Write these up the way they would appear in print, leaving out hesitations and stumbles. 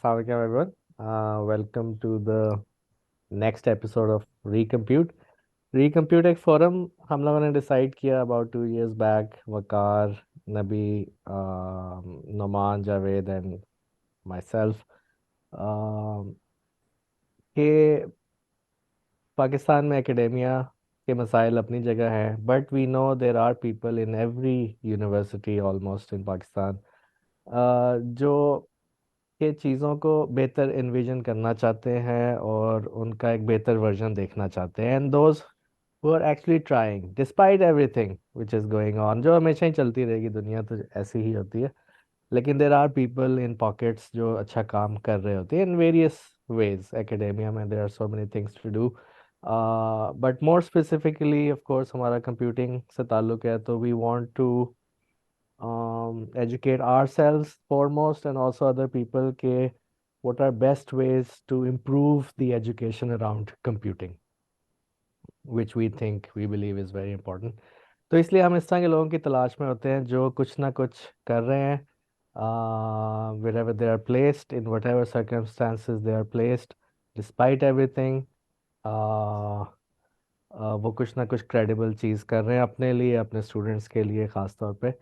Assalamualaikum everyone. Welcome to the next episode of Recompute. Recompute एक forum हम लोगों ने decide किया about 2 years back. Waqar, Nabi, Noman, Javed and myself कि पाकिस्तान में एकेडेमिया के मसाइल अपनी जगह है, but we know there are people in every university almost in Pakistan जो के चीज़ों को बेहतर इन्विजन करना चाहते हैं और उनका एक बेहतर वर्जन देखना चाहते हैं, and those who are actually trying despite everything which is going on, जो हमेशा ही चलती रहेगी, दुनिया तो ऐसी ही होती है। लेकिन there are people in pockets जो अच्छा काम कर रहे होते हैं इन वेरियस वेज। एकेडेमिया में there are so many things to do, but more specifically of course हमारा कंप्यूटिंग से ताल्लुक है, तो we want to educate ourselves foremost and also other people ke what are best ways to improve the education around computing, which we think we believe is very important. तो इसलिए हम इस तरह के लोगों की तलाश में होते हैं जो कुछ ना कुछ कर रहे हैं, wherever they are placed, in whatever circumstances they are placed, despite everything, uh, वो कुछ ना कुछ क्रेडिबल चीज़ कर रहे हैं अपने लिए, अपने स्टूडेंट्स के लिए ख़ास तौर पे।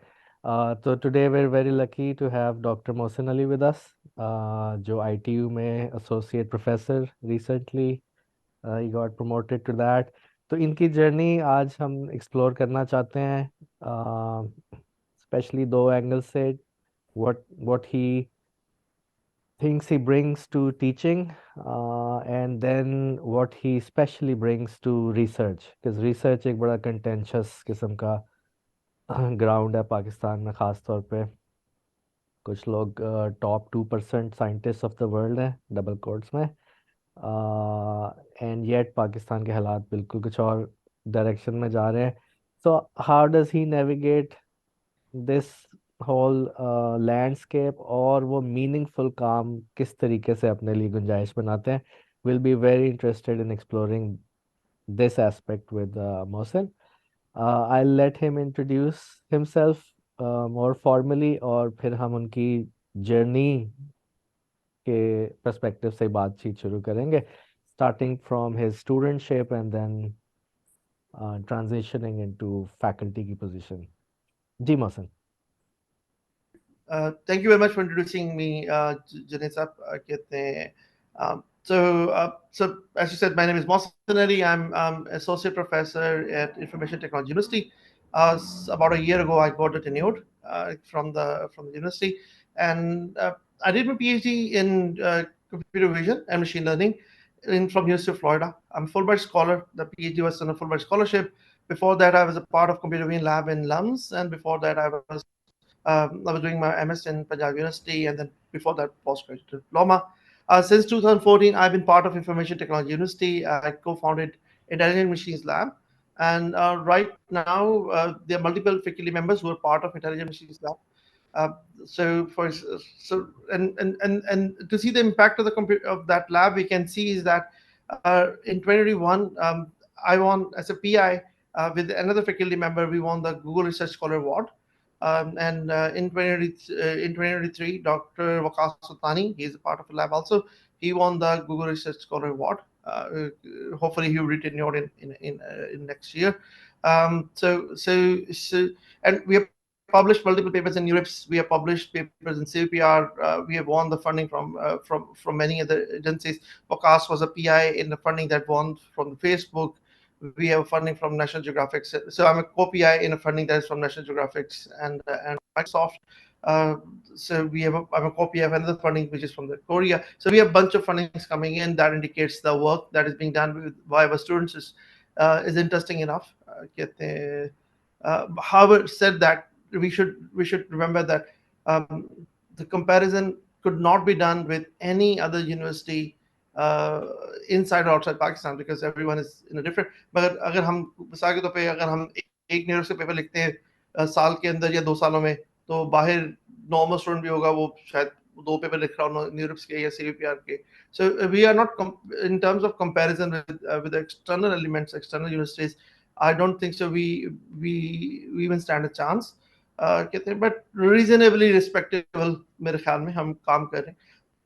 तो today we are very lucky to have doctor Mohsin Ali with us, जो आईटीयू में एसोसिएट प्रोफेसर, रिसेंटली ही गॉट प्रमोटेड टू दैट। तो इनकी जर्नी आज हम एक्सप्लोर करना चाहते हैं, स्पेशली दो एंगल से, what he things he brings to teaching, and then what he specially brings to research, because research एक बड़ा contentious किस्म का ग्राउंड है पाकिस्तान में ख़ास तौर पे। कुछ लोग top 2% scientist of the world हैं डबल कोट्स में, एंड येट पाकिस्तान के हालात बिल्कुल कुछ और डायरेक्शन में जा रहे हैं। So how does he navigate this whole landscape, और वो मीनिंगफुल काम किस तरीके से अपने लिए गुंजाइश बनाते हैं? Will be very interested in exploring this aspect with Mohsin. I let him introduce himself more formally, और फिर हम उनकी जर्नी के पर्सपेक्टिव से बातचीत शुरू करेंगे, starting from his studentship and then transitioning into faculty की पोजीशन। जी Mohsin. Thank you very much for introducing me, Janet Saab. So as you said, my name is Mohsen Ali. I'm associate professor at Information Technology University. About a year ago, I got tenured from the university, and I did my PhD in computer vision and machine learning from University of Florida. I'm a Fulbright scholar. The PhD was on a Fulbright scholarship. Before that, I was a part of computer vision lab in LUMS, and before that, I was doing my MS in Punjab University, and then before that, postgraduate diploma. Since 2014, I've been part of Information Technology University. I co-founded Intelligent Machines Lab, and right now there are multiple faculty members who are part of Intelligent Machines Lab. Uh, so for so and to see the impact of of that lab, we can see is that in 2021, I won as a PI with another faculty member. We won the Google Research Scholar Award. And in 2023, Dr. Waqas Sultani, he's a part of the lab also. He won the Google Research Scholar Award. Hopefully, he will be tenured in next year. So, and we have published multiple papers in Europe. We have published papers in CPR. We have won the funding from many other agencies. Waqas was a PI in the funding that won from Facebook. We have funding from National Geographic. So I'm a co-PI in a funding that is from National Geographic and Microsoft. So I'm a co-PI of another funding which is from the Korea. So we have a bunch of fundings coming in that indicates the work that is being done by our students is interesting enough. However, said that we should remember that the comparison could not be done with any other university uh, inside or outside Pakistan because everyone is in a different. मगर अगर हम मिसाल के तौर पे अगर हम एक यूनिवर्सिटी पेपर लिखते हैं साल के अंदर या 2 सालों में तो बाहर नॉर्मल स्टूडेंट भी होगा वो शायद 2 पेपर लिख रहा हो यूनिवर्स के या सीवीपीआर के so we are not in terms of comparison with external elements external universities I don't think so we even stand a chance कहते हैं but reasonably respectable मेरे ख्याल में हम काम कर रहे हैं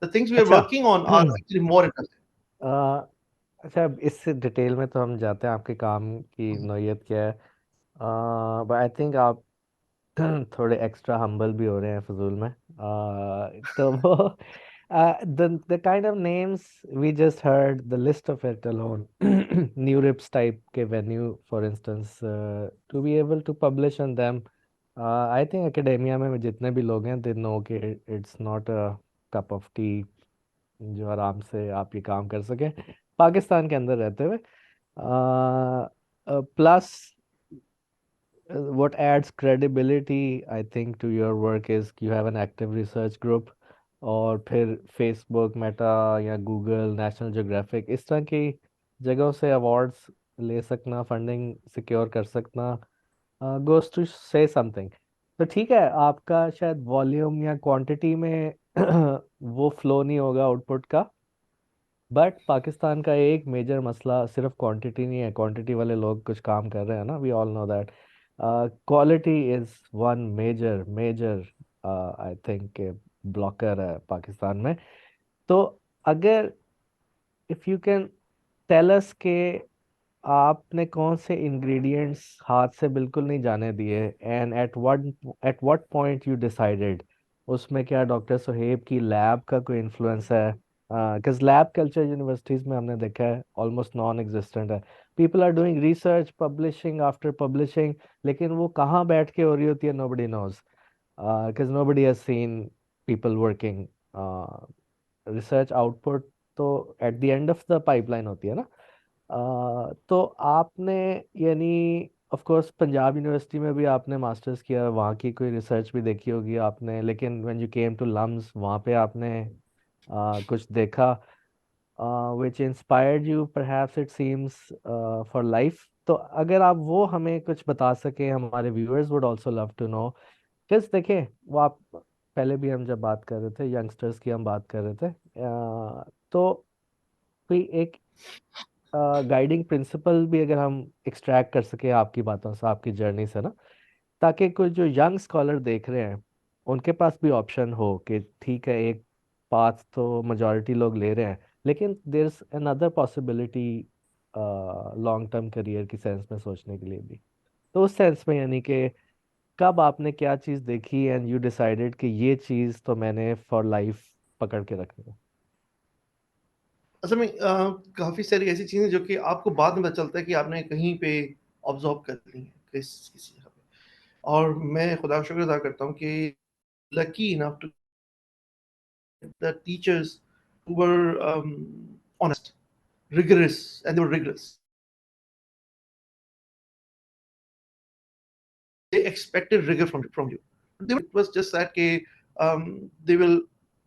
the things we are अच्छा। working on are actually more interesting. अ, अच्छा, अब इससे डिटेल में तो हम जाते हैं आपके काम की नौयत क्या है। बट आई थिंक आप थोड़े एक्स्ट्रा हम्बल भी हो रहे हैं फजूल में। तो वो the kind of names we just heard, the list of it alone, New Rips type के venue for instance, to be able to publish on them, I think academia में जितने भी लोग हैं they know कि it's not a cup of tea जो आराम से आप ये काम कर सकें पाकिस्तान के अंदर रहते हुए। Plus what adds credibility, I think, to your work is you have an active research group, और फिर फेसबुक, मेटा या गूगल, नेशनल ज्योग्राफिक इस तरह की जगहों से अवार्ड्स ले सकना, फंडिंग सिक्योर कर सकना, गोज टू से समथिंग। तो ठीक है, आपका शायद वॉल्यूम या क्वांटिटी में वो फ्लो नहीं होगा आउटपुट का, बट पाकिस्तान का एक मेजर मसला सिर्फ क्वांटिटी नहीं है। क्वांटिटी वाले लोग कुछ काम कर रहे हैं ना, we all know that. Quality is one major major I think blocker है पाकिस्तान में। तो अगर if you can tell us के आपने कौन से इंग्रेडिएंट्स हाथ से बिल्कुल नहीं जाने दिए, and at what point you decided, उसमें क्या डॉक्टर सुहेब की लैब का कोई इन्फ्लुएंस है? बिकॉज लैब कल्चर यूनिवर्सिटीज में हमने देखा है ऑलमोस्ट नॉन एग्जिस्टेंट है। People are doing research, publishing after publishing, लेकिन वो कहाँ बैठ के हो रही होती है nobody knows, because nobody has seen people working. Research output तो at the end of the pipeline होती है ना। तो आपने, यानी ऑफ कोर्स पंजाब यूनिवर्सिटी में भी आपने मास्टर्स किया, वहाँ की कोई रिसर्च भी देखी होगी आपने, लेकिन when you came to LUMS वहाँ पे आपने कुछ देखा which inspired you perhaps it seems for life। तो अगर आप वो हमें कुछ बता सके, हमारे viewers would also love to know. किस देखें, वो आप पहले भी हम जब बात कर रहे थे यंगस्टर्स की हम बात कर रहे थे, तो कोई एक गाइडिंग प्रिंसिपल भी अगर हम एक्सट्रैक्ट कर सके आपकी बातों से, आपकी जर्नी से ना, ताकि कुछ जो यंग स्कॉलर देख रहे हैं उनके पास भी ऑप्शन हो कि ठीक है, एक पाथ तो मेजॉरिटी लोग ले रहे हैं, लेकिन there is another possibility long term career की सेंस में सोचने के लिए भी। तो उस सेंस में यानी कि कब आपने क्या चीज़ देखी एंड यू डिसाइडेड कि ये चीज़ तो मैंने फॉर लाइफ पकड़ के रखनी है? असल में काफ़ी सारी ऐसी चीज़ें जो कि आपको बाद में पता चलता है कि आपने कहीं पे ऑब्जर्व कर ली हैं किसी जगह पे। और मैं खुदा का शुक्र अदा करता हूँ कि lucky enough to the teachers who were honest, rigorous, and they were rigorous. They expected rigor from you. It was just that they will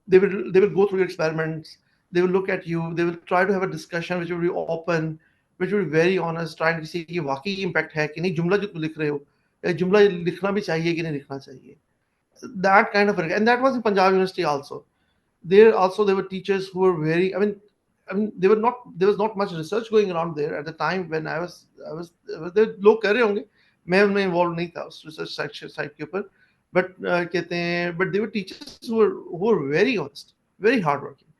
they will go through your experiments. They will look at you. They will try to have a discussion which will be open, which will be very honest, trying to see कि वाकई impact है कि नहीं, जुमला जो तुम लिख रहे हो या जुमला लिखना भी चाहिए कि नहीं लिखना चाहिए. That kind of, and that was in Punjab University also. There were teachers who were very, I mean they were not there was not much research going around there at the time when I was they लोग कर रहे होंगे, मैं उनमें involve नहीं था उस research site के ऊपर, बट कहते हैं but they were teachers who were very honest, very hard working,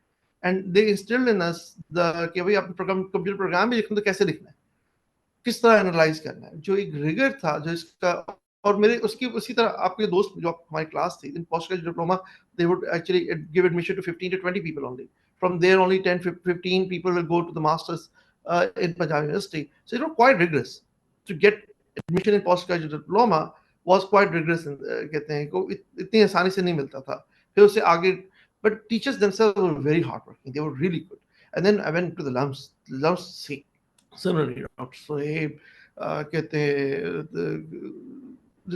and they instilled in us the कि भाई आप प्रोग्राम कंप्यूटर प्रोग्राम भी लिखना तो कैसे लिखना है, किस तरह एनालाइज करना है, जो एक रिगर था जो इसका। और मेरे उसकी उसी तरह आपके दोस्त जो हमारी क्लास थी in post graduate diploma, they would actually give admission to 15 to 20 people only. From there only 10 15 people will go to the masters in Punjab University, so it was quite rigorous to get admission in postgraduate diploma, was quite rigorous कहते हैं को इतनी आसानी से नहीं मिलता था फिर उससे आगे, but teachers themselves were very hardworking, they were really good. And then I went to the lumps similarly Dr. Sohaib, कहते हैं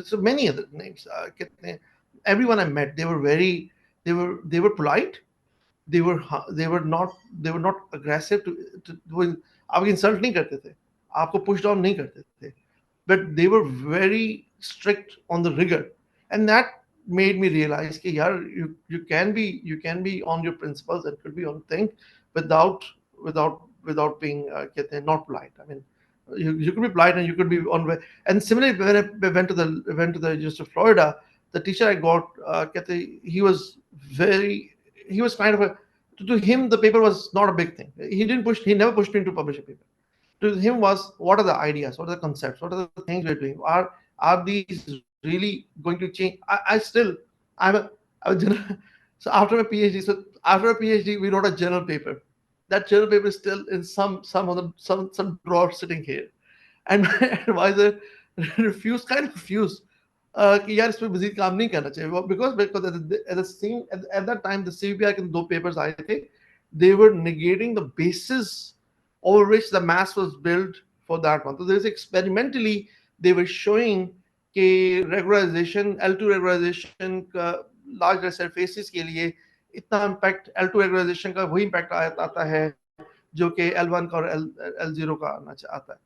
so many other names, कहते हैं everyone I met, they were very, they were polite, they were not aggressive to वो आपको insult नहीं करते थे, आपको पुश डाउन नहीं करते थे, but they were very strict on the rigor, and that made me realize कि यार you can be on your principles and could be on thing without without being कहते हैं not polite. I mean you could be polite and you could be on. And similarly when I went to the University of Florida, the teacher I got कहते he was very, he was kind of a to him the paper was not a big thing. He never pushed me to publish a paper. To him was, what are the ideas, what are the concepts, what are the things we're doing, are these really going to change? I still, I'm a general, so after my PhD, so after a PhD we wrote a journal paper. That journal paper is still in some of the some drawer sitting here, and my advisor refused कि यार इस पे मजीद काम नहीं करना चाहिए, because at the same at that time the CVPR के दो papers आए थे. They were negating the basis over which the mass was built for that one. So there's experimentally they were showing कि regularization L2 regularization का large surfaces के लिए इतना impact L2 regularization का वही impact आता है जो कि L1 का और L0 का आता है.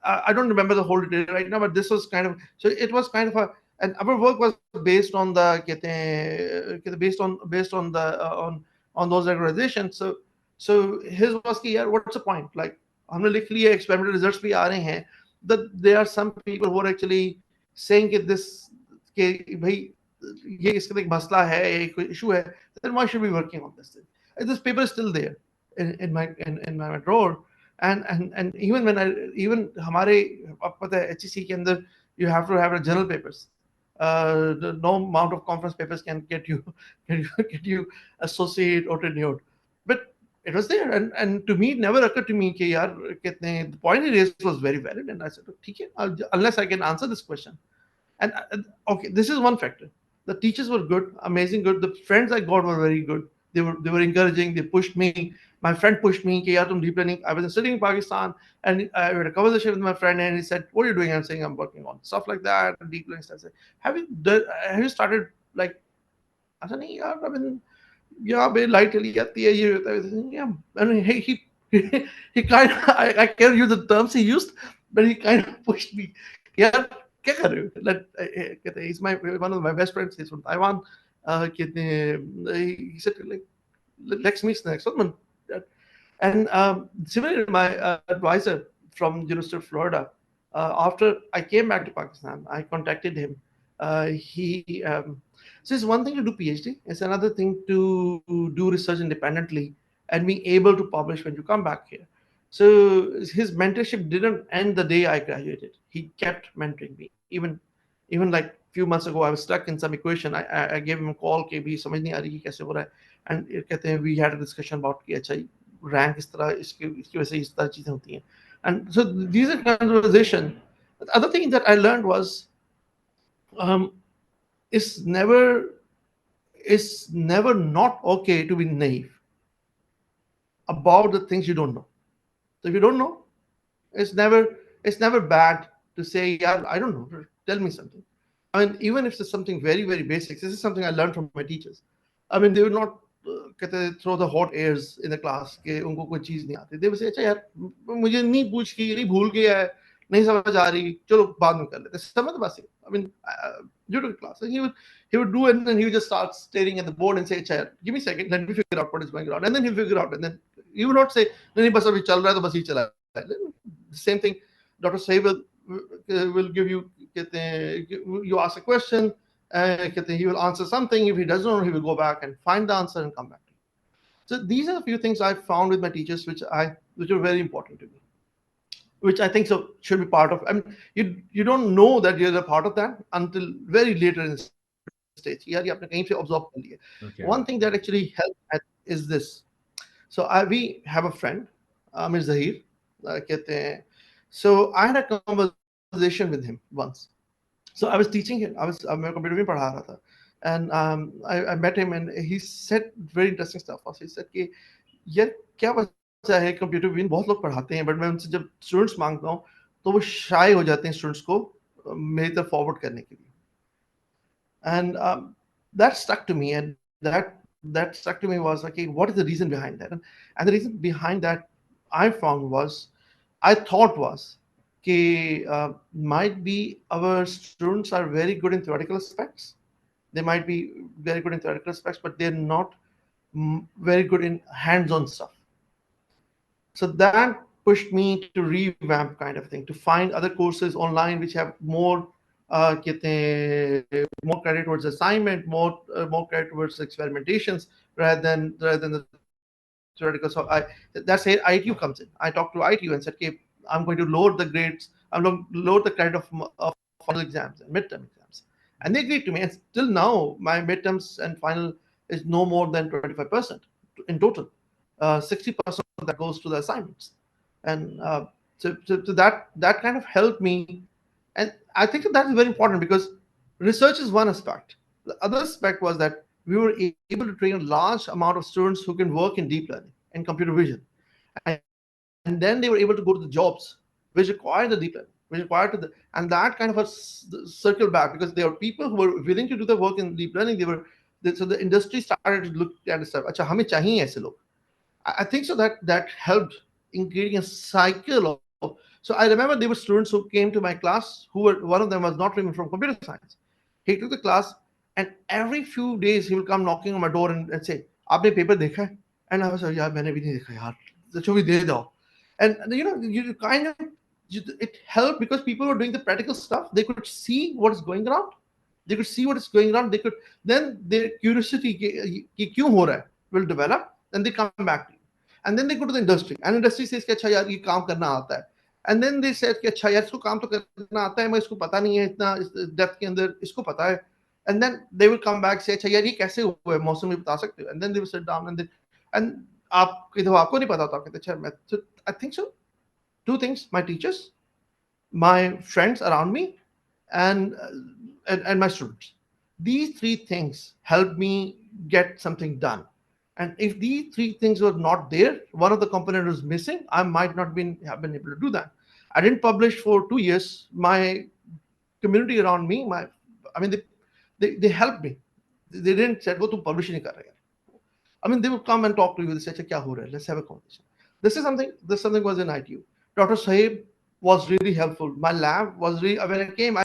I don't remember the whole detail right now, but this was kind of, so it was kind of a, and our work was based on the कहते हैं based on the on those regularization. So his was कि यार what's the point, like हमने लिख लिया, experimental results भी आ रहे हैं, that there are some people who are actually saying कि this कि भाई ये इसका एक मसला है, ये कोई issue है, then why should we be working on this thing? And this paper is still there in my drawer. And even हमारे अब पता है HEC के अंदर you have to have a journal papers. No amount of conference papers can get you get you associate or tenured. But it was there, and to me it never occurred to me कि यार कितने, the point he raised was very valid, and I said ठीक है, unless I can answer this question. And okay, this is one factor. The teachers were good, amazing good. The friends I got were very good. They were encouraging. They pushed me. My friend pushed me. कि यार तुम deep learning. I was studying in Pakistan, and I had a conversation with my friend, and he said, "What are you doing?" I'm saying, "I'm working on stuff like that, deep learning stuff." I said, have you started like? I said, नहीं यार, I mean, yeah, very light चली जाती है ये होता है. Yeah, I mean, he kind of, I can't use the terms he used, but he kind of pushed me. यार क्या कर रहे हो? कहते हैं, he's one of my best friends. He's from Taiwan. कहते हैं, he said like, let's meet next month. And similarly, my advisor from University of Florida, after I came back to Pakistan, I contacted him. He So it's one thing to do PhD. It's another thing to do research independently and being able to publish when you come back here. So his mentorship didn't end the day I graduated. He kept mentoring me. Even like few months ago, I was stuck in some equation. I gave him a call कि भी समझ नहीं आ रही कि कैसे हो रहा है. And कहते हैं, we had a discussion about कि अच्छा रैंक इस तरह इसकी वजह से इस तरह चीजें होती हैं. And so these are conversation. The other thing that I learned was um, it's never it's never not okay to be naive about the things you don't know. So if you don't know, it's never bad to say, yeah, I don't know, tell me something. I mean, even if it's something very, very basic, this is something I learned from my teachers. I mean, they would not throw the hot airs in the class कि उनको कोई चीज नहीं आती. They would say, अच्छा यार, मुझे नहीं पूछ की, नहीं भूल गया है, नहीं समझ आ रही, चलो बाद में कर लेते. समझ बस. I mean, due to the class, and he would do it, and then he would just start staring at the board and say, अच्छा यार, give me a second, let me figure out what is going on, and then he'll figure out, and then he would not say, नहीं बस अभी चल रहा है तो बस ही चला. The same thing, Dr. Say will give you, you ask a question, he will answer something. If he doesn't know, he will go back and find the answer and come back to you. So these are a few things I found with my teachers, which are very important to me, which I think so should be part of. I mean, you don't know that you're a part of that until very later in the stage. यार ये आपने कहीं से observe कर लिया. One Okay. thing that actually helped is this. So we have a friend, Amir Zahir, कहते हैं. So I had a conversation with him once. So I was teaching him. मैं computer में पढ़ा रहा था, and I met him, and he said very interesting stuff. Also, he said कि यार क्या वजह है, कंप्यूटर में बहुत लोग पढ़ाते हैं, बट मैं उनसे जब स्टूडेंट्स मांगता हूँ तो वो शाय हो जाते हैं स्टूडेंट्स को मेरी तरफ फॉरवर्ड करने के लिए. And that stuck to me, and that stuck to me was like, okay, what is the reason behind that? And the reason behind that I found was, I thought was might be our students are very good in theoretical aspects. They might be very good in theoretical aspects, but they're not very good in hands-on stuff. So that pushed me to revamp kind of thing, to find other courses online which have more more credit towards assignment, more credit towards experimentations rather than the theoretical stuff. theoretical. So that's where ITU comes in. I talked to ITU and said, okay, I'm going to lower the grades. I'm going to lower the credit of final exams and midterm exams. And they agreed to me. And still now, my midterms and final is no more than 25% in total. 60% of that goes to the assignments. And so that kind of helped me. And I think that is very important because research is one aspect. The other aspect was that we were able to train a large amount of students who can work in deep learning and computer vision. And then they were able to go to the jobs which require the deep learning, which require and that kind of circle back because there were people who were willing to do the work in deep learning. So the industry started to look at the stuff. Acha, hame chahiye aise log. I think so that helped in creating a cycle of. So I remember there were students who came to my class who were one of them was not even from computer science. He took the class and every few days he will come knocking on my door and say, "आपने paper देखा है?" And I was like, "यार मैंने भी नहीं देखा यार." So we did all. And you kind of it helped because people were doing the practical stuff. They could see what is going around. They could see what is going around. They could then their curiosity कि क्यों हो रहा है will develop. Then they come back to you. And then they go to the industry. And industry says कि अच्छा यार ये काम करना आता है. And then they said कि अच्छा यार इसको काम तो करना आता है, मैं इसको पता नहीं है इतना डेप्थ के अंदर इसको पता है. And then they will come back say अच्छा यार ये कैसे हुआ है मौसम में बता सकते हो. And then they will sit down and आपको नहीं पता था कहते अच्छा मैं so I think so. Two things: my teachers, my friends around me, and and my students. These three things helped me get something done. And if these three things were not there, one of the component was missing, I might not have been able to do that. I didn't publish for 2 years. My community around me, I mean, they helped me. They didn't say, "Go to publish nahi kar rahe." I mean, they would come and talk to you. They say, "Acha, kya ho raha hai? Let's have a conversation." This something was in ITU. Dr. Sahib was really helpful. My lab was really when I came.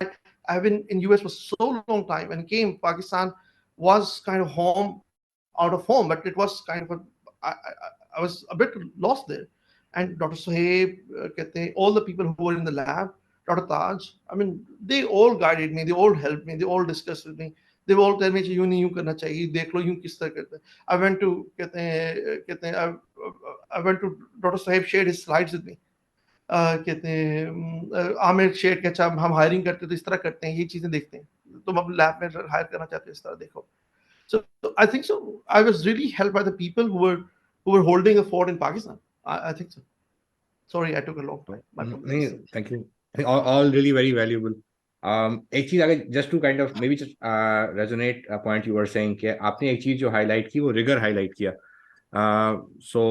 I've been in US for so long time. When I came, Pakistan was kind of home out of home, but it was kind of I was a bit lost there. And Dr. Sahib, all the people who were in the lab, Dr. Taj, I mean, they all guided me. They all helped me. They all discussed with me. They all tell me यूं नहीं यूं करना चाहिए देख लो यूं किस तरह करते हैं. I went to I went to Dr. Sahib shared his slides with me. कहते हैं आमिर शेयर के अच्छा हम हायरिंग करते तो इस तरह करते हैं ये चीजें देखते हैं तुम अब लैब में हायर करना चाहते हो इस तरह देखो. So I think so. I was really helped by the people who were holding the fort in Pakistan. I think so. Sorry, I took a long time. Thank you. I think all really very valuable. एक चीज अगर just to kind of maybe just resonate a point you were saying कि आपने एक चीज जो highlight की वो rigor highlight किया. So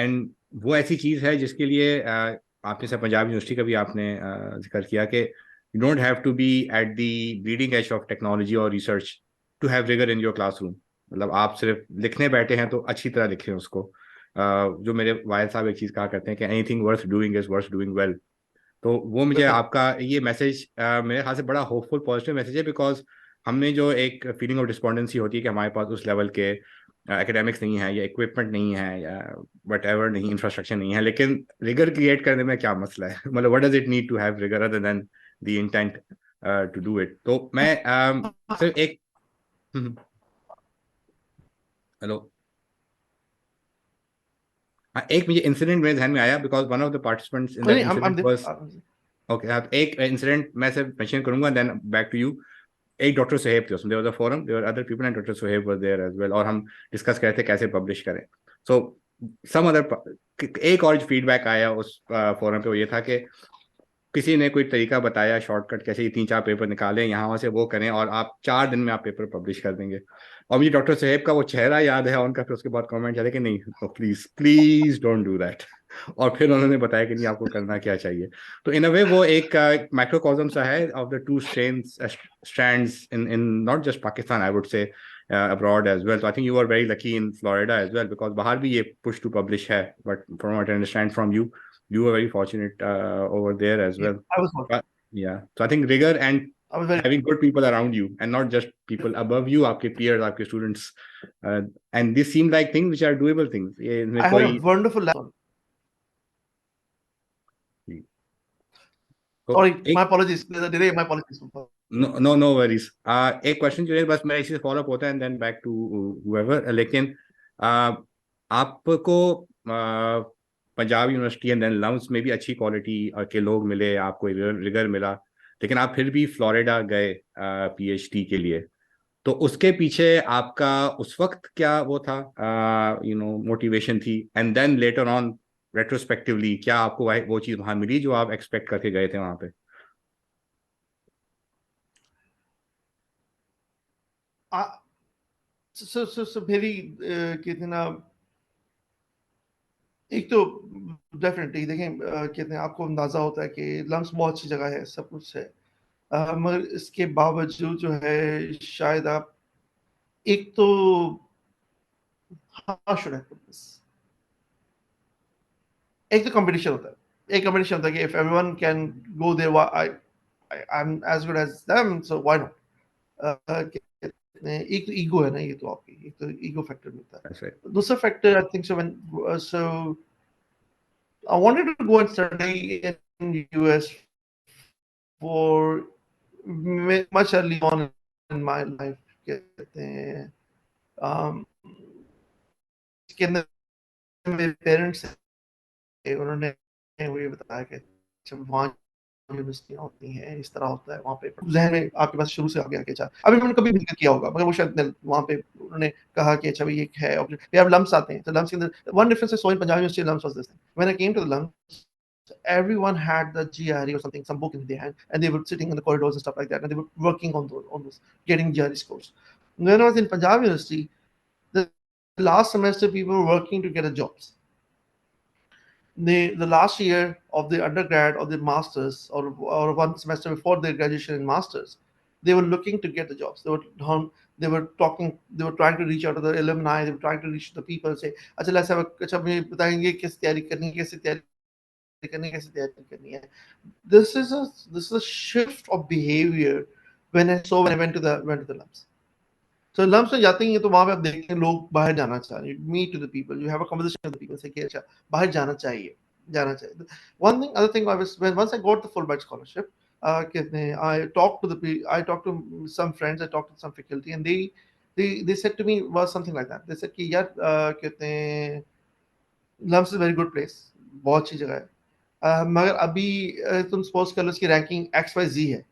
and वो ऐसी चीज है जिसके लिए आपने से पंजाब यूनिवर्सिटी का भी आपने जिक्र किया कि you don't have to be at the bleeding edge of technology or research to have rigor in your classroom. मतलब आप सिर्फ लिखने बैठे हैं तो अच्छी तरह लिखें उसको. जो मेरे वायद साहब एक चीज कहा करते हैं कि anything worth doing is worth doing well. तो वो मुझे आपका ये मैसेज मेरे ख्याल से बड़ा होपफुल पॉजिटिव मैसेज है बिकॉज हमने जो एक फीलिंग ऑफ डिस्पॉन्डेंसी होती है कि हमारे पास उस लेवल के एकेडमिक्स नहीं है या इक्विपमेंट नहीं है या वट एवर नहीं इंफ्रास्ट्रक्चर नहीं है लेकिन रिगर क्रिएट करने में क्या मसला है मतलब what does it need to have rigour other than the intent to do it. तो मैं सिर्फ एक हेलो एक मुझे इंसिडेंट मेरे ध्यान में आया because one of the participants in that incident was okay. आप एक इंसिडेंट मैं सिर्फ मेंशन करूंगा देन बैक टू यू. एक डॉक्टर सोहेब थे उसमें there was a forum there were other people and doctor Sohaib was there as well और हम डिस्कस कर रहे थे कैसे पब्लिश करें. सो सम अदर एक और फीडबैक आया उस फोरम पे वो ये था कि किसी ने कोई तरीका बताया शॉर्टकट कैसे 3-4 पेपर निकालें यहाँ से वो करें और आप 4 दिन में आप पेपर पब्लिश कर देंगे. और मुझे डॉक्टर साहेब का वो चेहरा याद है उनका. फिर उसके बाद कमेंट आया कि नहीं please please don't do that. और फिर उन्होंने बताया कि नहीं आपको करना क्या चाहिए. तो इन अ वे वो एक माइक्रोकॉस्म सा है of the two strands in not just Pakistan I would say abroad as well. So I think you are very lucky in Florida as well because बाहर भी ये push to publish है. But from what I understand from you were very fortunate over there as well. I was fortunate. Yeah. So I think rigor and having good people around you and not just people above you, आपके peers, आपके students, and these seem like things which are doable things. I had a wonderful lesson. So, sorry, my apologies. There's a delay. My apologies. No worries. एक question जो है बस मैं इसी से follow up होता है and then back to whoever. लेकिन आपको Punjab university and then LUMS में भी अच्छी क्वालिटी के लोग मिले, आपको रिगर मिला, लेकिन आप फिर भी फ्लोरिडा गए पीएचडी के लिए। तो उसके पीछे आपका उस वक्त क्या वो था, मोटिवेशन थी, and then later on retrospectively क्या आपको वो चीज वहां मिली जो आप एक्सपेक्ट करके गए थे वहां पे? मेरी कहते हैं ना, एक तो डेफिनेटली देखें, कहते हैं आपको अंदाजा होता है कि लम्स बहुत अच्छी जगह है, सब कुछ है, मगर इसके बावजूद जो है शायद आप एक तो how should I put this? एक तो कंपटीशन होता है, एक कंपटीशन होता है कि if everyone can go there, I'm as good as them, so why not? एक तो ईगो है ना, ये तो आपकी एक तो ईगो फैक्टर मिलता है। That's right. दूसरा factor I think so I wanted to go and study in US for much early on in my life, कहते हैं इसके अंदर मेरे पेरेंट्स, उन्होंने मुझे बताया कि जब वहाँ यूनिवर्सिटियाँ होती हैं, इस तरह होता है वहाँ पे, ज़हन में आपके पास शुरू से आ गया कि अच्छा, अभी उन्होंने कभी जिक्र किया होगा, मगर वो शायद वहाँ पे उन्होंने कहा कि अच्छा, ये है अब लम्स आते हैं, तो लम्स के अंदर one difference is so in Punjab University lums was this thing. When I came to the lums, everyone had the GRE or something, some book in their hand, and they were sitting in the corridors and stuff like that, and they were working on those getting GRE scores. When I was in Punjab University, the last semester people were working to get a jobs. The last year of the undergrad or the masters, or one semester before their graduation in masters, they were looking to get the jobs. They were talking, they were trying to reach out to the alumni, they were trying to reach the people and say, अच्छा let's have a, अच्छा मुझे बताएंगे किस तैयारी करनी है, कैसे तैयारी करनी है. This is a shift of behavior when I went to the labs. So lumps में जाते ही हैं तो वहां पे आप देखते हैं लोग बाहर जाना चाह रहे हैं. Meet to the people, you have a conversation with the people, say कि अच्छा बाहर जाना चाहिए. One thing, other thing, once I got the Fulbright scholarship, कहते हैं, I talked to some friends, I talked to some faculty, and they said to me was something like that. They said कि यार कहते हैं lumps is a very good place, बहुत अच्छी जगह है, मगर अभी तुम सपोज कर लो इसकी रैंकिंग XYZ है,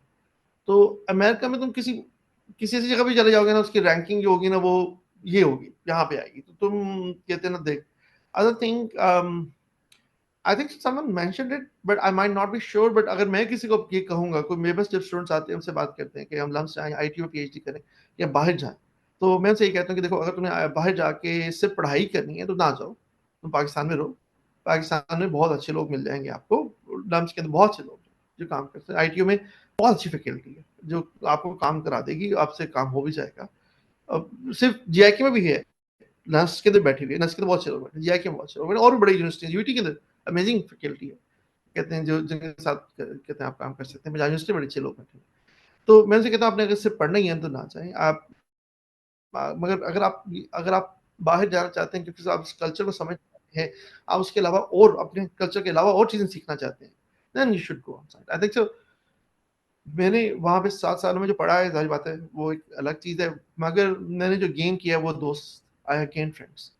तो अमेरिका में तुम किसी ऐसी जगह भी चले जाओगे ना, उसकी रैंकिंग जो होगी ना वो ये होगी, यहाँ पे आएगी, तो तुम कहते हैं ना, देख other thing, I think someone mentioned it but I might not be sure, but अगर मैं किसी को ये कहूंगा, कोई मेरे पास जब स्टूडेंट्स आते हैं उनसे बात करते हैं कि हम लम्स जाएं, आईटी में पीएचडी करें या बाहर जाएं, तो मैं उनसे ये कहता हूँ कि देखो, अगर तुम्हें बाहर जाके सिर्फ पढ़ाई करनी है तो ना जाओ, तुम पाकिस्तान में रहो, पाकिस्तान में बहुत अच्छे लोग मिल जाएंगे आपको, लम्स के अंदर बहुत अच्छे लोग जो काम करते हैं, आईटी में बहुत अच्छी फैकल्टी है जो आपको काम करा देगी, आपसे काम हो भी जाएगा. अब सिर्फ जीआईके में भी है, नर्स के अंदर बैठी हुई है, नर्स के अंदर बहुत अच्छे लोग बैठे, जीआईके में बहुत अच्छे लोग, और भी बड़ी यूनिवर्सिटी यूटी के अंदर अमेजिंग फैकल्टी है, कहते हैं जो जिनके साथ कहते हैं आप काम कर सकते हैं, पंजाब यूनिवर्सिटी बड़े अच्छे लोग बैठे हैं. तो मैं उनसे कहता हूँ आपने अगर सिर्फ पढ़ना ही है तो ना चाहें आप, मगर अगर आप बाहर जाना चाहते हैं क्योंकि आप इस कल्चर को समझते हैं, आप उसके अलावा और अपने कल्चर के अलावा और चीजें सीखना चाहते हैं, then you should go outside. I think so मैंने वहाँ पे 7 सालों में जो पढ़ा है, जाहिर बात है वो एक अलग चीज़ है, मगर मैंने जो गेन किया वो दोस्त, I have gain friends,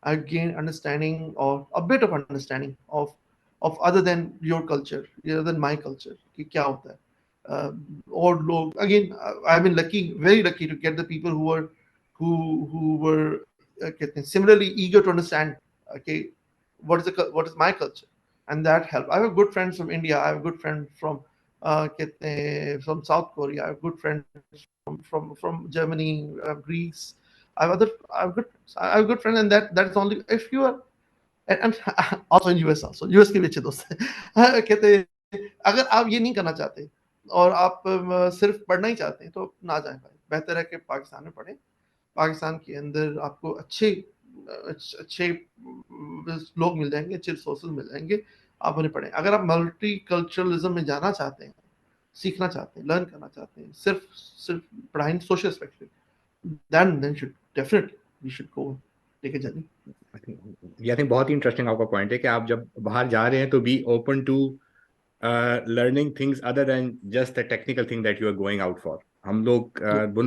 I have gain understanding और a bit of understanding of other than your culture, other than my culture, कि क्या होता है. और लोग again, I have been lucky, very lucky to get the people who were कहते हैं similarly eager to understand okay what is my culture, and that helped. I have good friends from India, I have a good friend from कहते हैं from South Korea, I have good friends from Germany, Greece. I have good friends. I have good friends, and that's only if you are, and also in US also. US के भी अच्छे दोस्त हैं. कहते हैं अगर आप ये नहीं करना चाहते और आप सिर्फ पढ़ना ही चाहते हैं तो ना जाएं भाई, बेहतर है कि पाकिस्तान में पढ़ें. पाकिस्तान के अंदर आपको अच्छे लोग मिल जाएंगे, अच्छे रिसोर्सेज मिल जाएंगे, आप उन्हें पढ़ें. अगर आप मल्टी कल्चरलिज्म में जाना चाहते हैं, सीखना चाहते हैं, लर्न करना चाहते हैं, सिर्फ पढ़ाई social aspect, then should definitely we should go take a journey. I think बहुत ही इंटरेस्टिंग आपका पॉइंट है कि आप जब बाहर जा रहे हैं तो be open to learning things other than just the technical thing that you are going out for. हम लोग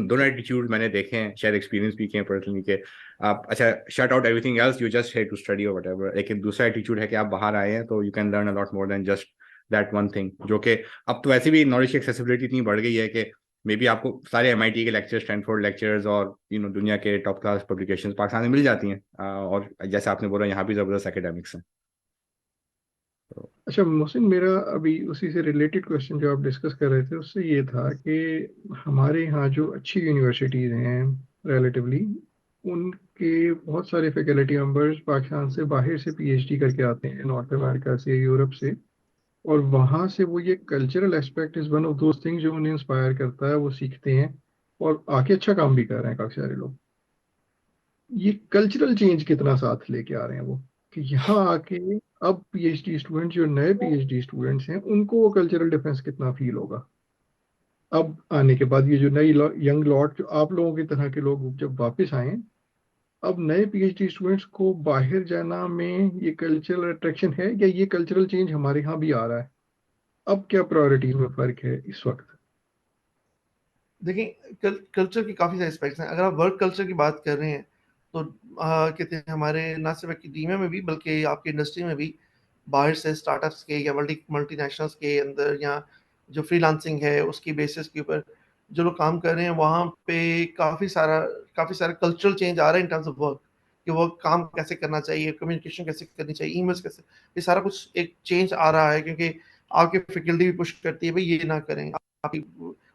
दोनों एटीट्यूड मैंने देखे हैं, शायद एक्सपीरियंस भी किए हैं पर्सनली के आप अच्छा shut out everything else, you just here to study और व्हाटएवर। लेकिन दूसरा एटीट्यूड है कि आप बाहर आए हैं तो you can learn a lot more than just that one thing, जो कि अब तो वैसे भी नॉलेज की एक्सेसिबिलिटी इतनी बढ़ गई है कि मे बी आपको सारे MIT के लेक्चर्स, स्टैनफोर्ड लेक्चर्स और दुनिया के टॉप क्लास पब्लिकेशंस पाकिस्तान में मिल जाती हैं। और जैसे आपने बोला यहाँ भी जबरदस्त एकेडमिक्स हैं। अच्छा मोहसिन, मेरा अभी उसी से रिलेटेड क्वेश्चन जो आप डिस्कस कर रहे थे उससे ये था कि हमारे यहाँ जो अच्छी यूनिवर्सिटीज़ हैं रिलेटिवली, उनके बहुत सारे फैकल्टी मेंबर्स पाकिस्तान से बाहर से PhD करके आते हैं, नॉर्थ अमेरिका से, यूरोप से। और वहाँ से वो ये cultural aspect is one of those things जो उन्हें इंस्पायर करता है, वो सीखते हैं और आके अच्छा काम भी कर रहे हैं काफ़ी सारे लोग। ये कल्चरल चेंज कितना साथ लेके आ रहे हैं वो, कि यहाँ आके अब PhD स्टूडेंट, जो नए PhD स्टूडेंट्स हैं, उनको वो कल्चरल डिफरेंस कितना फील होगा अब आने के बाद। ये जो नई यंग लॉट, जो आप लोगों की तरह के लोग जब वापस आए, अब नए PhD स्टूडेंट्स को बाहर जाना में ये कल्चरल अट्रैक्शन है, या ये कल्चरल चेंज हमारे यहाँ भी आ रहा है? अब क्या प्रायोरिटीज में फर्क है इस वक्त? देखिए, कल्चर की काफ़ी सारे एस्पेक्ट्स हैं। अगर आप वर्क कल्चर की बात कर रहे हैं तो कहते हैं हमारे ना सिर्फ एकेडमिया में भी बल्कि आपकी इंडस्ट्री में भी बाहर से स्टार्टअप्स के या मल्टीनेशनल्स के अंदर या जो फ्रीलांसिंग है उसकी बेसिस के ऊपर जो लोग काम कर रहे हैं, वहाँ पे काफ़ी सारा कल्चरल चेंज आ रहा है इन टर्म्स ऑफ वर्क, कि वर्क काम कैसे करना चाहिए, कम्युनिकेशन कैसे करनी चाहिए, ईमेल्स कैसे, ये सारा कुछ एक चेंज आ रहा है, क्योंकि आपकी फैकल्टी भी पुश करती है भाई ये ना करें आप।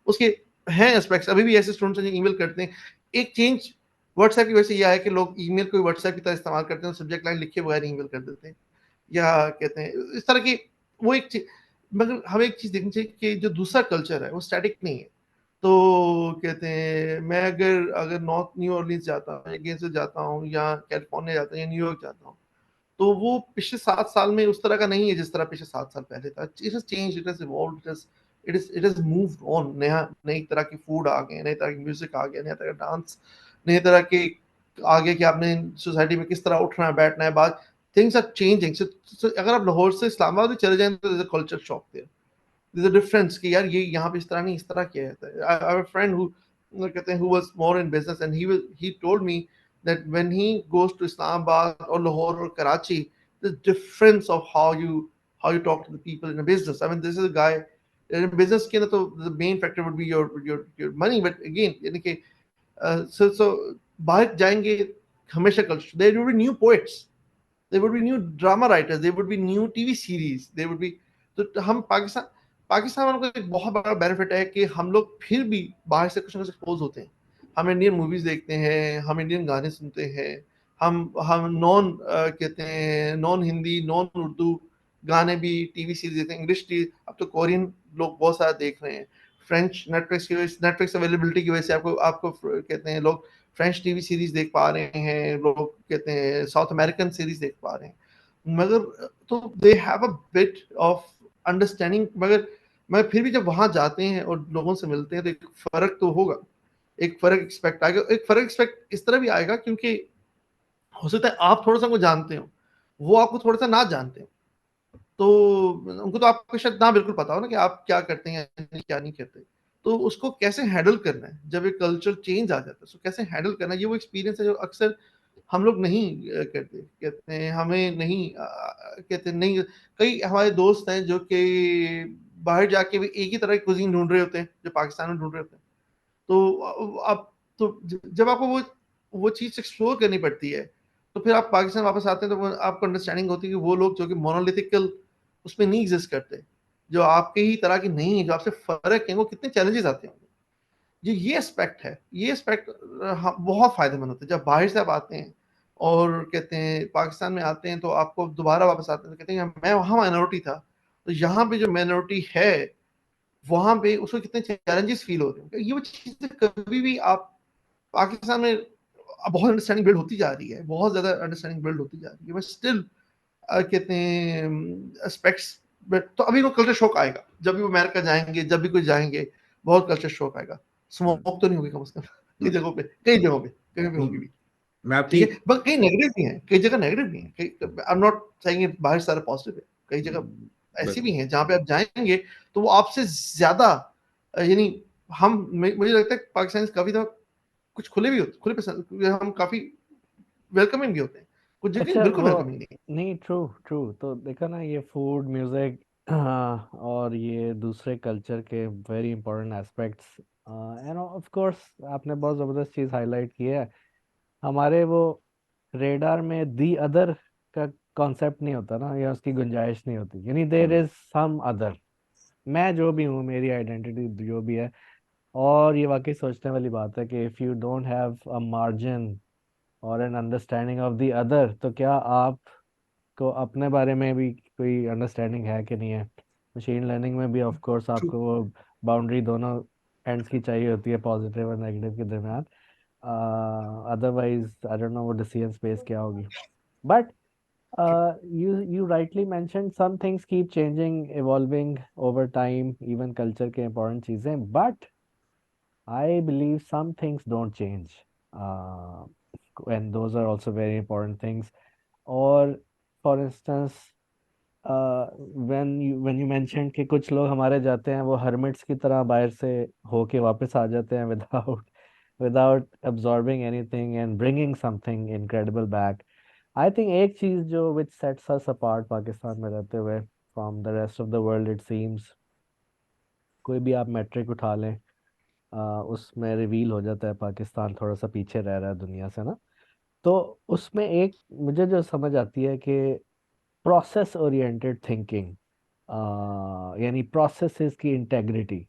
उसके हैं एस्पेक्ट्स, अभी भी ऐसे स्टूडेंट्स हैं जो ईमेल करते हैं। एक चेंज व्हाट्सएप की वजह से यह है कि लोग ईमेल को व्हाट्सएप की तरह इस्तेमाल करते हैं, सब्जेक्ट लाइन लिखे बगैर ईमेल कर देते हैं, या कहते हैं इस तरह की वो एक चीज। मगर हमें एक चीज देखनी चाहिए कि जो दूसरा कल्चर है वो स्टैटिक नहीं है। तो कहते हैं मैं अगर अगर नॉर्थ न्यू ऑर्लिन्स जाता हूँ, या जाता हूँ, या कैलिफोर्निया जाता हूँ, या न्यूयॉर्क जाता हूँ, तो वो पिछले 7 साल में उस तरह का नहीं है जिस तरह पिछले 7 साल पहले था। It has change, it has evolve, it has moved on. नया नई तरह की फूड आ गए, नई तरह की म्यूजिक आ गया, नया तरह का डांस, नई तरह के आगे कि आपने सोसाइटी में किस तरह उठना है, बैठना है, बात, थिंग्स आर चेंजिंग। सो अगर आप लाहौर से इस्लामाबाद भी चले जाएं तो culture shock there, there's a difference कि यार ये यहाँ पे इस तरह नहीं, इस तरह किया जाता है। I have a friend who कहते हैं who was more in business, and he told me that when he goes to Islamabad or Lahore or Karachi, the difference of how you talk to the people in a business. I mean, this is a guy in a business के ना, तो the main factor would be your money, but again यानी कि so बाहर जाएंगे हमेशा culture, there will be new poets, there would be new drama writers, there would be new TV series, there would be। तो हम पाकिस्तान वालों का एक बहुत बड़ा बेनिफिट है कि हम लोग फिर भी बाहर से कुछ ना कुछ एक्सपोज होते हैं। हम इंडियन मूवीज देखते हैं, हम इंडियन गाने सुनते हैं, हम नॉन कहते हैं नॉन हिंदी नॉन उर्दू गाने भी, टीवी सीरीज देखते हैं, इंग्लिश टीवी, अब तो कोरियन लोग बहुत सारा देख रहे हैं, फ्रेंच नेटफ्लिक्स अवेलेबिलिटी की वजह से आपको आपको कहते हैं लोग फ्रेंच टीवी सीरीज देख पा रहे हैं, लोग कहते हैं साउथ अमेरिकन सीरीज देख पा रहे हैं। मगर तो they have a bit of understanding. मगर फिर भी जब वहां जाते हैं और लोगों से मिलते हैं तो एक फर्क तो होगा, एक फर्क एक्सपेक्ट आएगा। एक फर्क एक्सपेक्ट इस तरह भी आएगा क्योंकि हो सकता है आप थोड़ा सा को जानते हो, वो आपको थोड़ा सा ना जानते हो, तो उनको तो आपको शायद ना बिल्कुल पता हो ना कि आप क्या करते हैं क्या नहीं करते। तो उसको कैसे हैंडल करना है जब एक कल्चर चेंज आ जाता है, उसको कैसे हैंडल करना है, ये वो एक्सपीरियंस है जो अक्सर हम लोग नहीं करते। कहते हैं हमें नहीं कहते हैं नहीं। कई हमारे दोस्त हैं जो कि बाहर जाके भी एक ही तरह की कुजीन ढूंढ रहे होते हैं जो पाकिस्तान में ढूंढ रहे होते हैं। तो आप तो जब आपको वो चीज़ एक्सप्लोर करनी पड़ती है, तो फिर आप पाकिस्तान वापस आते हैं तो आपको अंडरस्टैंडिंग होती है कि वो लोग जो कि मोनोलिथिकल उसमें नहीं एग्जिस्ट करते, जो आपके ही तरह की नहीं है, जो आपसे फर्क है, वो कितने चैलेंजेस आते हैं। ये एस्पेक्ट है, ये एस्पेक्ट बहुत फायदेमंद होते हैं जब बाहर से आप आते हैं और कहते हैं पाकिस्तान में आते हैं, तो आपको दोबारा वापस आते हैं तो कहते हैं मैं वहाँ माइनॉरिटी था, तो यहाँ पे जो माइनॉरिटी है वहाँ पे उसको कितने चैलेंजेस फील होते हैं। ये वो चीज़ें कभी भी आप पाकिस्तान में बहुत अंडरस्टैंडिंग बिल्ड होती जा रही है, बहुत ज़्यादा अंडरस्टैंडिंग बिल्ड होती जा रही है, बट स्टिल कहते हैं एस्पेक्ट्स। तो अभी वो कल्चर शॉक आएगा जब भी वो अमेरिका जाएंगे, जब भी कुछ जाएंगे, बहुत कल्चर शॉक आएगा। स्मोक तो नहीं होगी कम से कम कई जगहों पे, कहीं पे होगी भी, मैं अपनी ठीक है। बट कई नेगेटिव भी हैं, कई जगह नेगेटिव भी हैं, आई एम नॉट सेइंग बाहर सारा पॉजिटिव है, कई जगह ऐसी भी हैं जहाँ पे आप जाएंगे तो वो आपसे ज्यादा यानी मुझे लगता है पाकिस्तानी काफी दफा कुछ खुले पसंद, हम काफी वेलकमिंग भी होते हैं, कुछ जगह अच्छा बिल्कुल वो वेलकमिंग नहीं। नहीं, ट्रू ट्रू, तो देखा ना ये फूड म्यूजिक और ये दूसरे कल्चर के very important aspects, end of course आपने बहुत ज़बरदस्त चीज़ हाईलाइट की है। हमारे वो रेडार में दी अदर का कॉन्सेप्ट नहीं होता ना, या उसकी गुंजाइश नहीं होती, यानी देर इज सम अदर, मैं जो भी हूँ, मेरी आइडेंटिटी जो भी है। और ये वाकई सोचने वाली बात है कि if you don't have a margin और an understanding of the other, तो क्या आपको अपने बारे में भी कोई अंडरस्टैंडिंग है कि नहीं है। मशीन लर्निंग में भी ऑफ कोर्स True. आपको वो बाउंड्री दोनों एंड्स की चाहिए होती है, पॉजिटिव और नेगेटिव के दरमियान। अदरवाइज आई डोंट नो वो डिसीजन स्पेस क्या होगी। But you rightly mentioned some things keep changing, evolving over time, even culture के important चीजें, but I believe some things don't change, uh, and those are also very important things. और for instance, when you mentioned कि कुछ लोग हमारे जाते हैं वो hermits की तरह बाहर से होके वापस आ जाते हैं without absorbing anything and bringing something incredible back. I think एक चीज जो which sets us apart Pakistan में रहते हुए from the rest of the world, it seems, कोई भी आप मेट्रिक उठा लें, उसमें रिवील हो जाता है पाकिस्तान थोड़ा सा पीछे रह रहा है दुनिया से ना। तो उसमें एक मुझे जो समझ आती है कि प्रोसेस ओरिएंटेड थिंकिंग, यानी प्रोसेसेस की इंटेग्रिटी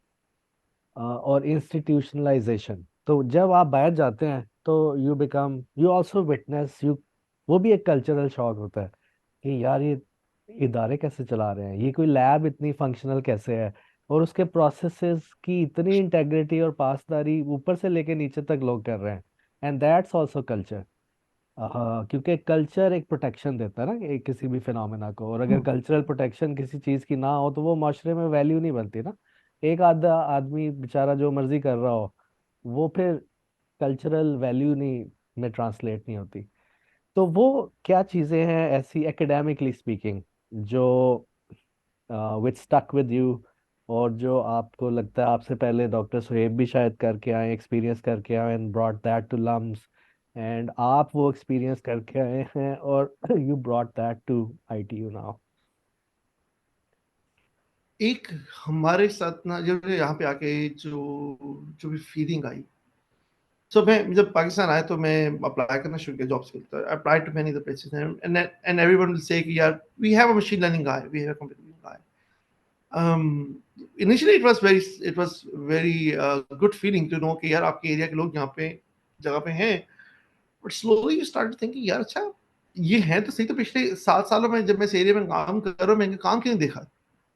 और इंस्टीट्यूशनलाइजेशन। तो जब आप बाहर जाते हैं तो यू आल्सो विटनेस यू, वो भी एक कल्चरल शॉक होता है कि यार ये इदारे कैसे चला रहे हैं, ये कोई लैब इतनी फंक्शनल कैसे है, और उसके प्रोसेसेस की इतनी इंटेग्रिटी और पासदारी ऊपर से लेके नीचे तक लोग कर रहे हैं। And that's also culture. हाँ, क्योंकि कल्चर एक प्रोटेक्शन देता है ना किसी भी फिनोमेना को, और अगर कल्चरल प्रोटेक्शन किसी चीज की ना हो तो वो माशरे में वैल्यू नहीं बनती ना। एक आधा आदमी बेचारा जो मर्जी कर रहा हो, वो फिर कल्चरल वैल्यू नहीं में ट्रांसलेट नहीं होती। तो वो क्या चीजें हैं ऐसी एकेडमिकली स्पीकिंग जो विच स्टक विद यू, और जो आपको लगता है आपसे पहले डॉक्टर सुहेब भी शायद करके आए, एक्सपीरियंस करके आए and brought that to LUMS, and आप वो एक्सपीरियंस करके आए हैं और you brought that to ITU now. एक हमारे साथ ना जब यहाँ पे आके जो जो भी फीलिंग आई, सो मैं जब पाकिस्तान आया तो मैं अप्लाई करना शुरू किया जॉब्स के लिए, apply to many other places and everyone will say कि यार we have a machine learning guy, we have a computer guy. Initially it was very good feeling to know कि यार आपके एरिया के लोग यहाँ पे जगह पे हैं, but slowly you start thinking यार अच्छा ये है तो सही, तो पिछले 7 सालों में जब मैं इस एरिया में काम कर रहा हूँ मैंने काम क्यों नहीं देखा,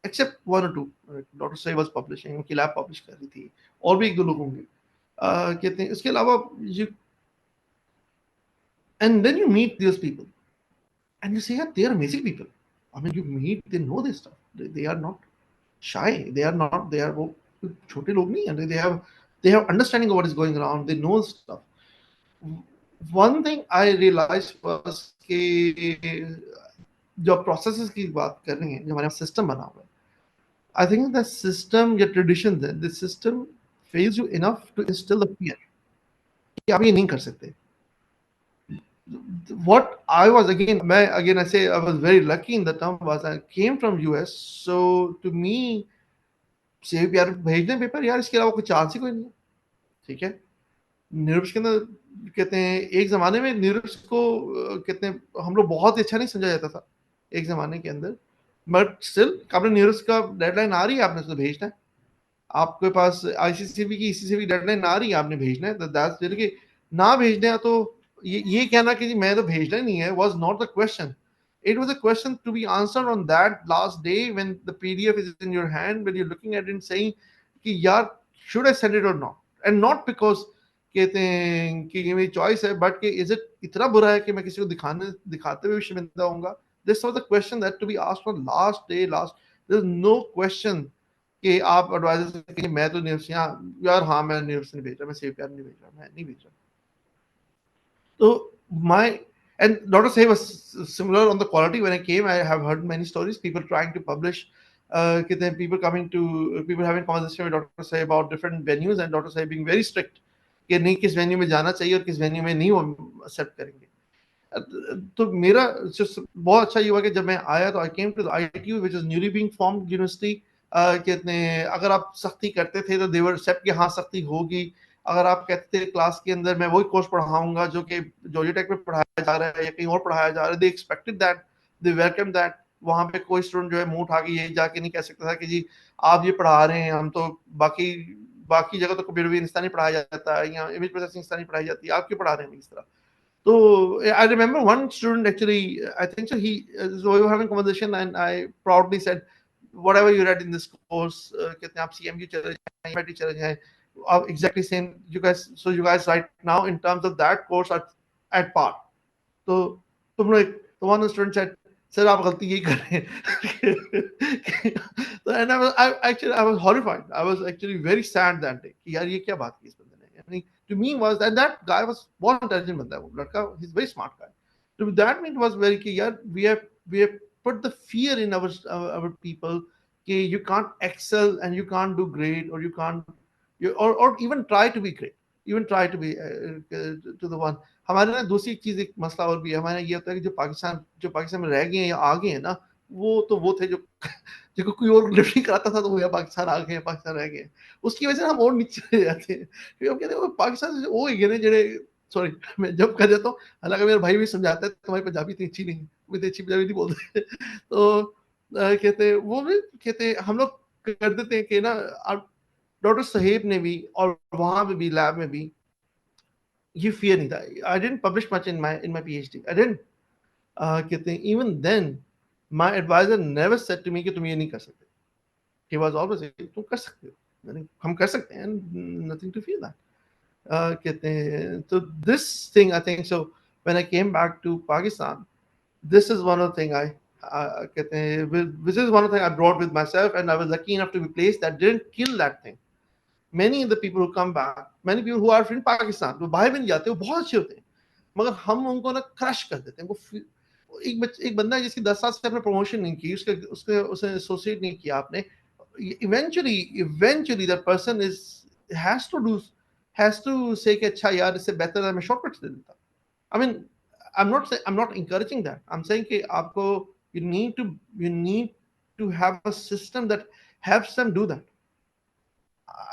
एक्सेप्ट वन और टू। डॉक्टर सही वाज पब्लिशिंग, उनकी लैब पब्लिश कर रही थी, और भी एक दो लोग होंगे। कहते हैं इसके अलावा you, and then you meet those people and you say yeah, they are amazing people. I mean you meet, they know this stuff, they are not shy, they are not, they are वो छोटे लोग नहीं हैं, they have understanding of what is going around, they know stuff. One thing I realized was कि जो processes की बात कर रही हैं, जो हमारे सिस्टम बना हुआ है, I think the system, your tradition, the system fails you enough to instill the fear कि आप ये नहीं कर सकते. What I was again I say I was very lucky in the term was I came from US, so to me सिर्फ यार भेज दें पेपर यार, इसके अलावा कोई चांस ही कोई नहीं है, ठीक है। न्यूरोप्स के अंदर कहते हैं एक ज़माने में न्यूरोप्स को कहते हैं हम लोग बहुत अच्छा नहीं समझा जाता था एक ज़माने के अंदर, बट स्टिल आपने न्यूरोप्स का डेडलाइन आ रही है, आपने उसको भेजना है। आपके पास आईसीसीबी की ईसीसीबी डेडलाइन आ रही है, आपने भेजना है। दैट्स यानी कि ना भेजना है तो ये कहना कि मैं तो भेजना ही नहीं है was not the question. It was a question to be answered on that last day when the PDF is in your hand, when you're looking at it and saying कि यार should I send it or not, and not because कहते हैं कि ये मेरी choice है, but कि is it इतना बुरा है कि मैं किसी को दिखाते हुए शर्मिंदा होऊंगा। This was the question that to be asked on last day, there is no question कि आप एडवाइजर से कहिए मैं तो न्यूज यार हाँ मैं न्यूज नहीं भेज रहा, मैं सेव प्यार नहीं भेज रहा, मैं नहीं भेज रहा। तो my and Dr. Say was similar on the quality. When I came, I have heard many stories, people trying to publish कहते हैं people having conversation with Dr. Saib about different venues and Dr. Saib being very strict कि नहीं किस venue में जाना चाहिए और किस वेन्यू में नहीं वो एक्सेप्ट करेंगे। तो मेरा बहुत अच्छा ये हुआ कि जब मैं आया तो I came to the ITU which is newly being formed university. कहते हैं अगर आप सख्ती करते थे तो देवर एक्सेप्ट कि हाँ सख्ती होगी। अगर आप कहते थे क्लास के अंदर मैं वही कोर्स पढ़ाऊंगा जो कि जॉर्जिया टेक में पढ़ाया जा रहा है या कहीं और पढ़ाया जा रहा है, दे expected that, they welcome that. वहां पे कोई स्टूडेंट जो है मुंह उठा के ये जाके नहीं कह सकता था कि जी आप ये पढ़ा रहे हैं, हम तो बाकी बाकी जगह तो कंप्यूटर हिंदुस्तानी पढ़ाया जाता है या इमेज प्रोसेसिंग हिंदुस्तानी पढ़ाई जाती है, आप क्यों पढ़ा रहे हैं इस तरह। So I remember one student actually, I think so so we were having a conversation and I proudly said, whatever you read in this course, कहते हैं आप CMU चले जाएं, MIT चले जाएं, exactly same, you guys right now in terms of that course are at par. तो तुम लोग तो one student said, सर आप गलती यही कर रहे हैं। And I was horrified. I was actually very sad that day कि यार ये क्या बात की इस बंदे ने। यानी to me was that guy was बहुत intelligent बंदा है वो लड़का, he's very smart guy. To that mean it was very कि यार we have put the fear in our people कि you can't excel and you can't do great or you can't or even try to be great, even try to be to the one। हमारे ना दूसरी चीज एक मसला और भी है, हमारे ये होता है कि जो पाकिस्तान में रह गए हैं या आ गए हैं ना, वो थे जो कोई और लिफ्ट नहीं कराता था तो वो या पाकिस्तान आ गए हैं, पाकिस्तान रह गए हैं। उसकी वजह से हम और नीचे चले जाते हैं क्योंकि हम कहते हैं पाकिस्तान से वो गए ने जेड़े सॉरी मैं जब कह जाता हूँ, हालांकि मेरा भाई भी समझाता है तुम्हारी पंजाबी इतनी अच्छी नहीं, तुम इतनी अच्छी पंजाबी नहीं बोलते। तो कहते हैं वो भी कहते हैं हम लोग कर देते हैं कि ना डॉक्टर साहेब ने भी और वहां पे भी लैब में भी ये फियर नहीं था। I didn't publish much in my PhD, I didn't कहते हैं even then my advisor never said to me कि तुम ये नहीं कर सकते। ही वाज ऑलवेज तुम कर सकते हो, यानी हम कर सकते हैं, नथिंग टू फियर दैट। कहते हैं तो this thing I think so when I came back to Pakistan, this is one of the thing कहते हैं this is one of the thing I brought with myself and I was lucky enough to be placed that didn't kill that thing। many of the people who come back, many people who are from Pakistan, वो बाहर भी नहीं जाते, वो बहुत अच्छे होते हैं, मगर हम उनको ना क्रश कर देते हैं। वो एक बंदा है जिसकी 10 साल से आपने प्रमोशन नहीं की, उसे एसोसिएट नहीं किया आपने, eventually that person has to say कि अच्छा यार इससे बेहतर है मैं शॉर्टकट्स दे देता। I mean I'm not encouraging that, I'm saying कि आपको you need to have a system that helps them do that।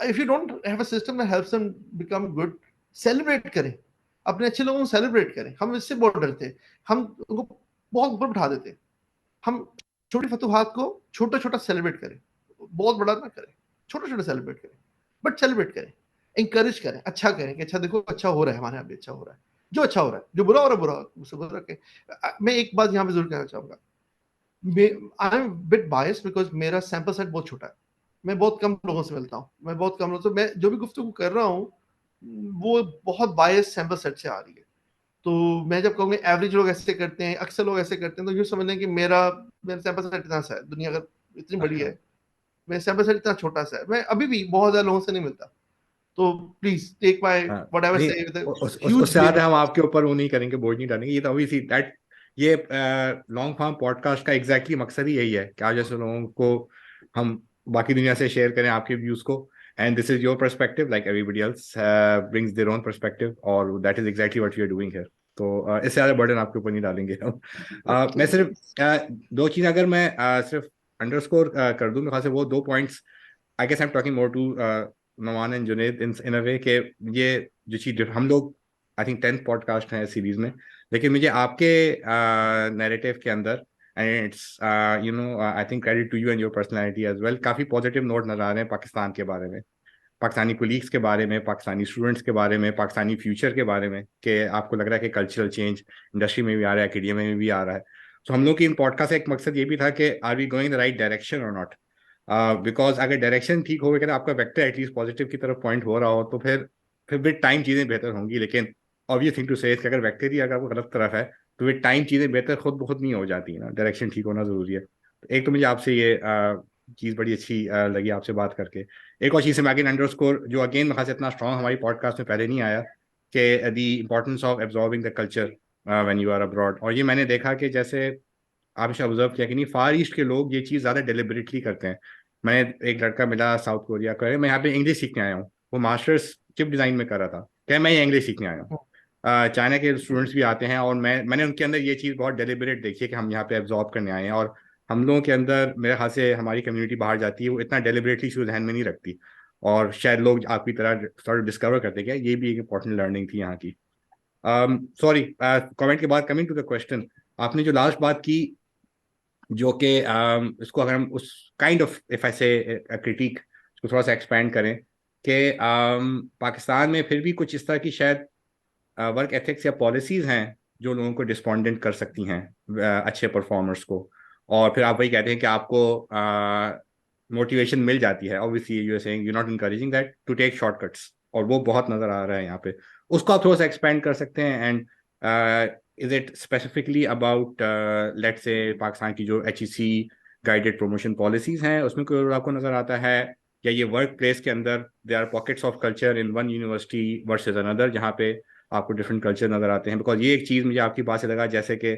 if you don't have a system that helps them become good, celebrate करें, अपने अच्छे लोगों को celebrate करें। हम इससे बहुत डरते हैं, हम उनको बहुत ऊपर बिठा देते हैं। हम छोटी फतूहात को छोटा छोटा सेलिब्रेट करें, बहुत बड़ा ना करें, छोटा छोटा सेलिब्रेट करें, बट सेलिब्रेट करें, इंकरेज करें, अच्छा करें कि अच्छा देखो अच्छा हो रहा है, हमारे यहाँ भी अच्छा हो रहा है, जो अच्छा हो रहा है, जो बुरा हो रहा है बुरा उससे बुरा के। मैं एक बात यहाँ पे जरूर कहना चाहूंगा, I am bit bias because मेरा सैंपल सेट बहुत छोटा है, मैं बहुत कम लोगों से मिलता हूँ, मैं बहुत कम लोगों से, मैं जो भी गुफ्तगू कर रहा हूँ वो बहुत बायस सैंपल सेट से आ रही है। तो मैं जब कहूँगा एवरेज लोग ऐसे करते हैं, अक्सर लोग ऐसे करते हैं, तो यूँ समझ लें कि मेरा सैंपल सेट इतना सा है, दुनिया अगर इतनी बड़ी है, मेरा सैंपल सेट इतना छोटा सा है, मैं अभी भी बहुत ज्यादा लोगों से नहीं मिलता। तो प्लीज टेक माय व्हाटएवर से उससे ज्यादा हम आपके ऊपर वो नहीं करेंगे, बोझ नहीं डालेंगे। ये तो ऑब्वियसली दैट ये लॉन्ग फॉर्म पॉडकास्ट का एग्जैक्टली मकसद ही यही है कि आप जैसे लोगों को हम बाकी दुनिया से शेयर करें आपके व्यूज को, and this is your perspective like everybody else brings their own perspective, और that is exactly what you are doing here. तो इससे ज्यादा बर्डन आपके ऊपर नहीं डालेंगे हम। मैं सिर्फ दो चीज अगर मैं सिर्फ अंडरस्कोर कर दूं, मेरे ख्याल से वो 2 points, I guess I am talking more to Nawan and Junaid in a way के ये जो चीज हम लोग आई थिंक 10th पॉडकास्ट है सीरीज में, लेकिन मुझे आपके नैरेटिव के अंदर and it's you know I think credit to you and your personality as well, काफी पॉजिटिव नोट नजर आ रहे हैं पाकिस्तान के बारे में, पाकिस्तानी कोलीग्स के बारे में, पाकिस्तानी स्टूडेंट्स के बारे में, पाकिस्तानी फ्यूचर के बारे में, कि आपको लग रहा है कि कल्चरल चेंज इंडस्ट्री में भी आ रहा है, एकेडमिया में भी आ रहा है। तो हम लोग की इन पॉडकास्ट का एक मकसद ये भी था कि are we going the right direction और नॉट, बिकॉज अगर डायरेक्शन ठीक हो गया, आपका वेक्टर एटलीस्ट पॉजिटिव की तरफ पॉइंट हो रहा हो, तो फिर विद टाइम चीज़ें बेहतर होंगी। लेकिन ऑब्वियस थिंग टू से अगर वेक्टर ही अगर वो गलत तरफ है तो विद टाइम चीज़ें बेहतर खुद ब खुद नहीं हो जाती ना, डायरेक्शन ठीक होना ज़रूरी है। तो एक तो मुझे आपसे ये चीज़ बड़ी अच्छी लगी आपसे बात करके। एक और चीज़ है मैगिन अंडरस्कोर, जो अगेन मेरे ख्याल से इतना स्ट्रॉन्ग हमारी पॉडकास्ट में पहले नहीं आया, कि the importance of absorbing the culture when you are abroad. और ये मैंने देखा कि जैसे आपने ऑब्जर्व किया कि नहीं, फार ईस्ट के लोग ये चीज़ ज़्यादा डेलिबरेटली करते हैं। मैंने एक लड़का मिला साउथ कोरिया का, मैं यहाँ पे इंग्लिश सीखने आया हूँ, वो मास्टर्स चिप डिज़ाइन में कर रहा था, क्या मैं ये इंग्लिश सीखने आया हूँ। चाइना के स्टूडेंट्स भी आते हैं और मैंने उनके अंदर ये चीज़ बहुत डेलिबरेट देखी है कि हम यहाँ पे एब्जॉर्ब करने आए हैं। और हम लोगों के अंदर मेरे ख्याल से हमारी कम्युनिटी बाहर जाती है वो इतना डेलिबरेटली चीज़ ध्यान में नहीं रखती, और शायद लोग आपकी तरह थोड़ा डिस्कवर करते क्या, ये भी एक इंपॉर्टेंट लर्निंग थी यहाँ की। सॉरी, कमेंट के बाद कमिंग टू द क्वेश्चन, आपने जो लास्ट बात की, जो कि इसको अगर हम उस काइंड ऑफ इफ आई से क्रिटिक उसको थोड़ा सा एक्सपेंड करें कि पाकिस्तान में फिर भी कुछ इस तरह की शायद वर्क एथिक्स या पॉलिसीज हैं जो लोगों को डिस्पोंडेंट कर सकती हैं, अच्छे परफॉर्मर्स को, और फिर आप वही कहते हैं कि आपको मोटिवेशन मिल जाती है। Obviously you are saying you not encouraging that to take shortcuts, और वो बहुत नजर आ रहा है यहाँ पे, उसको आप थोड़ा सा एक्सपेंड कर सकते हैं। And is it specifically about let's say Pakistan की जो HEC गाइडेड प्रमोशन पॉलिसीज हैं उसमें कोई और आपको नजर आता है, या ये वर्क प्लेस के अंदर they are pockets of culture in one university versus another जहाँ पे आपको डिफरेंट कल्चर नजर आते हैं? बिकॉज ये एक चीज मुझे आपकी बात से लगा जैसे कि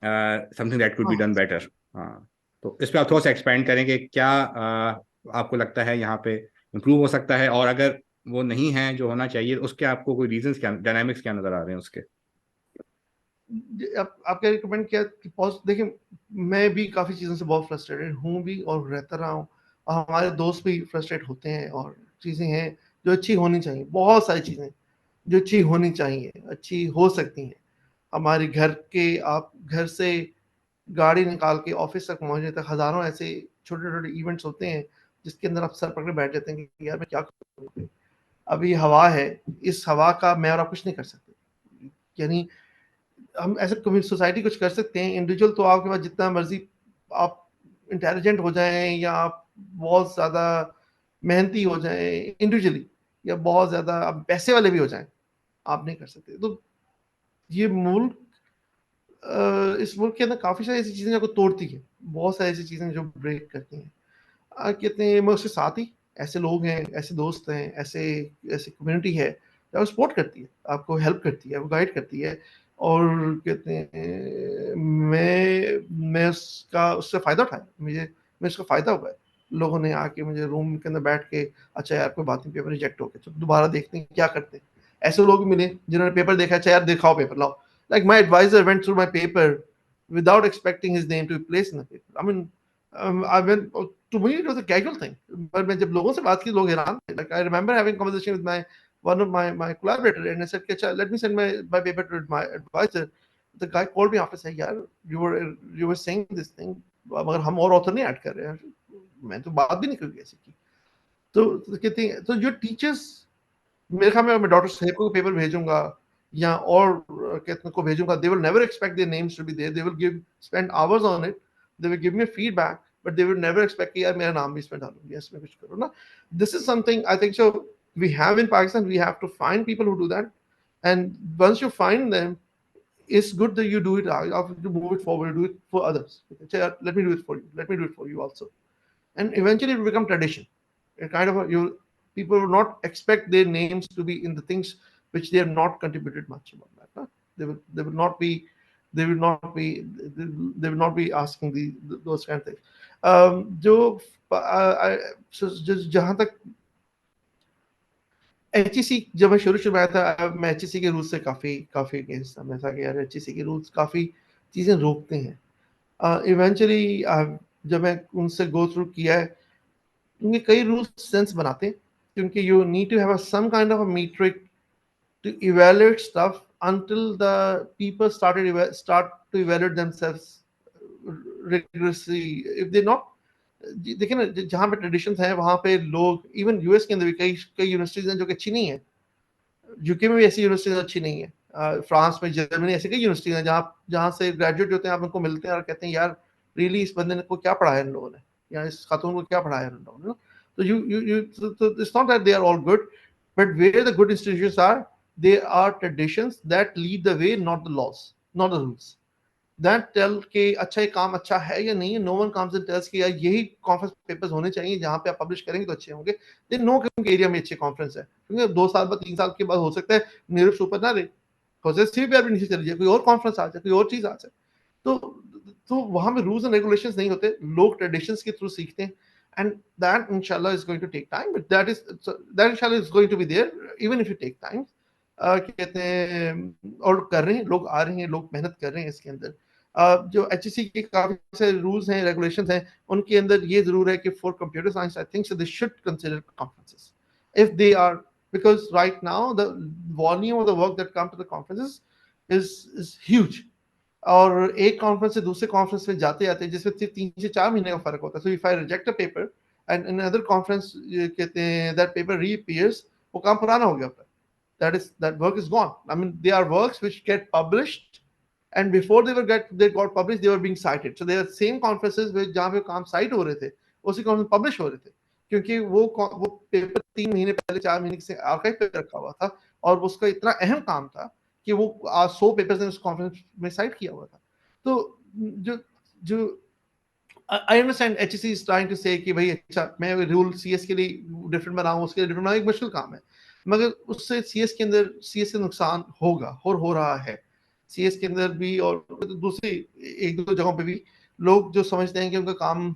something that could be done better. हाँ, तो इस पे आप थोड़ा सा एक्सपेंड करेंगे, क्या आपको लगता है यहाँ पे इम्प्रूव हो सकता है, और अगर वो नहीं है जो होना चाहिए उसके आपको कोई रीजंस क्या, डायनामिक्स क्या नजर आ रहे हैं उसके? आपका रिकमेंड किया कि देखिए, मैं भी काफ़ी चीज़ों से बहुत फ्रस्ट्रेटेड हूँ भी और रहता रहा हूँ, और हमारे दोस्त भी फ्रस्ट्रेट होते हैं, और चीज़ें हैं जो अच्छी होनी चाहिए, बहुत सारी चीज़ें जो अच्छी होनी चाहिए, अच्छी हो सकती हैं। हमारे घर के, आप घर से गाड़ी निकाल के ऑफिस तक पहुँचने तक हज़ारों ऐसे छोटे-छोटे इवेंट्स होते हैं, जिसके अंदर आप सर पकड़े बैठ जाते हैं कि यार मैं क्या करूँ? अभी हवा है, इस हवा का मैं और आप कुछ नहीं कर सकते। यानी हम एज़ अ सोसाइटी कुछ कर सकते हैं, इंडिविजुअल तो आपके पास जितना मर्ज़ी आप इंटेलिजेंट हो जाएँ, या आप बहुत ज़्यादा मेहनती हो जाएँ इंडिविजुअली, या बहुत ज़्यादा आप पैसे वाले भी हो जाएँ, आप नहीं कर सकते। तो ये मुल्क इस मुल्क के अंदर काफ़ी सारी ऐसी चीज़ें आपको तोड़ती हैं, बहुत सारी ऐसी चीज़ें जो ब्रेक करती हैं। कहते हैं मैं उसके साथ ही, ऐसे लोग हैं, ऐसे दोस्त हैं, ऐसे ऐसी कम्युनिटी है जो सपोर्ट करती है, आपको हेल्प करती है, आपको गाइड करती है, और कहते हैं मैं उसका उससे फ़ायदा उठाया, मैं उसका फ़ायदा हुआ है। लोगों ने आके मुझे रूम के अंदर बैठ के, अच्छा यार कोई बात नहीं, पेपर रिजेक्ट हो गया, चलो दोबारा देखते हैं क्या करते हैं। ऐसे लोग भी मिले जिन्होंने पेपर देखा, अच्छा यार दिखाओ पेपर लाओ। Like my advisor went through my paper without expecting his name to be placed in the paper. I mean, I went to me it was a casual thing. But मैं जब लोगों से बात की, लोग हैरान थे. Like I remember having conversation with one of my collaborator, and I said, "अच्छा, let me send my paper to my advisor." The guy called me after saying, "यार, you were saying this thing, मगर हम और author नहीं add कर रहे हैं." मैं तो बात भी नहीं कभी ऐसी की. तो कहते हैं, तो जो टीचर्स, मेरे ख्याल में मैं डॉक्टर साहेब को पेपर भेजूंगा या और कहते को भेजूंगा, they will never expect their names to be there, they will give spend hours on it, they will give me feedback, but they will never expect कि यार मेरा नाम भी इसमें डालो, यस मैं कुछ करो ना. This is something I think so we have in Pakistan, we have to find people who do that, and once you find them, it's good that you do it, after you move it forward, do it for others. Let me do it for you, let me do it for you also, and eventually it will become tradition. It kind of you, people will not expect their names to be in the things which they have not contributed much about that. Huh? They will not be they will not be asking those kind of things. जहाँ तक HEC, जब मैं शुरू में आया था, मैं HEC के रूल्स से काफ़ी अगेंस्ट था. मैं था कि यार HEC के रूल्स काफ़ी चीज़ें रोकते हैं. इवेंचुअली जब मैं उनसे गो थ्रू किया है, क्योंकि कई रूल्स सेंस बनाते हैं, क्योंकि you need to have some kind of a metric to evaluate stuff until the people start to evaluate themselves rigorously. If they not, देखिए ना, जहाँ पे ट्रेडिशंस हैं वहाँ पे लोग, इवन यूएस के अंदर भी कई यूनिवर्सिटीज हैं जो कि अच्छी नहीं है, यूके में भी ऐसी यूनिवर्सिटीज अच्छी नहीं है, फ्रांस में, जर्मनी, ऐसी कई यूनिवर्सिटीज हैं जहाँ से ग्रेजुएट होते हैं, आप उनको मिलते हैं और कहते हैं यार रियली इस बंदे को क्या पढ़ाया इन लोगों ने, या इस खातून को क्या पढ़ाया इन लोगों ने. तो it's not that they are all good, but where the good institutions are, they are traditions that lead the way, not the laws, not the rules. That tell के अच्छा ये काम अच्छा है या नहीं है. No one comes and tells कि यार यही कॉन्फ्रेंस पेपर्स होने चाहिए, जहाँ पे आप पब्लिश करेंगे तो अच्छे होंगे. They know कि उनके एरिया में अच्छे कॉन्फ्रेंस है, क्योंकि 2 साल बाद 3 साल के बाद हो सकता है नीरज ऊपर ना रहे, हो सकता है CPR भी नीचे चली जाए, कोई और कॉन्फ्रेंस आ जाए, कोई और चीज आ जाए. तो तो वहां में रूल्स एंड रेगुलेशंस नहीं होते, लोग ट्रेडिशंस के थ्रू सीखते हैं, एंड दैट इंशाल्लाह is going to take time, but that इंशाल्लाह is going to be there even if you take time. कहते हैं और कर रहे हैं, लोग आ रहे हैं, लोग मेहनत कर रहे हैं इसके अंदर। जो HEC के काफी सारे रूल्स हैं, रेगुलेशंस हैं, उनके अंदर ये जरूर है कि for computer science I think so they should consider conferences if they are, because right now the volume of the work that come to the conferences is huge, और एक कॉन्फ्रेंस से दूसरे कॉन्फ्रेंस में जाते जाते जिसमें 3 से 4 महीने का फर्क होता है, so if I reject a paper and in other conference कहते हैं दैट पेपर रीअपीयर्स, वो काम पुराना हो गया होता है, that work is gone. I mean, they are works which get published, and before they got published, they were being cited. So they are same conferences with जहाँ पे काम साइट हो रहे थे, उसी कॉन्फ्रेंस पब्लिश हो रहे थे, क्योंकि वो पेपर 3 महीने पहले 4 महीने से आर्काइव पे रखा हुआ था, और उसका इतना अहम काम था कि वो 100 पेपर्स ने उस कॉन्फ्रेंस में साइट किया हुआ था। तो जो जो I understand HEC is trying to say कि भाई अच्छा मैं रूल CS के लिए डिफरेंट बनाऊं, उसके लिए डिफरेंट बनाऊं, एक मुश्किल काम है, मगर उससे CS के अंदर CS से नुकसान होगा और हो रहा है। CS के अंदर भी और दूसरी 1-2 जगहों पे भी लोग जो समझते हैं कि उनका काम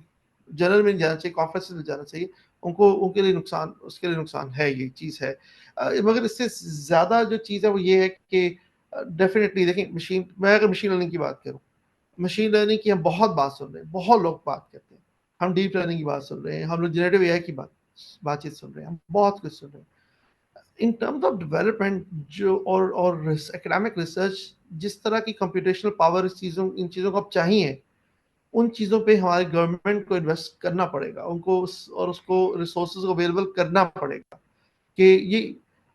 जनरल में नहीं जाना चाहिए, कॉन्फ्रेंस में जाना चाहिए, उनको उनके लिए नुकसान, उसके लिए नुकसान है, ये चीज़ है। मगर इससे ज़्यादा जो चीज़ है वो ये है कि डेफिनेटली देखिए, मैं अगर मशीन लर्निंग की बात करूँ, मशीन लर्निंग की हम बहुत बात सुन रहे हैं, बहुत लोग बात करते हैं, हम डीप लर्निंग की बात सुन रहे हैं, हम लोग जनरेटिव AI की बातचीत सुन रहे हैं, हम बहुत कुछ सुन रहे हैं। इन टर्म्स ऑफ डेवलपमेंट जो और एकेडमिक रिसर्च, जिस तरह की कंप्यूटेशनल पावर इन चीज़ों को अब चाहिए, उन चीज़ों पे हमारे गवर्नमेंट को इन्वेस्ट करना पड़ेगा, उनको और उसको रिसोर्सेज को अवेलेबल करना पड़ेगा कि ये,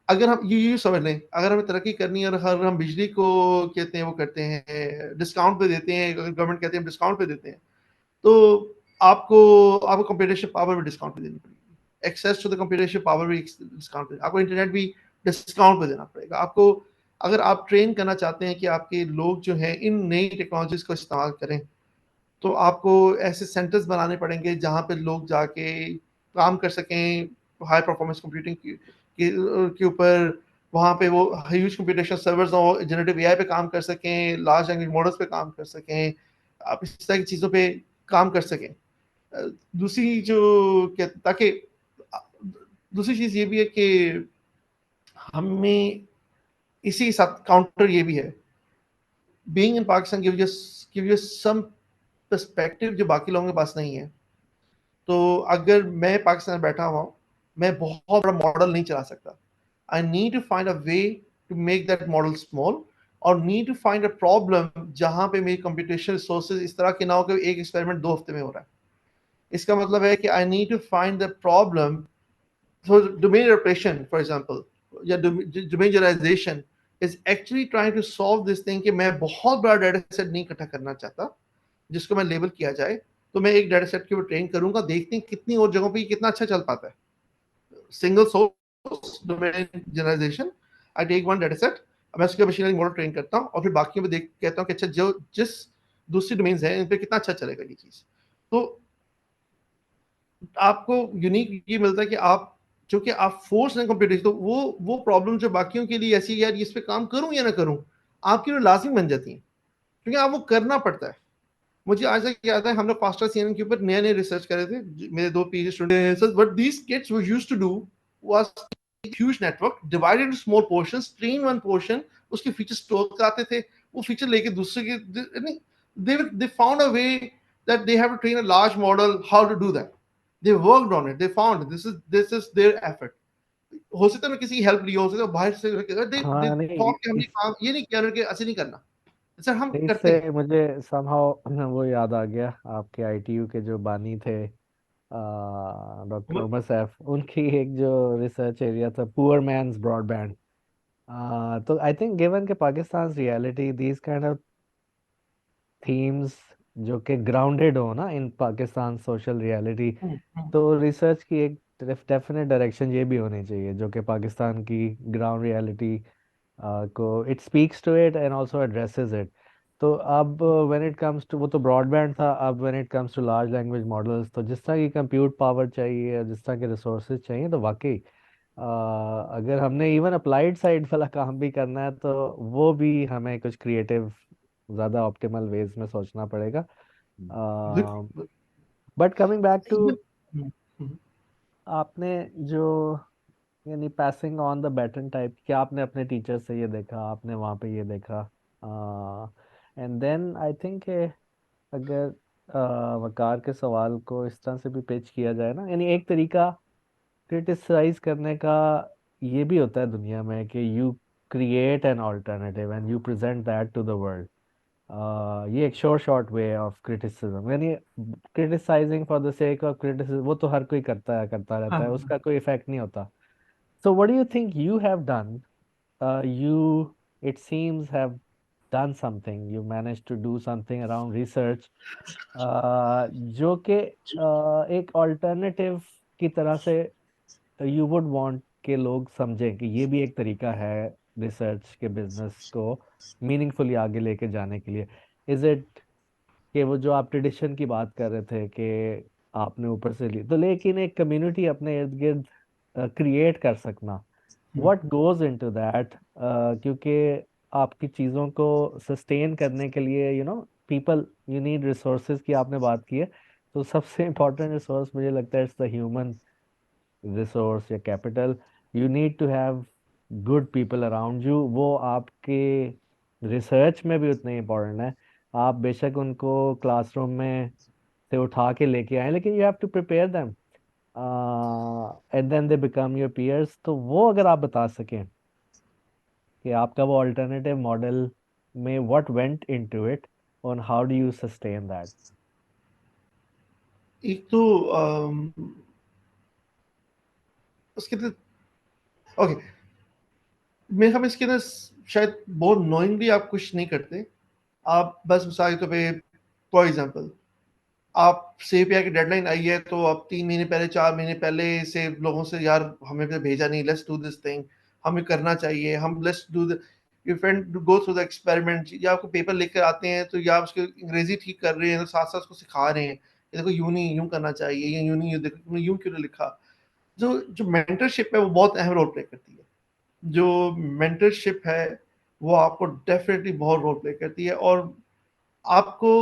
अगर हम ये समझ लें, अगर हमें तरक्की करनी है और हर हम बिजली को कहते हैं वो करते हैं डिस्काउंट पे देते हैं, अगर गवर्नमेंट कहते हैं डिस्काउंट पे देते हैं, तो आपको कंप्यूटेशन पावर भी डिस्काउंट पे देनी पड़ेगी, access to the computation power भी डिस्काउंट पे, आपको इंटरनेट भी डिस्काउंट पे देना पड़ेगा आपको, अगर आप ट्रेन करना चाहते हैं कि आपके लोग जो हैं इन नई टेक्नोलॉजीज को इस्तेमाल करें, तो आपको ऐसे सेंटर्स बनाने पड़ेंगे जहाँ पे लोग जाके काम कर सकें हाई परफॉर्मेंस कंप्यूटिंग के ऊपर, वहाँ पे वो ह्यूज कंप्यूटेशन सर्वर्स हो, जनरेटिव AI पे काम कर सकें, लार्ज लैंग्वेज मॉडल्स पे काम कर सकें, आप इस तरह की चीज़ों पे काम कर सकें। दूसरी जो ताकि दूसरी चीज़ ये भी है कि हमें इसी के साथ काउंटर ये भी है, being in Pakistan give you some perspective जो बाकी लोगों के पास नहीं है। तो अगर मैं पाकिस्तान में बैठा हुआ, मैं बहुत बड़ा मॉडल नहीं चला सकता, I need to find a way to make that model small, और need to find a problem जहां पे मेरी कंप्यूटेशनल रिसोर्सेज इस तरह के ना हो कि एक एक्सपेरिमेंट 2 हफ्ते में हो रहा है। इसका मतलब है कि I need to find the problem, so domain interpretation for example, या domain generalization is actually trying to solve this thing कि मैं बहुत बड़ा डाटा सेट नहीं इकट्ठा करना चाहता जिसको मैं लेबल किया जाए, तो मैं एक डाटा सेट के ऊपर ट्रेन करूंगा, देखते हैं कितनी और जगहों पे कितना अच्छा चल पाता है। Single source domain generalisation, I take one data set, मैं उसके मशीन लर्निंग मॉडल ट्रेन करता हूँ और फिर बाकी में देख कहता हूँ कि अच्छा जो जिस दूसरी डोमेन्स हैं इन पे कितना अच्छा चलेगा ये चीज़। तो आपको यूनिक ये मिलता है कि आप चूंकि आप फोर्स हैं कंप्यूटेशन, तो वो प्रॉब्लम जो बाकियों के लिए ऐसी है यार इस पे काम करूं या ना करूं, आपके लिए लाजिम बन जाती है, क्योंकि आप वो करना पड़ता है। मुझे आज तक याद है हम लोग फास्टर CNN के ऊपर नए नए रिसर्च कर रहे थे, मेरे 2 PhD students, but these kids वो used to do was huge network divided into small portions, train one portion, उसके फीचर स्टोर कराते थे, वो फीचर लेके दूसरे के they found a way that they have to train a large model how to do that. They worked on it, they found this is their effort. हो सकता है मैं किसी की हेल्प ली हो सकता है बाहर से, they हाँ नहीं, thought कि हमने काम ये नहीं किया कि ऐसे नहीं करना सर, हम करते हैं। इससे मुझे somehow वो याद आ गया, आपके ITU के जो बानी थे डॉक्टर उमर सैफ, उनकी एक जो रिसर्च एरिया था पुअर मैन्स ब्रॉडबैंड। तो आई थिंक गिवन के Pakistan reality these kind of themes जो कि ग्राउंडेड हो ना इन पाकिस्तान सोशल रियलिटी, तो रिसर्च की एक डेफिनेट डायरेक्शन ये भी होनी चाहिए जो कि पाकिस्तान की ग्राउंड रियलिटी को it speaks to it and also addresses it. तो अब व्हेन इट कम्स टू, वो तो ब्रॉडबैंड था, अब when it comes to large language models, तो जिस तरह की कंप्यूट पावर चाहिए, जिस तरह के रिसोर्सेज चाहिए, तो वाकई अगर हमने इवन अप्लाइड साइड वाला काम भी करना है तो वो भी हमें कुछ क्रिएटिव ज़्यादा ऑप्टिमल वेज में सोचना पड़ेगा. बिल्कुल. But coming back to hmm, hmm. आपने जो यानी passing on the baton type, क्या आपने अपने टीचर से ये देखा, आपने वहाँ पे ये देखा, एंड देन आई थिंक अगर वकार के सवाल को इस तरह से भी पेश किया जाए ना, यानी एक तरीका क्रिटिसाइज करने का ये भी होता है दुनिया में कि you create an alternative and you present that to the world. ये एक शॉर्ट वे ऑफ क्रिटिसिज्म, यानी criticising for the sake of criticism वो तो हर कोई करता रहता है, हाँ. उसका कोई इफेक्ट नहीं होता. So what do you think you have done? You, it seems, have done something. You managed to do something around research, जो कि एक alternative की तरह से you would want के लोग समझें कि ये भी एक तरीका है रिसर्च के बिजनेस को मीनिंगफुली आगे लेके जाने के लिए. इज इट कि वो जो आप ट्रेडिशन की बात कर रहे थे कि आपने ऊपर से ली, तो लेकिन एक कम्युनिटी अपने इर्द गिर्द क्रिएट कर सकना, व्हाट गोज इनटू दैट, क्योंकि आपकी चीज़ों को सस्टेन करने के लिए पीपल, यू नीड रिसोर्सेज की आपने बात की है. तो सबसे इम्पोर्टेंट रिसोर्स मुझे लगता है इट्स द ह्यूमन रिसोर्स या capital. You need to have good people around you. वो आपके रिसर्च में भी उतने इम्पोर्टेंट है. आप बेशक उनको क्लासरूम में से उठा के लेके आए, लेकिन you have to prepare them and then they become your peers. तो वो अगर आप बता सकें कि आपका वो अल्टरनेटिव मॉडल में व्हाट वेंट इनटू इट और how do you sustain that. एक तो उसके तो ओके, मेरे ख्याल में इसके ना शायद बहुत नोइंगली आप कुछ नहीं करते. आप बस मिसाल के तौर पे, फॉर एग्जांपल, आप सीपीआई की डेडलाइन आई है तो आप 3 महीने पहले 4 महीने पहले से लोगों से, यार हमें भी भेजा नहीं, लेट्स डू दिस थिंग, हमें करना चाहिए, हम let's do the your friend go through the experiment. या आपको पेपर लेकर आते हैं तो या उसके अंग्रेजी ठीक कर रहे हैं तो साथ साथ उसको सिखा रहे हैं, ये देखो यूं नहीं यूं करना चाहिए, ये यूं नहीं, देखो तुमने यूं क्यों लिखा. जो जो मेंटरशिप है वो बहुत अहम रोल प्ले करती है. जो मेंटरशिप है वो आपको डेफिनेटली बहुत रोल प्ले करती है. और आपको,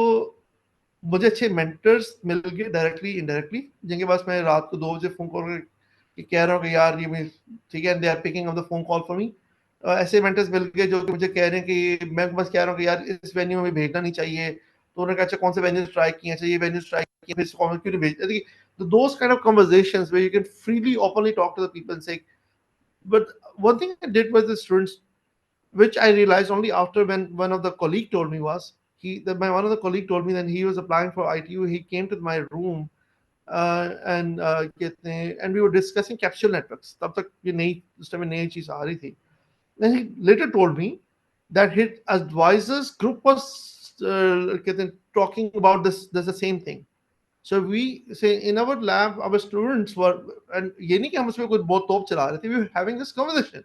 मुझे अच्छे मेंटर्स मिल गए डायरेक्टली इनडायरेक्टली, जिनके पास मैं रात को 2 बजे फोन कॉल करके कह रहा हूँ कि यार ये ठीक है, they are picking up the phone call for me. ऐसे मेंटर्स मिल गए जो कि मुझे कह रहे हैं कि मैं बस कह रहा हूँ कि यार इस वेन्यू में भेजना नहीं चाहिए, तो उन्होंने कहा अच्छा कौन से वेन्यूज ट्राई किए, अच्छा ये वेन्यूज ट्राई किए, फिर क्यों नहीं भेज. तो those kind of conversations where you can freely openly talk to the people and say. But one thing I did with the students, which I realized only after when one of the colleague told me was, one of the colleague told me that he was applying for ITU. He came to my room and we were discussing capsule networks. तब तक ये नई, उस time नई चीज आ रही थी. Then he later told me that his advisors group was talking about this. There's the same thing. So we say in our lab, our students were, and ये नहीं कि हम उसमें कोई बहुत तोप चला रहे थे. We were having this conversation.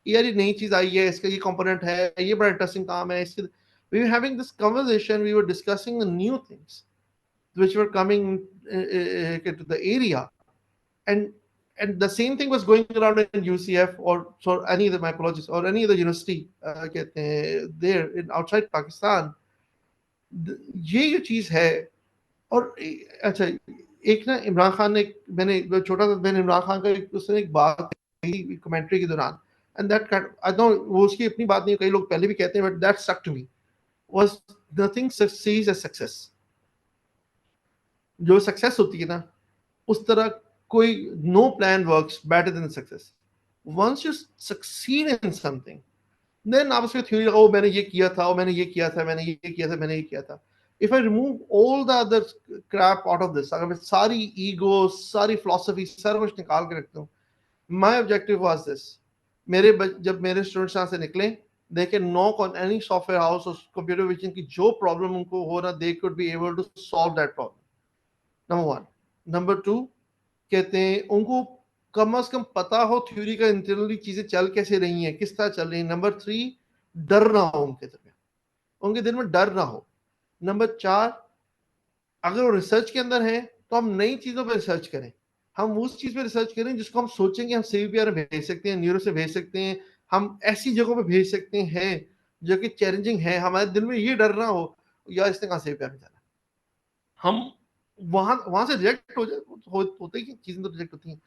यार ये नई चीज आई है, इसका ये कंपोनेंट है, ये बड़ा इंटरेस्टिंग काम है इसके. We were having this conversation. We were discussing the new things which were coming into the area, and the same thing was going around in UCF or so any of the, my apologies, or any other university there in outside Pakistan. ये चीज है. और अच्छा, एक ना इमरान खान ने, मैंने छोटा सा, मैंने इमरान खान का उसने एक बात कही कमेंट्री के दौरान, एंड दैट आई नो वो उसकी अपनी बात नहीं, कई लोग पहले भी कहते हैं, but that stuck to me, was nothing succeeds as success. जो सक्सेस होती है ना, उस तरह कोई, no plan works better than success. Once you succeed in something, then आप उसमें थ्योरी लगाओ, मैंने ये किया था, और मैंने ये किया था, मैंने ये किया था, मैंने ये किया था. If I remove all the other crap out of this, अगर मैं सारी ईगो, सारी फिलोसफी, सारा कुछ निकाल के रखता हूँ, my objective was this. जब मेरे स्टूडेंट्स यहाँ से निकले, they can knock on any software house or computer vision की जो प्रॉब्लम उनको हो रहा, they could be able to solve that problem. Number one. Number two, कहते हैं उनको कम से कम पता हो थ्योरी का इंटरनली चीजें चल कैसे रही हैं, किस तरह चल रही हैं. नंबर थ्री, डर ना हो उनके दिल में डर ना हो. नंबर चार, अगर वो रिसर्च के अंदर है तो हम नई चीजों पर रिसर्च करें, हम उस चीज पे रिसर्च करें जिसको हम सोचेंगे हम सीवीपीआर में भेज सकते हैं, न्यूरो से भेज सकते हैं, हम ऐसी जगहों पे भेज सकते हैं जो कि चैलेंजिंग है, हमारे दिल में ये डर ना हो यार इसने कहाँ सेवियर में जाना, हम वहां से रिजेक्ट होते ही चीजें तो रिजेक्ट होती हैं।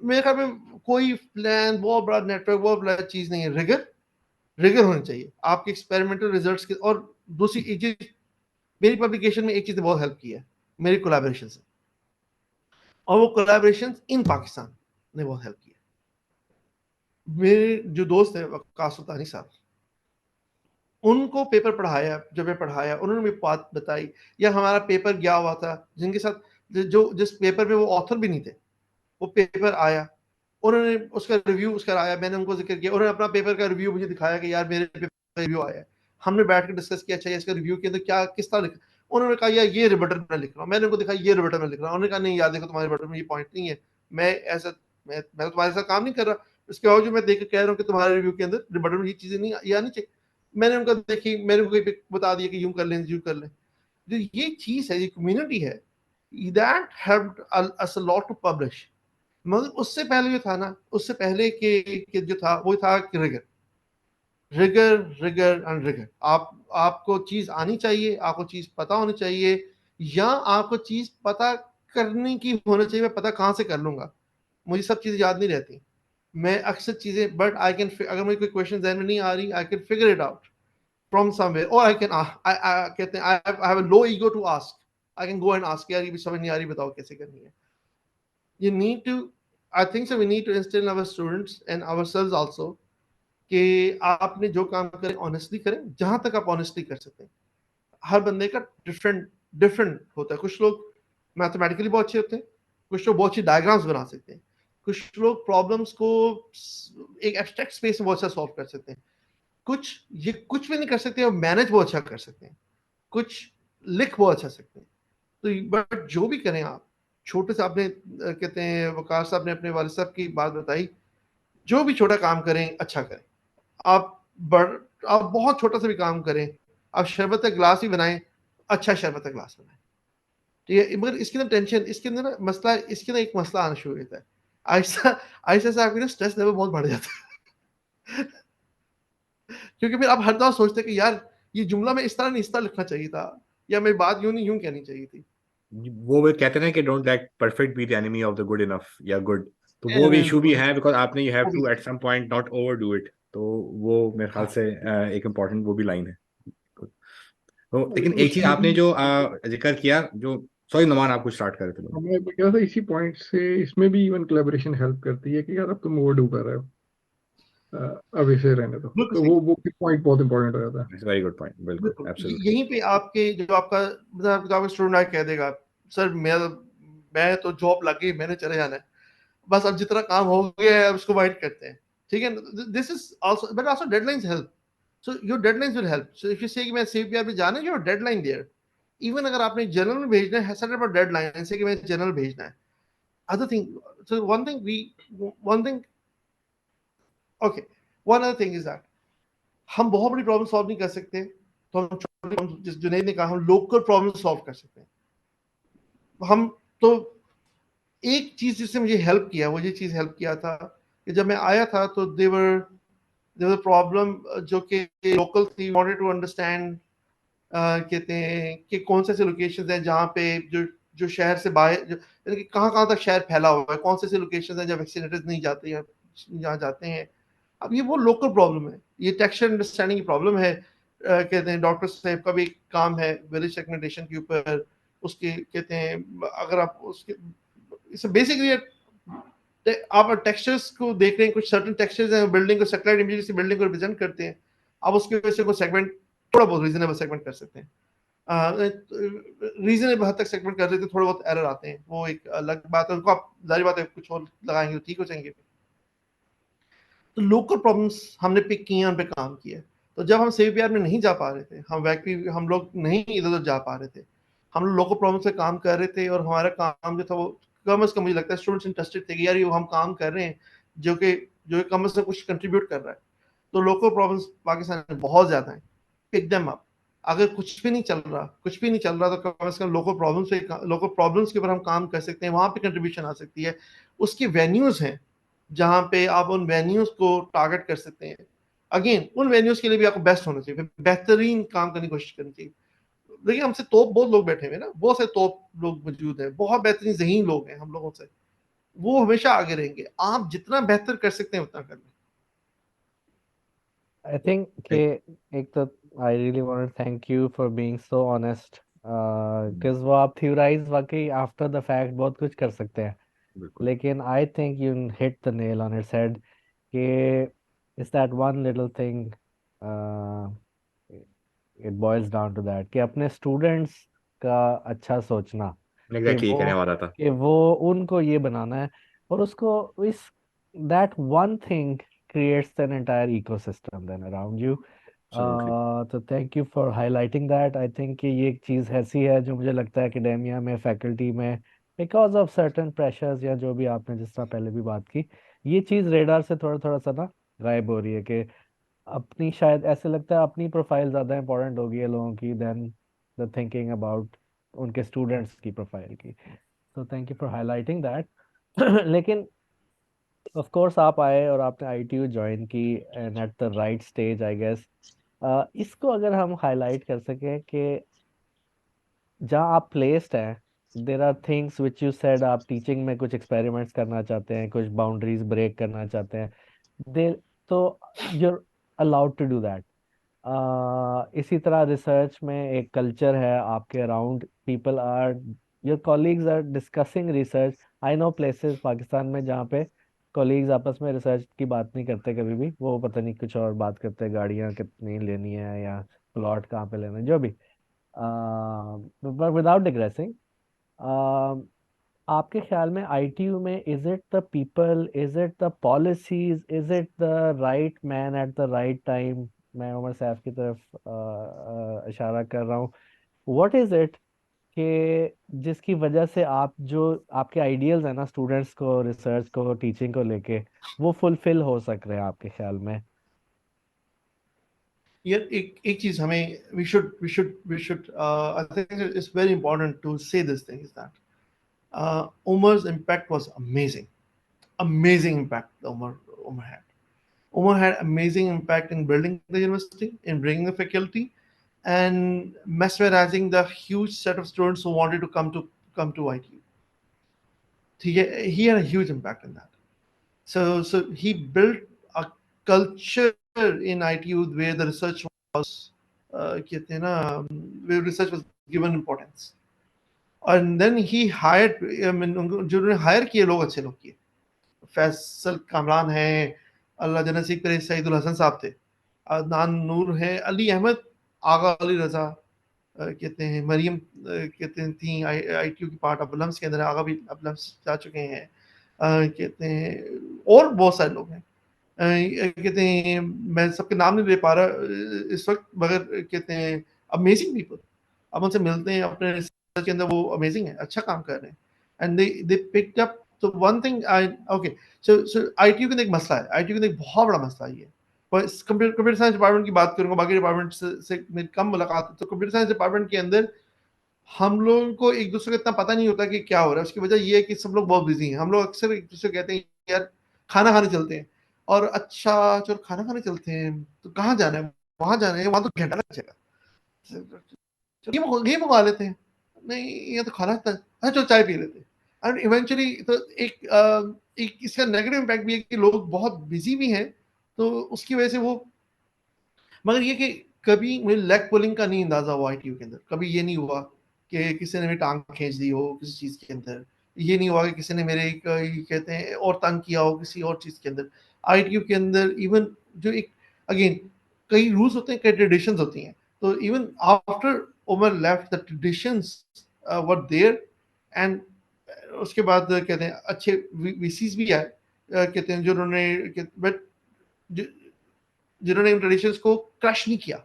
मेरे ख्याल में कोई प्लान बहुत बड़ा नेटवर्क बहुत बड़ा चीज नहीं है, रिगर होनी चाहिए आपके एक्सपेरिमेंटल रिजल्ट्स के। और दूसरी एक चीज, मेरी पब्लिकेशन में एक चीज ने बहुत हेल्प की है, मेरी कोलैबोरेशन से, और वो कोलैबोरेशन इन पाकिस्तान ने बहुत हेल्प की है। मेरे जो दोस्त हैं वकास सुल्तानी साहब, उनको पेपर पढ़ाया, जब मैं पढ़ाया उन्होंने भी बात बताई, या हमारा पेपर गया हुआ था जिनके साथ, जो जिस पेपर में वो ऑथर भी नहीं थे, वो पेपर आया, उन्होंने उसका रिव्यू उसका आया, मैंने उनको जिक्र किया, उन्होंने अपना पेपर का रिव्यू मुझे दिखाया कि यार मेरे पेपर का रिव्यू आया है। हमने बैठ कर डिस्कस किया, अच्छा इसका रिव्यू के अंदर क्या किस तरह लिखा। उन्होंने कहा यार ये रिबटन में लिख रहा हूँ, मैंने उनको दिखाया ये रिबटन में लिख रहा हूँ। उन्होंने कहा नहीं यार देखो तुम्हारे रिबटन में ये पॉइंट नहीं है, मैं ऐसा मैं तुम्हारे साथ काम नहीं कर रहा, इसके बावजूद मैं देख कर कह रहा हूँ कि तुम्हारे रिव्यू के अंदर रिबटन में ये चीजें नहीं ये आनी चाहिए। मैंने उनका देखी, मैंने उनको बता दिया कि यूं कर लें यूं कर लें। जो ये चीज है, ये कम्युनिटी है, that helped us a lot to publish. मगर उससे पहले जो था ना, उससे पहले के जो था वो था कि रिगर रिगर एंड रिगर। आपको चीज आनी चाहिए, आपको चीज पता होनी चाहिए, या आपको चीज पता करने की होना चाहिए। मैं पता कहाँ से कर लूंगा, मुझे सब चीजें याद नहीं रहती, मैं अक्सर चीजें, बट आई कैन, अगर मुझे कोई क्वेश्चन ध्यान में नहीं आ रही, I can figure it out from somewhere, और आई कैन कहते हैं I have a low ego to ask, I can go and ask यार ये भी समझ नहीं आ रही, बताओ कैसे करनी है। You need to, I think so we need to instill in our students and ourselves also कि आपने जो काम करें ऑनेस्टली करें, जहां तक आप ऑनेस्टली कर सकते हैं। हर बंदे का डिफरेंट डिफरेंट होता है, कुछ लोग मैथमेटिकली बहुत अच्छे होते हैं, कुछ लोग बहुत अच्छी डायग्राम्स बना सकते हैं, कुछ लोग प्रॉब्लम्स को एक एब्स्ट्रैक्ट स्पेस में बहुत अच्छा सॉल्व कर सकते हैं, कुछ ये कुछ भी नहीं कर सकते और मैनेज बहुत अच्छा कर सकते हैं, कुछ लिख बहुत अच्छा सकते हैं। तो बट जो भी करें आप, छोटे से आपने कहते हैं वकार साहब ने अपने वालिद साहब की बात बताई, जो भी छोटा काम करें अच्छा करें। आप बड़ आप बहुत छोटा सा भी काम करें, आप शरबत का ग्लास ही बनाएं, अच्छा शरबत का ग्लास बनाएं, ठीक है। मगर इसके अंदर टेंशन, इसके अंदर ना मसला, इसके अंदर एक मसला आना शुरू होता है, ऐसा ऐसा से आपकी ना स्ट्रेस लेवल बहुत बढ़ जाता है क्योंकि फिर आप हर दफा सोचते हैं कि यार ये जुमला मैं इस तरह नहीं, इस तरह लिखना चाहिए था, या मेरी बात यूं नहीं यूं कहनी चाहिए थी। वो कहते हैं ना कि don't let perfect be the enemy of the good enough या गुड, तो वो भी इशू भी है, बिकॉज आपने you have to at some point not overdo it. तो वो मेरे ख्याल से एक इम्पॉर्टेंट वो भी लाइन है। तो लेकिन एक चीज आपने जो जिक्र किया, जो सॉरी नुमान आप कुछ स्टार्ट कर रहे थे। मैं क्या था इसी पॉइंट से, इसमें भी इवन कोलैबोरेशन हेल्प करती है कि यार अब तुम ओवरडू कर रहे हो, अब इसे रहने दो, बिल्कुल तो सही, वो पॉइंट बहुत इंपॉर्टेंट हो जाता है। वेरी गुड पॉइंट, बिल्कुल बिल्कुल एब्सोल्युटली। यहीं पे आपके जो आपका मतलब आपका स्टूडेंट आके कह देगा सर मैं तो जॉब लग गई, मैंने चले जाना है, बस अब जितना काम हो गया है अब उसको वाइड करते हैं, ठीक है। This is also, but also deadlines help, so your deadlines will help. So if you से कि मैं सीपीआर पे जाना है, योर डेडलाइन देयर, इवन अगर आपने जर्नल में भेजना है, सेट अप डेडलाइन से कि मैं जर्नल भेजना है। Other thing, so one thing okay, one other thing is that हम बहुत बड़ी प्रॉब्लम सॉल्व नहीं कर सकते, तो हम छोटी, जिस जुनैद ने कहा, हम लोकल प्रॉब्लम सॉल्व कर सकते हैं। हम तो एक चीज जिससे मुझे हेल्प किया, वो ये चीज हेल्प किया था कि जब मैं आया था तो देवर प्रॉब्लम जो कि लोकल थी, वांटेड टू अंडरस्टैंड कहते हैं कि कौन से ऐसे लोकेशंस हैं जहाँ पे जो शहर से बाहर, यानी कि कहाँ कहाँ तक शहर फैला हुआ है, कौन से ऐसे लोकेशंस हैं जहाँ वैक्सीनेटर्स नहीं जाते हैं, जहाँ जाते हैं। अब ये वो लोकल प्रॉब्लम है, ये टेक्सचर अंडरस्टैंडिंग की प्रॉब्लम है। कहते हैं डॉक्टर साहब का भी एक काम है विलेज सेगमेंटेशन के ऊपर, उसके कहते हैं अगर आप उसके इसे बेसिकली आप टेक्सचर्स को देख रहे हैं, कुछ सर्टेन टेक्सचर्स हैं बिल्डिंग को, सैटेलाइट इमेज से बिल्डिंग को रिप्रेजेंट करते हैं, आप उसकी वजह से को सेगमेंट थोड़ा बहुत रीजनेबल सेगमेंट कर सकते हैं। रीजनेबल हद तक सेगमेंट कर रहे थे, थोड़े बहुत एरर आते हैं, वो एक अलग बात है, उनको आप जारी बात है कुछ और लगाएंगे तो ठीक हो जाएंगे। तो लोकल प्रॉब्लम्स हमने पिक किए हैं, उन पे काम किया। तो जब हम सीपीआर में नहीं जा पा रहे थे, हम लोग नहीं इधर उधर जा पा रहे थे, हम लोग लोकल प्रॉब्लम से काम कर रहे थे, और हमारा काम जो था वो कम से कम मुझे लगता है स्टूडेंट्स इंटरेस्टेड थे कि यार ये हम काम कर रहे हैं जो कि कम से कम कुछ कंट्रीब्यूट कर रहा है। तो लोकल प्रॉब्लम्स पाकिस्तान में बहुत ज्यादा है, पिक देम अप। अगर कुछ भी नहीं चल रहा तो कम से कम लोकल प्रॉब्लम्स के ऊपर हम काम कर सकते हैं, वहां पे कंट्रीब्यूशन आ सकती है। उसकी वेन्यूज हैं जहाँ पे आप उन वेन्यूज को टारगेट कर सकते हैं। अगेन उन वेन्यूज के लिए भी आपको बेस्ट होना चाहिए, बेहतरीन काम करने की कोशिश करनी चाहिए। देखिए हमसे तोप बहुत लोग बैठे हुए हैं ना, बहुत से तोप लोग मौजूद हैं, बहुत बेहतरीन ज़हीन लोग हैं हम लोगों से, वो हमेशा आगे रहेंगे। आप जितना बेहतर कर सकते हैं उतना कर लें। आई थिंक कि एक तो I really want to thank you for being so honest, because वो आप थ्योराइज वाकई आफ्टर द फैक्ट बहुत कुछ कर सकते हैं, बिल्कुल लेकिन I think you hit the nail on its head कि it's that one little thing, it boils down to that कि अपने स्टूडेंट्स का अच्छा सोचना, कि एग्जैक्टली वो कहने वाला था। कि वो उनको ये बनाना है, और उसको इस that one thing creates an entire ecosystem then around you. Absolutely. तो thank you for highlighting that. I think कि ये एक चीज़ ऐसी है जो मुझे लगता है एकेडेमिया में, फैकल्टी में, बिकॉज ऑफ सर्टन प्रेशर्स या जो भी आपने जिस तरह पहले भी बात की, ये चीज़ रेडार से थोड़ा थोड़ा सा ना गायब हो रही है, कि अपनी शायद ऐसे लगता है अपनी प्रोफाइल ज़्यादा इंपॉर्टेंट होगी है लोगों की देन द थिंकिंग अबाउट उनके स्टूडेंट्स की प्रोफाइल की। तो thank you for highlighting that. लेकिन ऑफ कोर्स आप आए और आपने आईटीयू ज्वाइन की and at the right stage I guess. इसको अगर हम हाईलाइट कर सकें कि जहाँ आप प्लेस्ड हैं, there are things which you said, आप टीचिंग में कुछ एक्सपेरिमेंट्स करना चाहते हैं, कुछ बाउंड्रीज ब्रेक करना चाहते हैं, दे तो you're allowed to do that. इसी तरह रिसर्च में एक कल्चर है आपके around, people are, your colleagues are discussing research. I know places Pakistan में जहाँ पे कॉलीग्स आपस में रिसर्च की बात नहीं करते कभी भी, वो पता नहीं कुछ और बात करते हैं, गाड़ियाँ कितनी लेनी है या प्लॉट कहाँ पे लेना है, जो भी। बट विदाउट डिग्रेसिंग, आपके ख्याल में आईटीयू में is it the people, is it the policies, is it the right man eight the right time? मैं उमर सैफ की तरफ इशारा कर रहा हूँ। व्हाट इज इट कि जिसकी वजह से आप जो आपके आइडियल्स है ना स्टूडेंट्स को, रिसर्च को, टीचिंग को लेके, वो फुलफिल हो सक रहे हैं आपके ख्याल में? यार एक चीज हमें we should I think it's very important to say this thing is that Umar's impact was amazing impact Umar had. Umar had amazing impact in building the university, in bringing the faculty, and mesmerizing the huge set of students who wanted to come to ITU. He had a huge impact in that. So he built a culture in ITU where the research was कहते हैं ना, where research was given importance. And then he hired, I mean, जिन्होंने higher किए लोग अच्छे लोग किए, फैसल कामरान है, अल्लाह जन्नत करे, सईदुल हसन साहब थे, अदनान नूर है, अली अहमद, आगा अली रजा, कहते हैं मरियम, कहते हैं थी आईटीयू की पार्ट ऑफ लम्स के अंदर, आगा भी अब लम्स जा चुके हैं, कहते हैं और बहुत सारे लोग हैं, कहते हैं मैं सबके नाम नहीं ले पा रहा इस वक्त, मगर कहते हैं अमेजिंग पीपल। अब उनसे मिलते हैं, अपने रिसर्च के अंदर वो अमेजिंग है, अच्छा काम कर रहे हैं, एंड दे पिक्ड अप। तो one thing I okay, so ITU का एक मसला है, आईटीयू का एक बहुत बड़ा मसला ये है। पर कंप्यूटर साइंस डिपार्टमेंट की बात करूंगा, बाकी डिपार्टमेंट से मेरी कम मुलाकात है, तो कंप्यूटर साइंस डिपार्टमेंट के अंदर हम लोगों को एक दूसरे को इतना पता नहीं होता कि क्या हो रहा है। उसकी वजह ये है कि सब लोग बहुत बिजी हैं। हम लोग अक्सर एक दूसरे को कहते हैं यार खाना खाने चलते हैं, और अच्छा चलो खाना खाने चलते हैं, तो कहाँ जाना है, वहां जाना है, वहां तो घंटा लग जाएगा, ये मंगा लेते हैं, नहीं ये तो खाना था, अच्छा चलो चाय पी लेते हैं। एंड इवेंचुअली तो एक इसका नेगेटिव इम्पैक्ट भी है कि लोग बहुत बिजी भी हैं, तो उसकी वजह से वो, मगर ये कि कभी मुझे लेग पुलिंग का नहीं अंदाजा हुआ आईटीयू के अंदर, कभी ये नहीं हुआ कि किसी ने मेरी टांग खींच दी हो किसी चीज के अंदर, ये नहीं हुआ कि किसी ने मेरे कहते हैं और तंग किया हो किसी और चीज के अंदर। आईटीयू के अंदर इवन जो एक अगेन कई रूल्स होते हैं, कई ट्रेडिशंस होती हैं, तो even after Umar left the traditions were there, and उसके बाद कहते हैं अच्छे वीसीज भी आए, कहते हैं जिन्होंने, बट जिन्होंने इन ट्रेडिशंस को क्रश नहीं किया।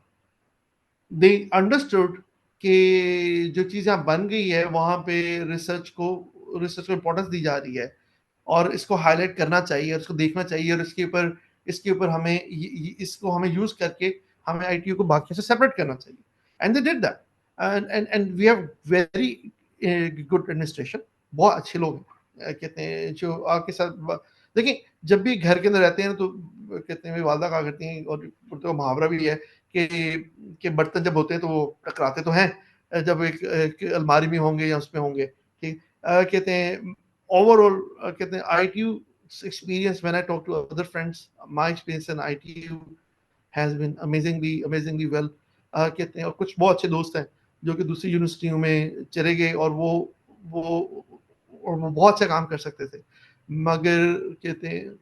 दे अंडरस्टूड कि जो चीज़ यहाँ बन गई है वहाँ पे रिसर्च को इम्पोर्टेंस दी जा रही है, और इसको हाईलाइट करना चाहिए, और इसको देखना चाहिए, और इसके ऊपर हमें इसको हमें यूज करके हमें आईटीयू को बाकी से सेपरेट करना चाहिए। And they did that, and we have very good administration, बहुत अच्छे लोग हैं, कहते हैं जो आपके साथ देखिए जब भी घर के अंदर रहते हैं तो कहते हैं, मेरी वालदा कहा करती हैं, और उर्दू का मुहावरा भी है कि बर्तन जब होते हैं तो वो टकराते तो हैं जब एक अलमारी में होंगे या उसमें होंगे, ठीक। कहते हैं ओवरऑल, कहते हैं ITU experience, when I talk to other friends, my experience in ITU has been amazingly well. कहते हैं, और कुछ बहुत अच्छे दोस्त हैं जो कि दूसरी यूनिवर्सिटियों में चले गए और वो बहुत अच्छा काम कर सकते थे, मगर कहते हैं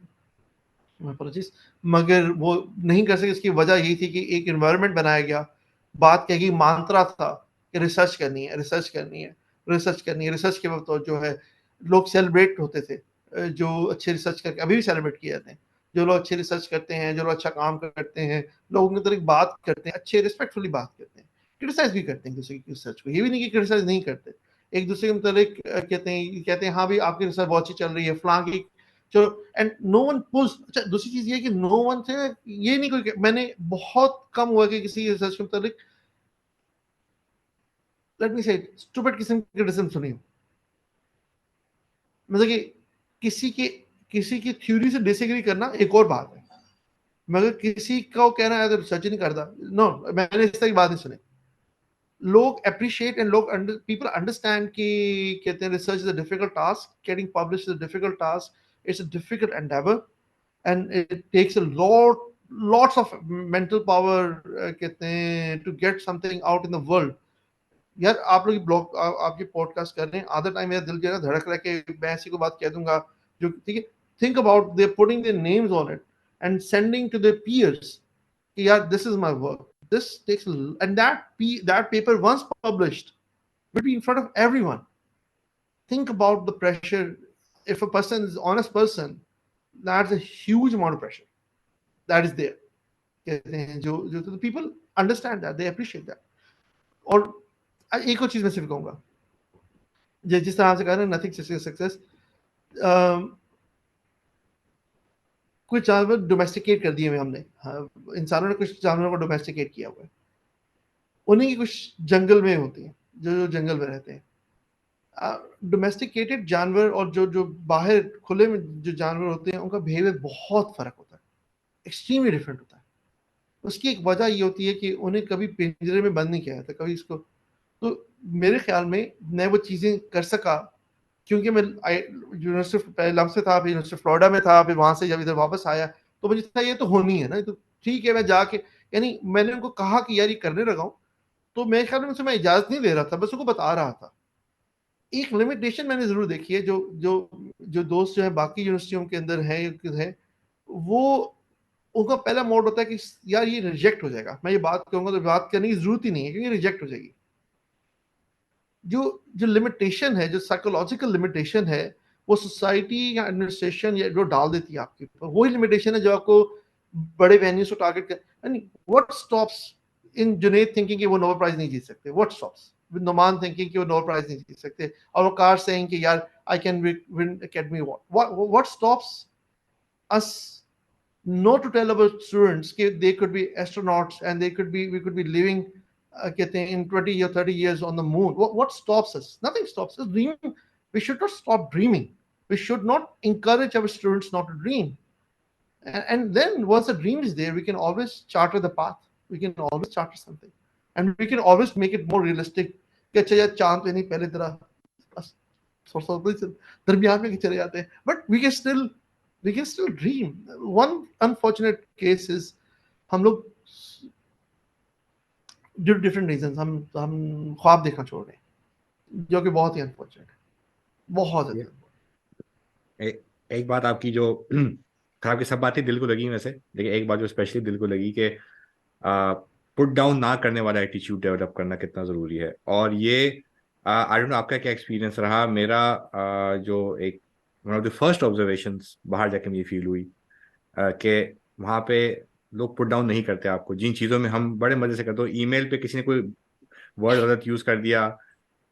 apologies, मगर वो नहीं कर सके। इसकी वजह यही थी कि एक एनवायरनमेंट बनाया गया, बात क्या कि मांत्रा था कि रिसर्च करनी है, रिसर्च करनी है, रिसर्च करनी है। रिसर्च के वक्त जो है लोग सेलिब्रेट होते थे, जो अच्छे रिसर्च करके अभी भी सेलिब्रेट किए जाते हैं, जो लोग अच्छे रिसर्च करते हैं, जो लोग अच्छा काम करते हैं, लोग उनकी तरह बात करते हैं, अच्छे रिस्पेक्टफुली बात करते हैं, क्रिटिसाइज भी करते हैं दूसरे की रिसर्च को, ये भी नहीं कि क्रिटिसाइज नहीं करते, एक दूसरे के मतलब कहते हैं हाँ भी आपकी रिसर्च बहुत अच्छी चल रही है, फलां की, चलो, एंड नो वन पुल्स। अच्छा, दूसरी चीज ये है कि नो वन से ये नहीं कोई, मैंने बहुत कम हुआ कि किसी रिसर्च के मतलब लेट मी से स्टूपिड किस्म की क्रिटिसिज्म सुनी हो, मतलब कि किसी की थ्योरी से डिसएग्री करना एक और बात है, मगर किसी को कहना है तो रिसर्च नहीं करता, नो, मैंने इस तरह की बात नहीं सुनी। लोग अप्रिशिएट एंड लोग पीपल अंडरस्टैंड कि कहते हैं research is a difficult task, getting publish is a difficult task, it's a difficult Endeavour, and it takes a lots of mental power, कहते हैं, to get something out in the world। यार आप लोग blog आपके podcast कर रहे हैं, आधा टाइम मेरा दिल जो है ना धड़क रहा है कि मैं ऐसी को बात कह दूंगा जो, ठीक है, think about they putting their names on it and sending to their peers कि यार this is my work, this takes, and that paper once published will be in front of everyone। Think about the pressure. If a person is honest person, that's a huge amount of pressure that is there, कहते हैं, जो तो people understand that, they appreciate that. और एक और चीज मैं सिर्फ कहूंगा, जिस तरह से कह रहे हैं नथिंग सक्सेस, कुछ जानवर डोमेस्टिकेट कर दिए हुए हमने, इंसानों ने कुछ जानवरों को डोमेस्टिकेट किया हुआ है, उन्हीं की कुछ जंगल में होती हैं, जो जंगल में रहते हैं। डोमेस्टिकेटेड जानवर और जो बाहर खुले में जो जानवर होते हैं, उनका बिहेवियर बहुत फर्क होता है, एक्सट्रीमली डिफरेंट होता है। उसकी एक वजह ये होती है कि उन्हें कभी पिंजरे में बंद नहीं किया जाता, कभी इसको, तो मेरे ख्याल में मैं वो चीज़ें कर सका क्योंकि मैं यूनिवर्सिटी पहले से था, फिर यूनिवर्सिटी फ्लोरिडा में था, फिर वहां से जब इधर वापस आया तो मुझे था ये तो होनी है ना, तो ठीक है मैं जाके, यानी मैंने उनको कहा कि यार ये करने लगा हूँ, तो मेरे ख्याल में उनसे मैं इजाजत नहीं ले रहा था, बस उनको बता रहा था। एक लिमिटेशन मैंने जरूर देखी है, जो दोस्त जो है बाकी यूनिवर्सिटियों के अंदर है वो, उनका पहला मोड होता है कि यार ये रिजेक्ट हो जाएगा, मैं ये बात कहूंगा तो बात करने की जरूरत ही नहीं है क्योंकि रिजेक्ट हो जाएगी। जो लिमिटेशन है, जो साइकोलॉजिकल लिमिटेशन है, वो सोसाइटी या एडमिनिस्ट्रेशन या जो डाल देती है आपके ऊपर, वही लिमिटेशन है जो आपको बड़े वेन्यूज को टारगेट कर। What stops in Junaid thinking कि वो नोबेल प्राइज नहीं जीत सकते, what stops with Noman thinking कि वो नोबेल प्राइज नहीं जीत सकते, और वो कार सेइंग कि यार I can win academy award, what stops us not to tell our students that they could be astronauts and we could be living in 20 or 30 years on the moon? What stops us? Nothing stops us dreaming. We should not stop dreaming. We should not encourage our students not to dream. And then once the dream is there, we can always charter the path. We can always charter something, and we can always make it more realistic कि अच्छा यार चांद पे नहीं, पहले तरह दरमियान में चले जाते हैं, but we can still dream. One unfortunate case is हम लोग ड्यू टू डिफरेंट रीजंस हम ख्वाब देखना छोड़ रहे हैं, जो कि बहुत ही अनफॉर्चुनेट है, बहुत ज्यादा। एक बात आपकी जो आपकी सब बातें दिल को लगी वैसे, लेकिन एक बात जो स्पेशली दिल को लगी कि पुट डाउन ना करने वाला एटीट्यूड डेवलप करना कितना जरूरी है। और ये आई डोंट नो आपका क्या एक्सपीरियंस रहा, मेरा जो एक one of the first observations बाहर जाके मुझे फील हुई कि वहाँ पे लोग पुट डाउन नहीं करते आपको, जिन चीज़ों में हम बड़े मजे से करते हो। ईमेल पे किसी ने कोई वर्ड गलत यूज कर दिया,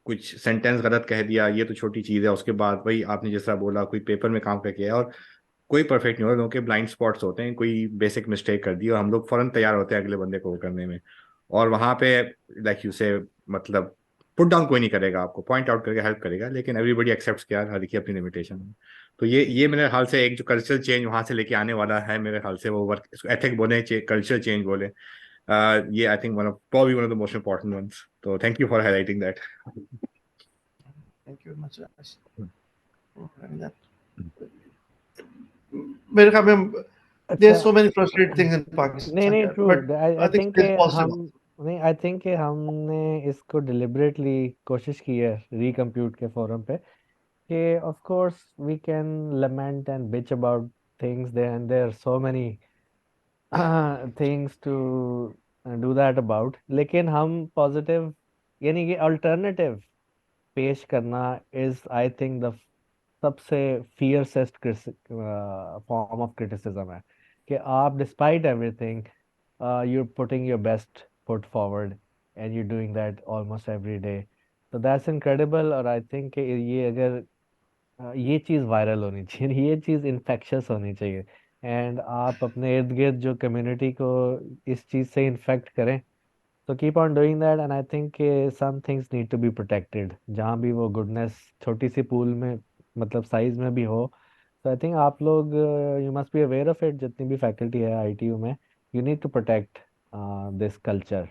कुछ सेंटेंस गलत कह दिया, ये तो छोटी चीज़ है, उसके बाद वही आपने जैसा बोला कोई पेपर में काम करके है, और कोई परफेक्ट नहीं होता, लोगों के ब्लाइंड स्पॉट्स होते हैं, कोई बेसिक मिस्टेक कर दी और हम लोग फौरन तैयार होते हैं अगले बंदे को करने में। और वहाँ पे लाइक यू से मतलब पुट डाउन कोई नहीं करेगा, आपको पॉइंट आउट करके हेल्प करेगा, लेकिन एवरीबडी एक्सेप्ट्स कि यार हर की अपनी लिमिटेशन है। तो ये मेरे ख्याल से एक जो कल्चरल चेंज वहां से लेके आने वाला है, मेरे ख्याल से वो वर्क एथिक बोले, कल्चर चेंज बोले, ये I think probably one of the most important ones. So thank you for highlighting that. Thank you very much, guys, for having that. मेरे ख्याल में there are अच्छा so many frustrated things in नहीं Pakistan, नहीं yeah, true but I I think think there's positive. हम नहीं I think हमने इसको डिलिबरेटली कोशिश की है रिकम्प्यूट के फोरम पे कि of course we can lament and bitch about things there and there are so many things to do that about, लेकिन हम पॉजिटिव यानी कि अल्टरनेटिव पेश करना इज आई थिंक द सबसे फियरसेस्ट फॉर्म ऑफ क्रिटिसिज्म है कि आप despite everything you're putting your best foot forward and you're doing that almost every day. So that's incredible और I think कि ये अगर ये चीज़ वायरल होनी चाहिए ये चीज़ इन्फेक्शस होनी चाहिए एंड आप अपने इर्द गिर्द जो कम्युनिटी को इस चीज़ से इन्फेक्ट करें तो keep on doing that and I think some things need to be protected जहाँ भी वो गुडनेस छोटी सी पूल में मतलब साइज में भी हो। तो आई थिंक आप लोग you must be aware of it जितनी भी फैकल्टी है आईटीयू में you need to protect this culture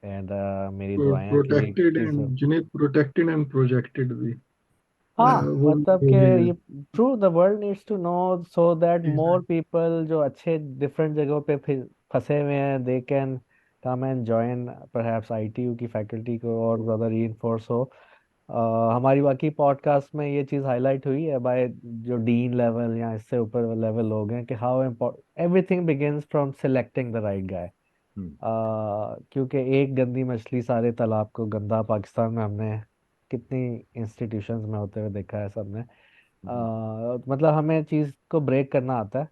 and मेरी दुआएं हैं कि प्रोटेक्टेड चीज़ एंड जिन्हें प्रोटेक्टेड एंड प्रोजेक्टेड भी हाँ वो भी मतलब कि जरूरी है। ये true the world needs to know so that more Exactly. People जो अच्छे डिफरेंट जगहों पे फिर फंसे हुए हैं they can come and join perhaps ITU की फैकल्टी को और ज़्यादा रीइंफोर्स हो। हमारी बाकी पॉडकास्ट में ये चीज़ हाईलाइट हुई है बाय जो डीन लेवल या इससे ऊपर लेवल लोग हैं कि how important everything begins from selecting the right guy. क्योंकि एक गंदी मछली सारे तालाब को गंदा पाकिस्तान में हमने कितनी इंस्टीट्यूशंस में होते हुए देखा है सबने। मतलब हमें चीज़ को ब्रेक करना आता है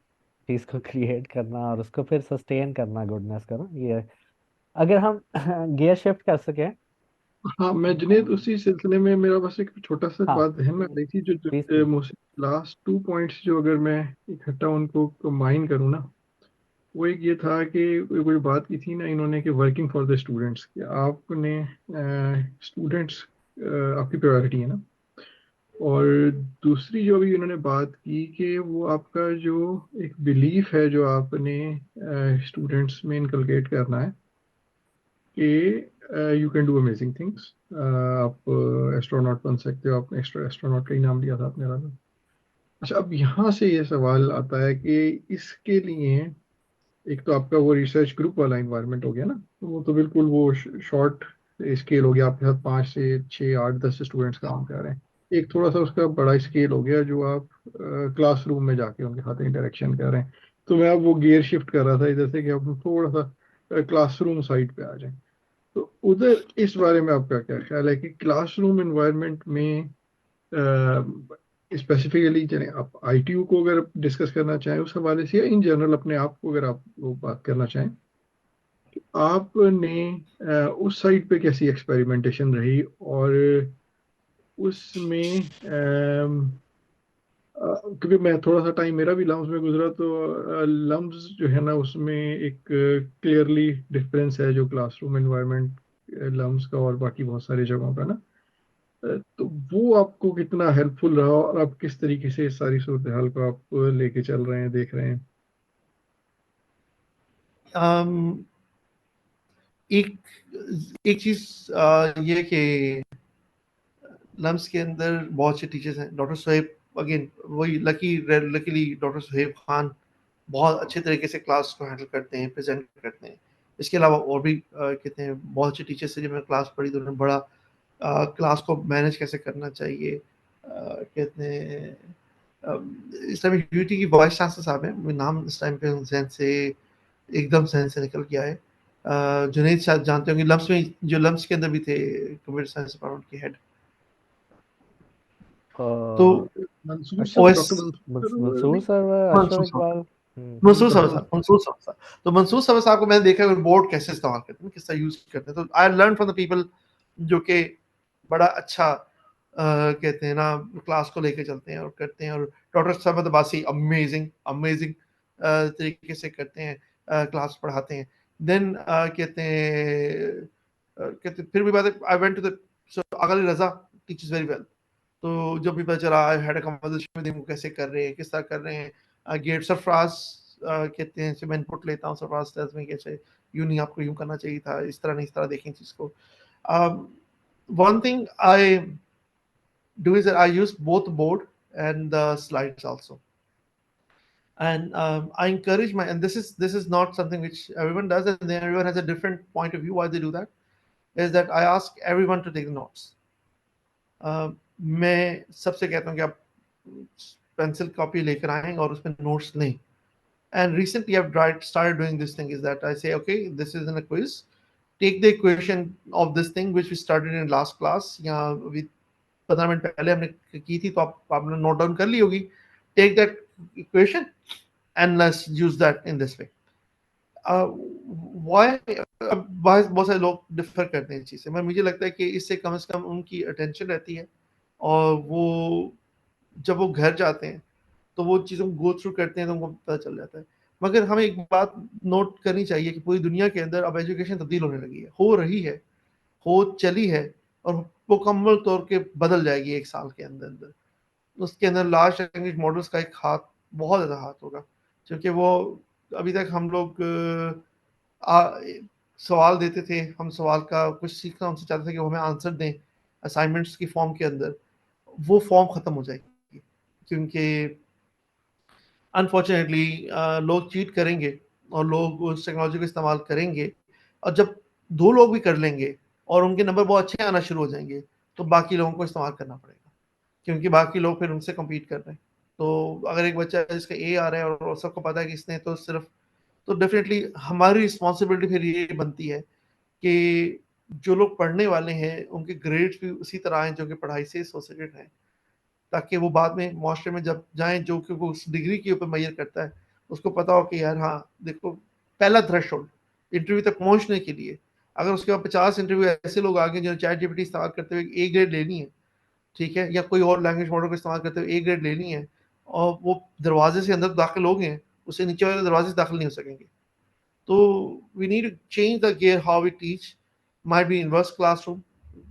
चीज़ को क्रिएट करना और उसको फिर सस्टेन करना गुडनेस का ना ये अगर हम गियर शिफ्ट कर सकें। हाँ, मैं जुनेद उसी सिलसिले में मेरा बस एक छोटा सा हाँ बात ध्यान में आ रही थी प्लीज जो प्लीज। मोस्टली लास्ट 2 पॉइंट्स जो अगर मैं इकट्ठा उनको कंबाइन करूँ ना, वो एक ये था कि कोई बात की थी ना इन्होंने कि वर्किंग फॉर द स्टूडेंट्स कि आपने स्टूडेंट्स आपकी प्रायोरिटी है ना। और दूसरी जो अभी उन्होंने बात की कि वो आपका जो एक बिलीफ है जो आपने स्टूडेंट्स में इनकलकेट करना है कि you can do amazing things, आप एस्ट्रोनॉट बन सकते हो। आपने एस्ट्रोनॉट का ही नाम लिया था आपने राजा। अच्छा, अब यहाँ से ये सवाल आता है कि इसके लिए एक तो आपका वो रिसर्च ग्रुप वाला इन्वायरमेंट हो गया ना, तो वो तो बिल्कुल वो शॉर्ट स्केल हो गया, आपके साथ 5 से 6 8 10 स्टूडेंट्स काम कर रहे हैं। एक थोड़ा सा उसका बड़ा स्केल हो गया जो आप क्लासरूम में जाके उनके साथ इंटरेक्शन कर रहे हैं। तो मैं अब वो गियर शिफ्ट कर रहा था इधर से कि अब हम थोड़ा सा क्लासरूम साइड पे आ जाएं। तो उधर इस बारे में आपका क्या ख्याल है कि क्लासरूम एनवायरनमेंट में स्पेसिफिकली चले आप आईटीयू को अगर डिस्कस करना चाहें उस हवाले से, या इन जनरल अपने आप को अगर आप वो बात करना चाहें, आपने उस साइड पे कैसी एक्सपेरिमेंटेशन रही और उसमें क्योंकि मैं थोड़ा सा टाइम मेरा भी लम्स में गुजरा तो लम्स जो है ना उसमें एक क्लियरली डिफरेंस है जो क्लासरूम एनवायरनमेंट लम्स का और बाकी बहुत सारी जगहों का ना। तो वो आपको कितना हेल्पफुल रहा और आप किस तरीके से इस सारी सूरत हाल को आप लेके चल रहे हैं, देख रहे हैं? um, एक एक चीज ये कि लम्स के अंदर बहुत अच्छे टीचर्स हैं। डॉक्टर सुहेब अगेन वही लकीली डॉक्टर सुहेब खान बहुत अच्छे तरीके से क्लास को हैंडल करते हैं, प्रेजेंट करते हैं। इसके अलावा और भी कहते हैं बहुत अच्छे टीचर्स से जब मैं क्लास पढ़ी तो उन्होंने बड़ा क्लास को मैनेज कैसे करना चाहिए कहते हैं इस टाइम यूटी की वाइस चांसलर साहब हैं, मेरा नाम इस टाइम पे जहन से एकदम जहन से निकल गया है। जुनेद शायद जानते होंगे, लम्स में जो लम्स के अंदर भी थे कंप्यूटर साइंस डिपार्टमेंट के हेड। तो मंसूर सर, ओएस डॉक्टर मंसूर मंसूर नहीं, सर मंसूर अशोक साहब, इकबाल। मंसूर सर डॉक्टर साहब, मंसूर सर साहब। तो मंसूर सर साहब को मैंने देखा है बोर्ड कैसे इस्तेमाल करते हैं, किस तरह यूज करते हैं। तो I learn from the people जो कि बड़ा अच्छा कहते हैं ना क्लास को लेके चलते हैं और करते हैं। और doctor Samad Abbasi amazing amazing तरीके से करते हैं, क्लास पढ़ाते हैं। देन कहते फिर भी बात है, I went to the so अगली रजा टीचर्स वेरी वेल। तो जब भी पता चला I had a conversation with him, कैसे कर रहे हैं, किस तरह कर रहे हैं, गेट सरफराज कहते हैं, मैं इनपुट लेता हूँ, सरफराज टेल्स में कैसे यूं नहीं, आपको यूं करना चाहिए था, इस तरह नहीं, इस तरह देखें चीज को. One thing I do is that I use both board and the slides also, and I encourage my, and this is not something which everyone does, and then everyone has a different point of view why they do that, is that I ask everyone to take the notes. मैं सबसे कहता हूँ कि आप pencil copy लेकर आएं और उसमें नोट्स लें. And recently I've started doing this thing, is that I say, okay, this is in a quiz, take the equation of this thing which we studied in last class, या we 15 minute पहले हमने की थी, तो आपने note down कर ली होगी. Take that equation and let's use that in this way. बहुत सारे लोग डिफर करते हैं इस चीज से, मगर मुझे लगता है कि इससे कम से कम उनकी अटेंशन रहती है, और वो जब वो घर जाते हैं तो वो चीज़ों को गो थ्रू करते हैं तो उनको पता चल जाता है. मगर हमें एक बात नोट करनी चाहिए कि पूरी दुनिया के अंदर अब एजुकेशन तब्दील होने लगी है, हो रही है, हो चली है, और मुकम्मल तौर के बदल जाएगी 1 साल के अंदर अंदर. उसके अंदर लार्ज लैंग्वेज मॉडल्स का एक हाथ, बहुत ज़्यादा हाथ होगा, क्योंकि वो अभी तक हम लोग सवाल देते थे, हम सवाल का कुछ सीखना उनसे चाहते थे कि वो हमें आंसर दें असाइनमेंट्स की फॉर्म के अंदर. वो फॉर्म ख़त्म हो जाएगी, क्योंकि अनफॉर्चुनेटली लोग चीट करेंगे और लोग उस टेक्नोलॉजी को इस्तेमाल करेंगे, और जब 2 लोग भी कर लेंगे और उनके नंबर बहुत अच्छे आना शुरू हो जाएंगे, तो बाकी लोगों को इस्तेमाल करना पड़ेगा, क्योंकि बाकी लोग फिर उनसे कम्पीट कर रहे हैं. तो अगर एक बच्चा है जिसका ए आ रहा है और सबको पता है कि इसने तो सिर्फ, तो डेफिनेटली हमारी रिस्पॉन्सिबिलिटी फिर ये बनती है कि जो लोग पढ़ने वाले हैं उनके ग्रेड्स भी उसी तरह आए जो कि पढ़ाई से एसोसिएटेड हैं, ताकि वो बाद में मास्टर में जब जाएं, जो कि वो उस डिग्री के ऊपर मैयर करता है, उसको पता हो कि यार हाँ देखो, पहला थ्रेशोल्ड इंटरव्यू तक पहुंचने के लिए, अगर उसके बाद 50 इंटरव्यू ऐसे लोग आ गए जिन्होंने चैट जीपीटी इस्तेमाल करते हुए ए ग्रेड लेनी है, ठीक है, या कोई और लैंग्वेज मॉडल को इस्तेमाल करते हुए ए ग्रेड लेनी है, और वो दरवाजे से अंदर दाखिल हो गए हैं, उससे नीचे वाले दरवाजे से दाखिल नहीं हो सकेंगे. तो we need to change the gear how we teach. Might be inverse classroom,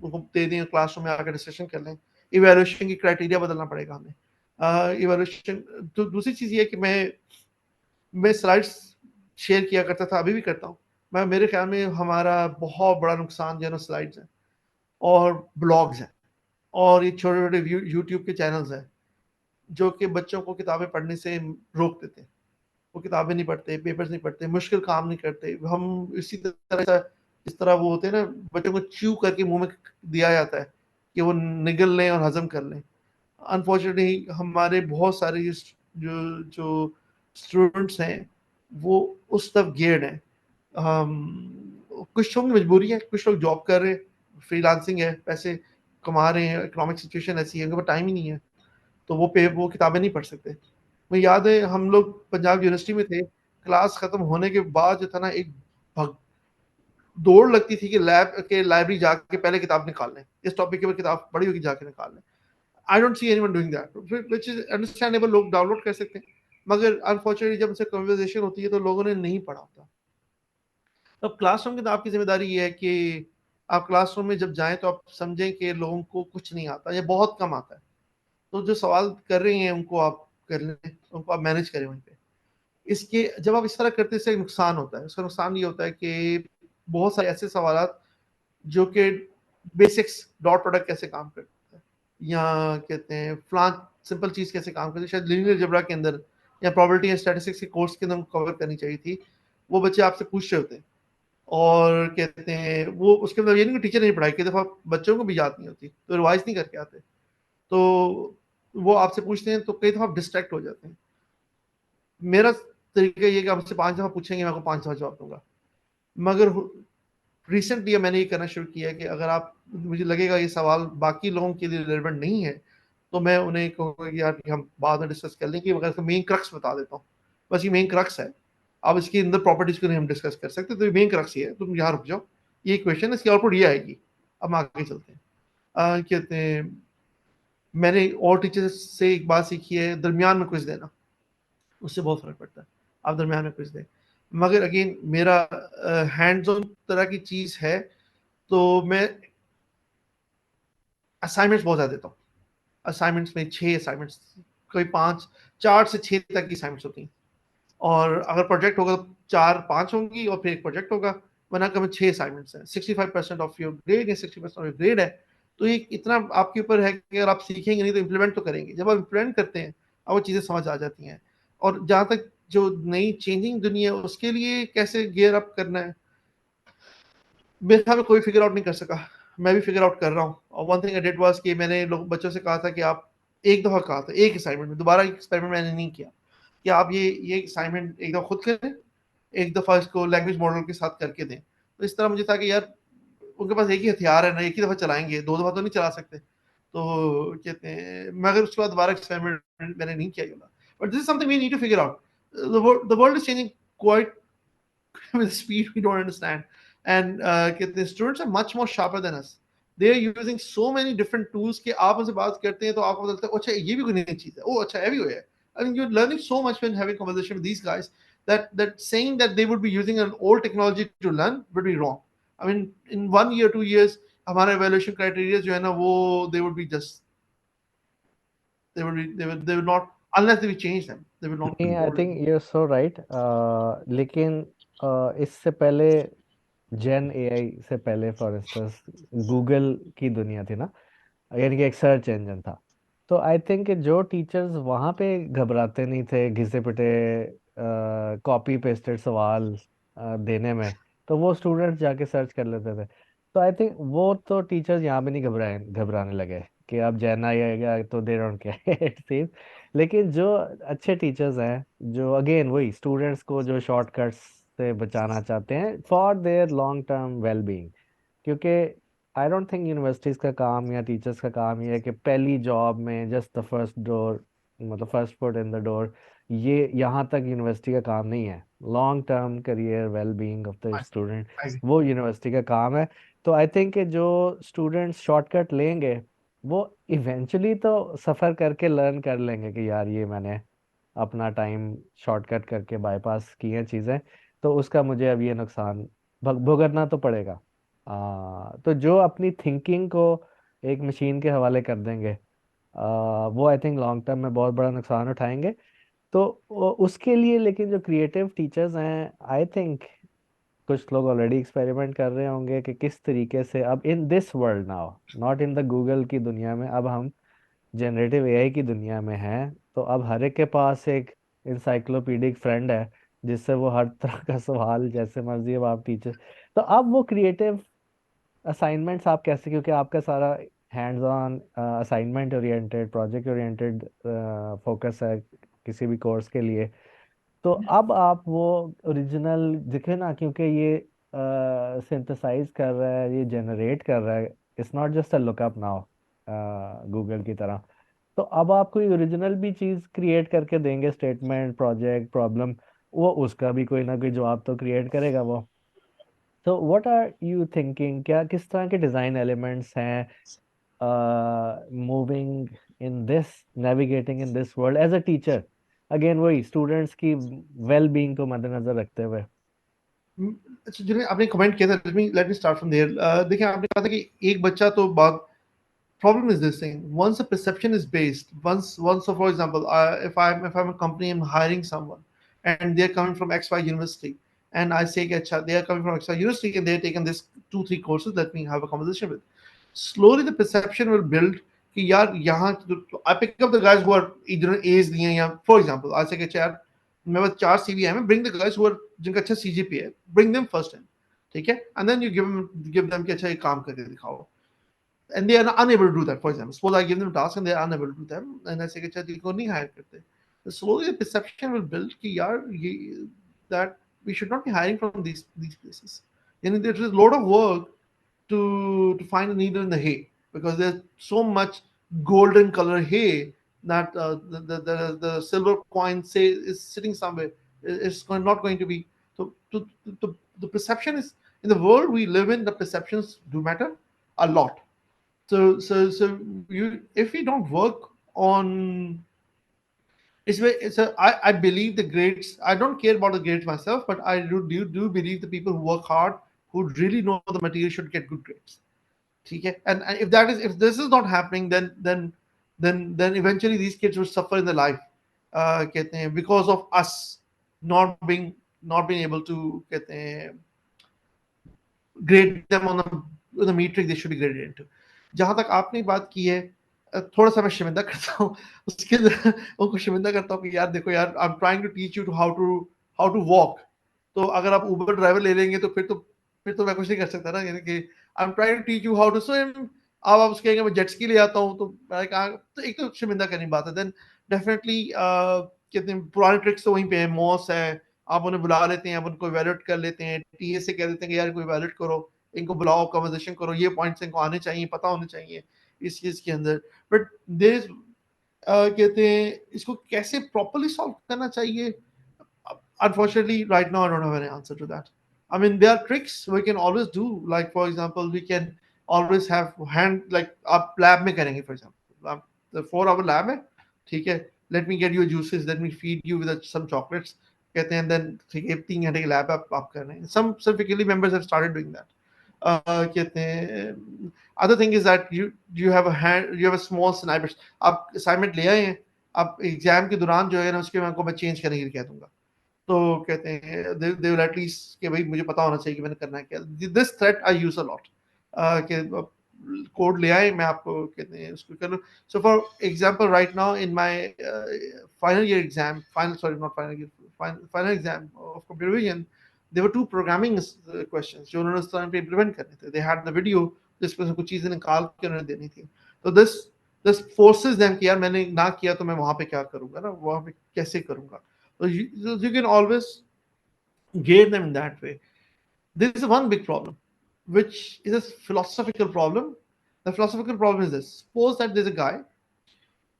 उनको दे दें क्लासरूम में आकर डिस्कशन कर लें. इवेल्युएशन की क्राइटेरिया बदलना पड़ेगा हमें. इवेल्युएशन, तो दूसरी चीज़ ये है कि मैं स्लाइड्स शेयर किया करता था, अभी भी करता हूँ. मैं, मेरे ख्याल में हमारा बहुत बड़ा नुकसान जो है ना, स्लाइड्स हैं और ब्लॉग्स हैं और ये छोटे छोटे यूट्यूब के चैनल्स हैं, जो कि बच्चों को किताबें पढ़ने से रोक देते हैं. वो किताबें नहीं पढ़ते, पेपर्स नहीं पढ़ते, मुश्किल काम नहीं करते. हम इसी तरह, इस तरह वो होते हैं ना, बच्चों को च्यू करके मुंह में दिया जाता है कि वो निगल लें और हजम कर लें. अनफॉर्चुनेटली हमारे बहुत सारे जो जो स्टूडेंट्स हैं वो उस तरफ गेयर्ड हैं. कुछ लोग मजबूरी है, कुछ लोग जॉब कर रहे हैं, फ्रीलांसिंग है, पैसे कमा रहे हैं, इकोनॉमिक सिचुएशन ऐसी है, उनके पास टाइम ही नहीं है, तो वो किताबें नहीं पढ़ सकते. मुझे याद है हम लोग पंजाब यूनिवर्सिटी में थे, क्लास खत्म होने के बाद जो था ना, एक भग दौड़ लगती थी कि लाइब्रेरी जाके पहले किताब निकाल लें, इस टॉपिक के ऊपर किताब पढ़ी होगी जाके निकाल लें. I don't see anyone doing that, which is understandable. लोग डाउनलोड कर सकते हैं, मगर अनफॉर्चुनेटली जब उनसे कन्वर्सेशन होती है तो लोगों ने नहीं पढ़ा होता. अब क्लासरूम की तो आपकी जिम्मेदारी ये है कि आप क्लासरूम में जब जाएं तो आप समझें कि लोगों को कुछ नहीं आता या बहुत कम आता है, तो जो सवाल कर रहे हैं उनको आप कर लें, उनको आप मैनेज करें वहीं पे. इसके जब आप इस तरह करते हैं, इससे एक नुकसान होता है. उसका नुकसान ये होता है कि बहुत सारे ऐसे सवाल जो कि बेसिक्स, डॉट प्रोडक्ट कैसे काम करता है, या कहते हैं फ्लान सिंपल चीज़ कैसे काम करती है, शायद लीनियर अलजेब्रा के अंदर या प्रोबेबिलिटी या स्टैटिस्टिक्स के कोर्स के अंदर कवर करनी चाहिए थी, वो बच्चे आपसे पूछ रहे होते हैं. और कहते हैं वो, उसके मतलब ये नहीं कि टीचर नहीं पढ़ाई, कई दफ़ा बच्चों को भी याद नहीं होती तो रिवाइज नहीं करके आते, तो वो आपसे पूछते हैं, तो कई दफ़ा आप डिस्ट्रैक्ट हो जाते हैं. मेरा तरीका ये कि आपसे 5 दफ़ा पूछेंगे, मैं आपको 5 दफ़ा जवाब दूंगा. मगर रिसेंटली मैंने ये करना शुरू किया है कि अगर आप, मुझे लगेगा ये सवाल बाकी लोगों के लिए रिलेवेंट नहीं है, तो मैं उन्हें कहूँगा कि यार हम बाद में डिस्कस कर लें, कि अगर मेन क्रक्स बता देता हूँ, बस ये मेन क्रक्स है, अब इसके अंदर प्रॉपर्टीज को नहीं हम डिस्कस कर सकते, तो ये मेन क्रक्स ही है, तुम यहाँ रुक जाओ, ये क्वेश्चन है, इसकी आउटपुट ये आएगी, अब हम आगे चलते हैं. कहते हैं मैंने और टीचर से एक बात सीखी है, दरमियान में क्विज देना, उससे बहुत फर्क पड़ता है. आप दरमियान में क्विज दें, मगर अगेन मेरा हैंड्स ऑन तरह की चीज है, तो मैं असाइनमेंट्स बहुत ज़्यादा देता हूँ. असाइनमेंट्स में 6 असाइनमेंट्स, कोई 5, 4 से 6 तक की असाइनमेंट्स होती हैं, और अगर प्रोजेक्ट होगा तो 4-5 होंगी और फिर एक प्रोजेक्ट होगा, वरना कभी 6 असाइनमेंट्स हैं, 65% ऑफ योर ग्रेड या 60% ऑफ योर ग्रेड है। तो ये इतना आपके ऊपर है कि अगर आप सीखेंगे नहीं तो इम्प्लीमेंट तो करेंगे, जब आप इम्प्लीमेंट करते हैं अब वो चीज़ें समझ आ जाती हैं। और जहाँ तक जो नई चेंजिंग दुनिया है उसके लिए कैसे गियर अप करना है, मेरे ख्याल में कोई फिगर आउट नहीं कर सका, मैं भी फिगर आउट कर रहा हूँ। और one thing I did was कि मैंने लोग बच्चों से कहा था कि आप एक दफ़ा कहा था एक असाइनमेंट में, दोबारा एक्सपेरिमेंट मैंने नहीं किया कि आप ये असाइनमेंट एक दफ़ा खुद करें, एक दफ़ा इसको लैंग्वेज मॉडल के साथ करके दें। तो इस तरह मुझे था कि यार उनके पास एक ही हथियार है ना, एक ही दफ़ा चलाएंगे, 2 दफ़ा तो नहीं चला सकते। तो कहते हैं, मगर उसके बाद दोबारा एक्सपेरिमेंट मैंने नहीं किया ये वाला। But this is something we need to figure out. The world is changing quite with speed we don't understand, and the students are much more sharper than us. They are using so many different tools कि आप उनसे बात करते हैं तो आपको लगता है अच्छा ये भी कोई नई चीज है, ओ अच्छा ये भी हुआ है। I mean, you're learning so much when having conversation with these guys that saying that they would be using an old technology to learn would be wrong. I mean, in 1 year, 2 years, हमारे evaluation criteria जो है ना वो they would be just they would not, unless we change them, they would not नहीं, आई hold. Think you so right. लेकिन इससे पहले जेन AI से पहले फॉर इंस्टेंस गूगल की दुनिया थी ना, यानी कि एक सर्च इंजन था। तो आई थिंक जो टीचर्स वहाँ पे घबराते नहीं थे घिसे पिटे कॉपी पेस्टेड सवाल देने में, तो वो स्टूडेंट्स जाके सर्च कर लेते थे। तो आई थिंक वो तो टीचर्स यहाँ भी नहीं घबराने लगे कि अब जैना आएगा तो they don't care it seems. लेकिन जो अच्छे टीचर्स हैं, जो अगेन वही स्टूडेंट्स को जो शॉर्टकट्स से बचाना चाहते हैं for their long term well being, क्योंकि आई डोंट थिंक यूनिवर्सिटीज का काम या टीचर्स का काम ये है कि पहली जॉब में जस्ट द फर्स्ट डोर, मतलब first foot in the door, ये यहाँ तक यूनिवर्सिटी का काम नहीं है। Long term career well being of the student वो यूनिवर्सिटी का काम है। तो आई थिंक जो स्टूडेंट्स शॉर्टकट लेंगे वो इवेंचुअली तो सफ़र करके लर्न कर लेंगे कि यार ये मैंने अपना टाइम शॉर्टकट करके बाईपास की हैं चीज़ें, तो उसका मुझे अब ये नुकसान भुगतना तो पड़ेगा। तो जो अपनी थिंकिंग को एक मशीन के हवाले कर देंगे, वो आई थिंक लॉन्ग टर्म में बहुत बड़ा नुकसान उठाएंगे। तो उसके लिए लेकिन जो क्रिएटिव टीचर्स हैं आई थिंक कुछ लोग ऑलरेडी एक्सपेरिमेंट कर रहे होंगे कि किस तरीके से अब इन this world now, not in the Google की दुनिया में, अब हम जनरेटिव एआई की दुनिया में हैं। तो अब हर एक के पास एक इंसाइक्लोपीडिक फ्रेंड है जिससे वो हर तरह का सवाल जैसे मर्जी, अब आप टीचर, तो अब वो क्रिएटिव असाइनमेंट्स आप कैसे, क्योंकि आपका सारा hands on assignment oriented project oriented focus है किसी भी कोर्स के लिए, तो अब आप वो ओरिजिनल दिखे ना, क्योंकि ये सिंथेसाइज कर रहा है, ये जनरेट कर रहा है, it's not just a lookup now Google की तरह। तो अब आप कोई ओरिजिनल भी चीज़ क्रिएट करके देंगे, स्टेटमेंट प्रोजेक्ट प्रॉब्लम, वो उसका भी कोई ना कोई जवाब तो क्रिएट करेगा वो। तो व्हाट आर यू थिंकिंग, क्या किस तरह के डिज़ाइन एलिमेंट्स हैं moving in this, navigating in this world as a teacher, again वही स्टूडेंट्स की वेल बीइंग को मद्देनजर रखते हुए। अच्छा, जिन्हें आपने कमेंट किया था, let me start from there. देखिए, आपने कहा था कि एक बच्चा तो बात, problem is this thing, once a perception is based, once so for example, if I'm a company, I'm hiring someone and they're coming from XY university, and I say acha, they are coming from XY university and they're taken this 2-3 courses, let me have a conversation with, slowly the perception will build कि यार यहाँ I pick up the guys who are either A's लिए या for example I say कि यार मेरे पास 4 CV है, मैं bring the guys who are जिनका अच्छा CGPA है, bring them first in, ठीक है, and then you give them कि अच्छा ये काम करके दिखाओ, and they are unable to do that. For example, suppose I give them tasks and they are unable to do them, and I say कि अच्छा इनको नहीं hire करते, so slowly the perception will build कि यार ये that we should not be hiring from these places. And there is a lot of work to find a needle in the hay, because there's so much golden color hay that the silver coin say is sitting somewhere. Not going to be. So the perception is, in the world we live in, the perceptions do matter a lot. So you, if we don't work on, I believe the grades, I don't care about the grades myself, but I do believe the people who work hard, who really know the material, should get good grades. ठीक है? And if this is not happening, then then eventually these kids will suffer in their life, कहते हैं, because of us not being able to, कहते हैं, grade them on the metric they should be graded into. जहां तक आपने बात की है, थोड़ा सा मैं शर्मिंदा करता हूँ उसके अंदर, उनको शर्मिंदा करता हूँ कि यार देखो यार, I am trying to teach you to how to walk, तो अगर आप उबर ड्राइवर ले लेंगे तो फिर तो मैं कुछ नहीं कर सकता ना, यानी कि I am trying to teach you how to swim, अब आप उसके मैं जेट स्की ले आता हूँ, तो मैंने कहा तो एक तो शर्मिंदा करनी बात है। देन डेफिनेटली कहते हैं पुराने ट्रिक्स तो वहीं पे है, मॉस है, आप उन्हें बुला लेते हैं, आप उनको वैलिडेट कर लेते हैं, टीए से कह देते हैं कि यार कोई वैलिडेट करो, इनको बुलाओ, कन्वर्सेशन करो, ये पॉइंट्स इनको आने चाहिए, पता होने चाहिए इस चीज के अंदर। बट देयर कहते हैं इसको कैसे प्रॉपर्ली सॉल्व करना चाहिए, unfortunately right now I don't have any answer to that. I mean, there are tricks we can always do, like for example we can always have hand, like आप lab में करेंगे for example, आप the 4-hour lab है, ठीक है, let me get you juices, let me feed you with some chocolates, कहते हैं, then ठीक है 3 घंटे की lab आप कर रहे हैं, some faculty members have started doing that. कहते हैं other thing is that you have a small snipers, आप assignment ले आए हैं, आप एग्जाम के दौरान जो है ना उसके मैं चेंज करने के लिए कह दूंगा, तो कहते हैं दे विल एटलीस्ट कि भाई मुझे पता होना चाहिए कि मैंने करना है क्या। This threat I use a lot, कि कोड ले आए, मैं आपको कहते हैं उसको कर लूँ। So for example right now in my final year exam, final exam of computer vision, there were 2 programming questions जो उन्होंने उस टाइम पे इम्प्लीमेंट करने थे। दे हैड द वीडियो जिसमें से कुछ चीजें निकाल के उन्होंने देनी थी, तो दिस फोर्सेस देम कि यार मैंने ना किया तो मैं वहां पे क्या करूंगा ना, वहां पे कैसे करूंगा। So you can always grade them in that way. There is one big problem, which is a philosophical problem. The philosophical problem is this: suppose that there's a guy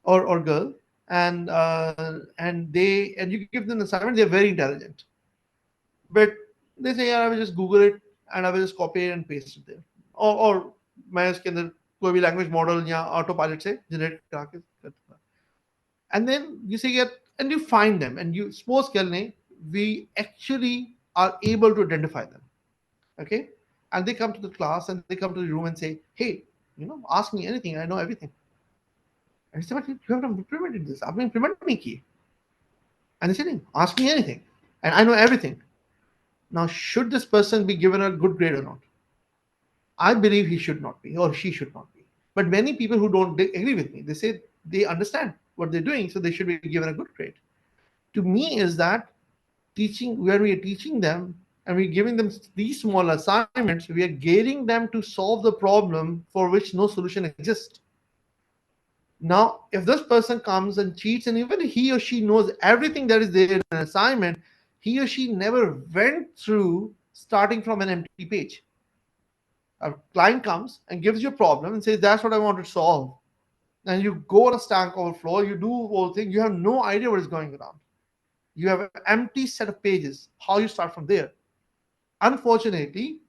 or girl, and you give them an assignment. They're very intelligent, but they say, "Yeah, I will just Google it and I will just copy it and paste it there." Or मैं इसके अंदर कोई भी language model या autopilot से generate करा के कर दूंगा. And then you say, yeah, and you find them, and you suppose we actually are able to identify them, okay, and they come to the class and they come to the room and say, hey, ask me anything, I know everything. And I say, but you haven't implemented this, I've been implementing it. And they say, ask me anything and I know everything. Now should this person be given a good grade or not? I believe he should not be, or she should not be. But many people who don't agree with me, they say they understand what they're doing, so they should be given a good grade. To me, is that teaching, where we are teaching them and we're giving them these small assignments, we are getting them to solve the problem for which no solution exists. Now, if this person comes and cheats, and even he or she knows everything that is there in an assignment, he or she never went through starting from an empty page. A client comes and gives you a problem and says, that's what I want to solve. And you go on a Stack Overflow, you do whole thing, you have no idea what is going around. You have an empty set of pages. How you start from there? Unfortunately,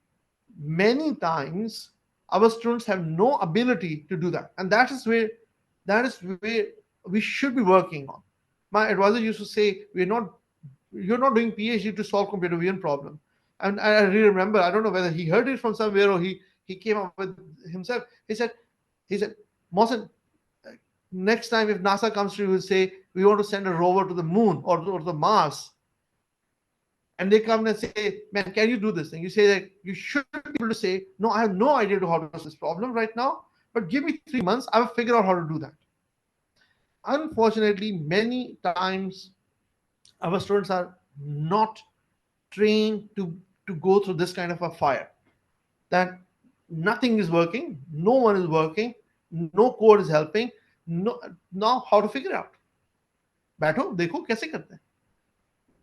many times our students have no ability to do that. And that is where we should be working on. My advisor used to say, you're not doing PhD to solve computer vision problem. And I really remember, I don't know whether he heard it from somewhere or he came up with himself. He said, Mohsen, next time if NASA comes to you and say, we want to send a rover to the moon or the Mars, and they come and say, man, can you do this? And you say that you should be able to say, no, I have no idea how to solve this problem right now, but give me 3 months, I will figure out how to do that. Unfortunately, many times our students are not trained to go through this kind of a fire, that nothing is working, no one is working, no code is helping. No, now how to figure out? बैठो देखो कैसे करते हैं.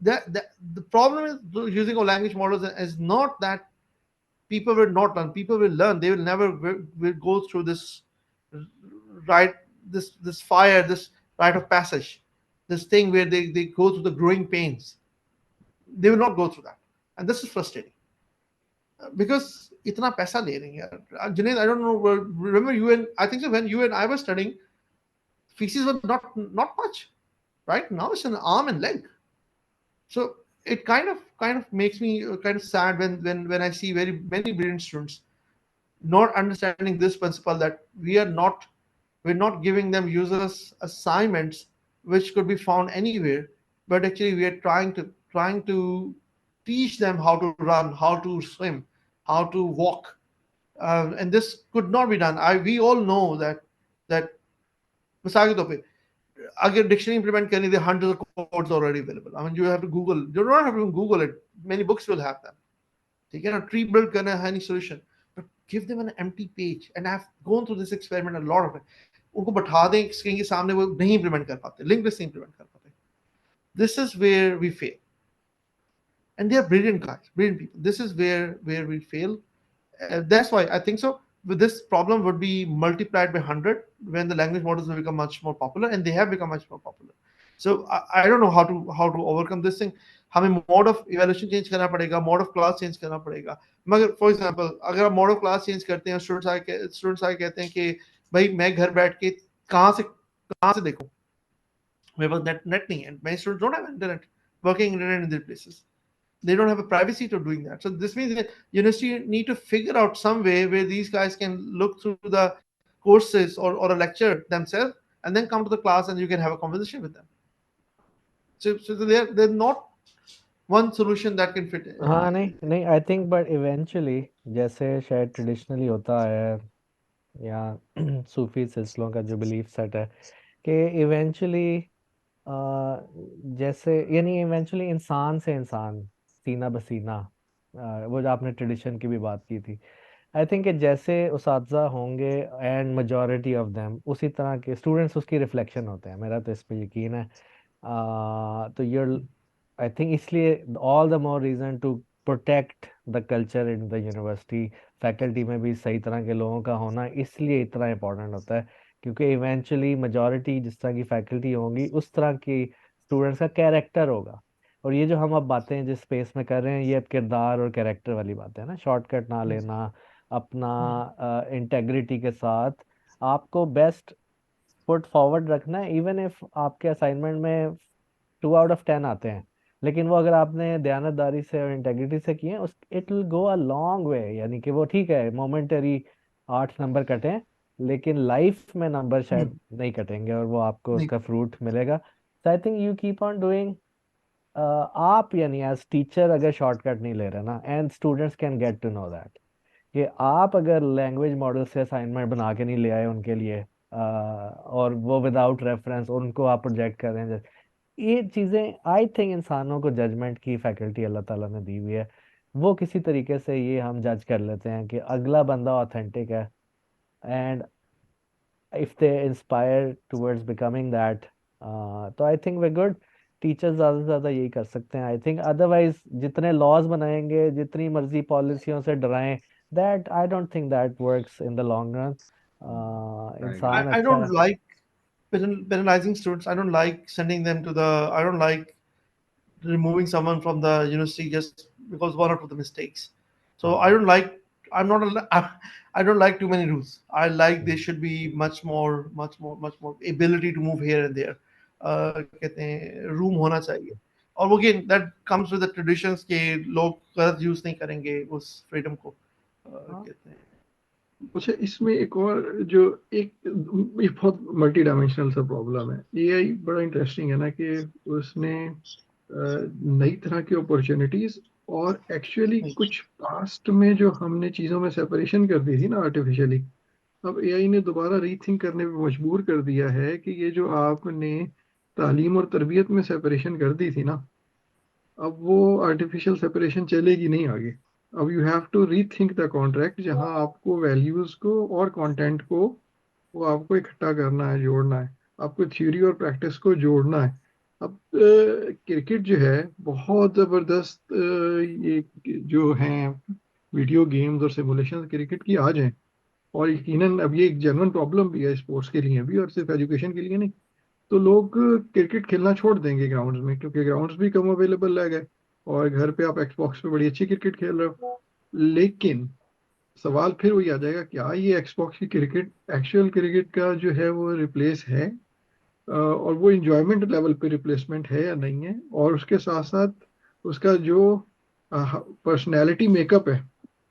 The problem is using of language models is not that people will not learn. People will learn. They will never will go through this this fire, this rite of passage, this thing where they go through the growing pains. They will not go through that, and this is frustrating because इतना पैसा ले रहे हैं. Junaid, I don't know. Remember you and I think so when you and I were studying, feces were not much. Right now it's an arm and leg. So it kind of makes me kind of sad when I see very many brilliant students not understanding this principle, that we are not we're not giving them useless assignments which could be found anywhere, but actually we are trying to teach them how to run, how to swim, how to walk. And this could not be done. We all know that मिसाल के तौर पे अगर dictionary implement करनी थी, hundreds of codes already available. I mean, you have to Google. You don't have to Google it. Many books will have them. ठीक है ना, ट्री बिल्ड करना है नहीं solution, but give them an empty page. And I've gone through this experiment a lot of it. उनको बैठा दें screen के सामने, वो नहीं इंप्लीमेंट कर पाते, लिंक लिस्ट नहीं इंप्लीमेंट कर पाते. This is where we fail. And they are brilliant guys, brilliant people. This is where we fail. That's why I think so. With this problem would be multiplied by 100 when the language models will become much more popular, and they have become much more popular. So I don't know how to overcome this thing. हमें mode of evaluation change करना पड़ेगा, mode of class change करना पड़ेगा. मगर for example अगर आप mode of class change करते हैं, स्टूडेंट्स आके कहते हैं कि भाई मैं घर बैठ के कहाँ से देखूं, मेरे पास नेट नहीं है. Many students don't have internet, working internet in their places. They don't have a privacy to doing that. So this means that university need to figure out some way where these guys can look through the courses or a lecture themselves and then come to the class and you can have a conversation with them. So they're not one solution that can fit. हाँ नहीं I think but eventually जैसे शायद traditionally होता है या सूफी सिलसिलों का जो belief set है कि इवेंचुअली जैसे यानी इवेंचुअली इंसान से इंसान सीना बसीना, वो जो आपने ट्रेडिशन की भी बात की थी, आई थिंक जैसे उसातज़ा होंगे एंड मेजॉरिटी ऑफ देम उसी तरह के स्टूडेंट्स उसकी रिफ्लेक्शन होते हैं, मेरा तो इस पे यकीन है. तो यूर आई थिंक इसलिए all the more reason to protect the culture in the university. Faculty में भी सही तरह के लोगों का होना इसलिए इतना इम्पोर्टेंट होता है क्योंकि इवेंचुअली मेजॉरिटी जिस तरह की फैकल्टी होंगी उस तरह की स्टूडेंट्स का कैरेक्टर होगा. और ये जो हम अब बातें जिस स्पेस में कर रहे हैं ये अब किरदार और कैरेक्टर वाली बातें है ना, शॉर्टकट ना लेना, अपना इंटेग्रिटी के साथ आपको बेस्ट फुट फॉरवर्ड रखना है. इवन इफ आपके असाइनमेंट में 2 आउट ऑफ 10 आते हैं, लेकिन वो अगर आपने दयानतदारी से और इंटेग्रिटी से किए उस it will go a long way. यानी कि वो ठीक है मोमेंटरी 8 नंबर कटें, लेकिन लाइफ में नंबर शायद नहीं कटेंगे और वो आपको उसका फ्रूट मिलेगा. So I think you keep on doing. आप यानी एज टीचर अगर शॉर्टकट नहीं ले रहे ना, and students can get to know that कि आप अगर लैंग्वेज मॉडल से असाइनमेंट बना के नहीं ले आए उनके लिए और वो विदाउट रेफरेंस उनको आप प्रोजेक्ट कर रहे हैं, ये चीज़ें आई थिंक इंसानों को जजमेंट की फैकल्टी अल्लाह ताला ने दी हुई है. वो किसी तरीके से ये हम जज कर लेते हैं कि अगला बंदा ऑथेंटिक है, and if they inspire towards becoming that, तो I think way good. Teachers ज़्यादा से ज़्यादा यही कर सकते हैं आई थिंक. अदरवाइज जितने लॉज बनाएंगे, जितनी मर्जी पॉलिसियों से डराएं, that I don't think that works in the long run. इंसान I don't like penalizing students. I don't like sending them to the. I don't like removing someone from the university just because one or two of the mistakes. So I don't like. I'm not. I don't like too many rules. I like there should be much more ability to move here and there. कहते हैं room होना चाहिए. और वो again that comes with the traditions के लोग गलत use नहीं करेंगे उस फ्रीडम को. कहते हैं. अच्छा, इसमें एक और जो एक बहुत मल्टी डायमेंशनल सा प्रॉब्लम है. एआई बड़ा इंटरेस्टिंग है ना कि उसने नई तरह की अपॉर्चुनिटीज और एक्चुअली कुछ पास्ट में जो हमने चीज़ों में सेपरेशन कर दी थी ना आर्टिफिशियली, अब एआई ने दोबारा रीथिंक करने पे मजबूर कर दिया है कि ये जो आपने तालीम और तरबियत में सेपरेशन कर दी थी ना, अब वो आर्टिफिशियल सेपरेशन चलेगी नहीं आगे. अब you have to rethink the contract जहां आपको वैल्यूज को और कंटेंट को वो आपको इकट्ठा करना है, जोड़ना है, आपको थ्योरी और प्रैक्टिस को जोड़ना है. अब क्रिकेट जो है बहुत ज़बरदस्त ये जो हैं वीडियो गेम्स और सिमुलेशन क्रिकेट की आज हैं, और यकीनन अब ये एक जेन्युइन प्रॉब्लम भी है स्पोर्ट्स के लिए भी और सिर्फ एजुकेशन के लिए नहीं. तो लोग क्रिकेट खेलना छोड़ देंगे ग्राउंड्स में क्योंकि ग्राउंड्स भी कम अवेलेबल रह गए और घर पे आप एक्सबॉक्स पे बड़ी अच्छी क्रिकेट खेल रहे हो. लेकिन सवाल फिर वही आ जाएगा, क्या ये एक्सबॉक्स की क्रिकेट एक्चुअल क्रिकेट का जो है वो रिप्लेस है और वो इंजॉयमेंट लेवल पे रिप्लेसमेंट है या नहीं है, और उसके साथ साथ उसका जो पर्सनैलिटी मेकअप है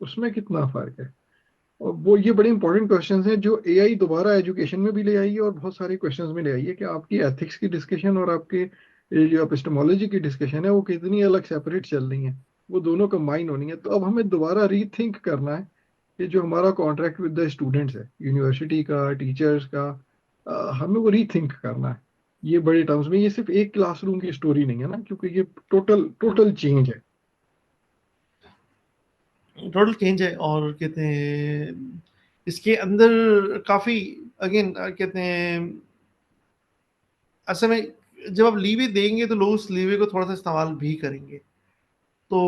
उसमें कितना फर्क है. और वो ये बड़े इंपॉर्टेंट क्वेश्चंस हैं जो एआई दोबारा एजुकेशन में भी ले आई है और बहुत सारे क्वेश्चंस में ले आई है कि आपकी एथिक्स की डिस्कशन और आपके ये जो एपिस्टेमोलॉजी की डिस्कशन है वो कितनी अलग सेपरेट चल रही है, वो दोनों कंबाइन होनी है। तो अब हमें दोबारा रीथिंक करना है कि जो हमारा कॉन्ट्रैक्ट विद द स्टूडेंट्स है, यूनिवर्सिटी का, टीचर्स का, हमें वो रीथिंक करना है। ये बड़े टर्म्स में, ये सिर्फ एक क्लासरूम की स्टोरी नहीं है ना, क्योंकि ये टोटल टोटल चेंज है। टोटल चेंज है। और कहते हैं इसके अंदर काफी, अगेन कहते हैं असल में जब आप लीवे देंगे तो लोग उस लीवे को थोड़ा सा इस्तेमाल भी करेंगे। तो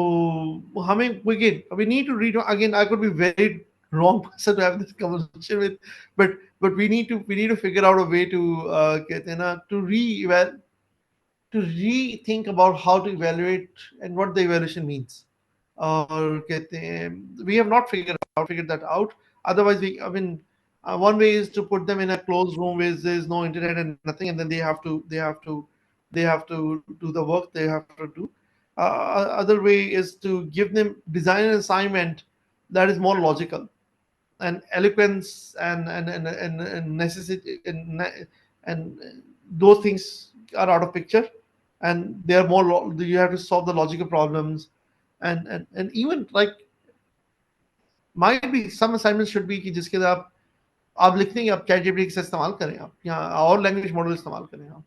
हमें we need to read again. I could be very wrong person to have this conversation with, but we need to figure out a way to कहते हैं ना to rethink about how to evaluate and what the evaluation means. और कहते हैं we have not figured that out. Otherwise, one way is to put them in a closed room where there's no internet and nothing, and then they have to do the work they have to do. Other way is to give them design an assignment that is more logical, and eloquence and necessity and those things are out of picture, and they are you have to solve the logical problems, and even like might be some assignments should be कि जिसके अंदर आप लिखते हैं आप chat GPT से इस्तेमाल करें, आप या और लैंग्वेज मॉडल इस्तेमाल करें आप,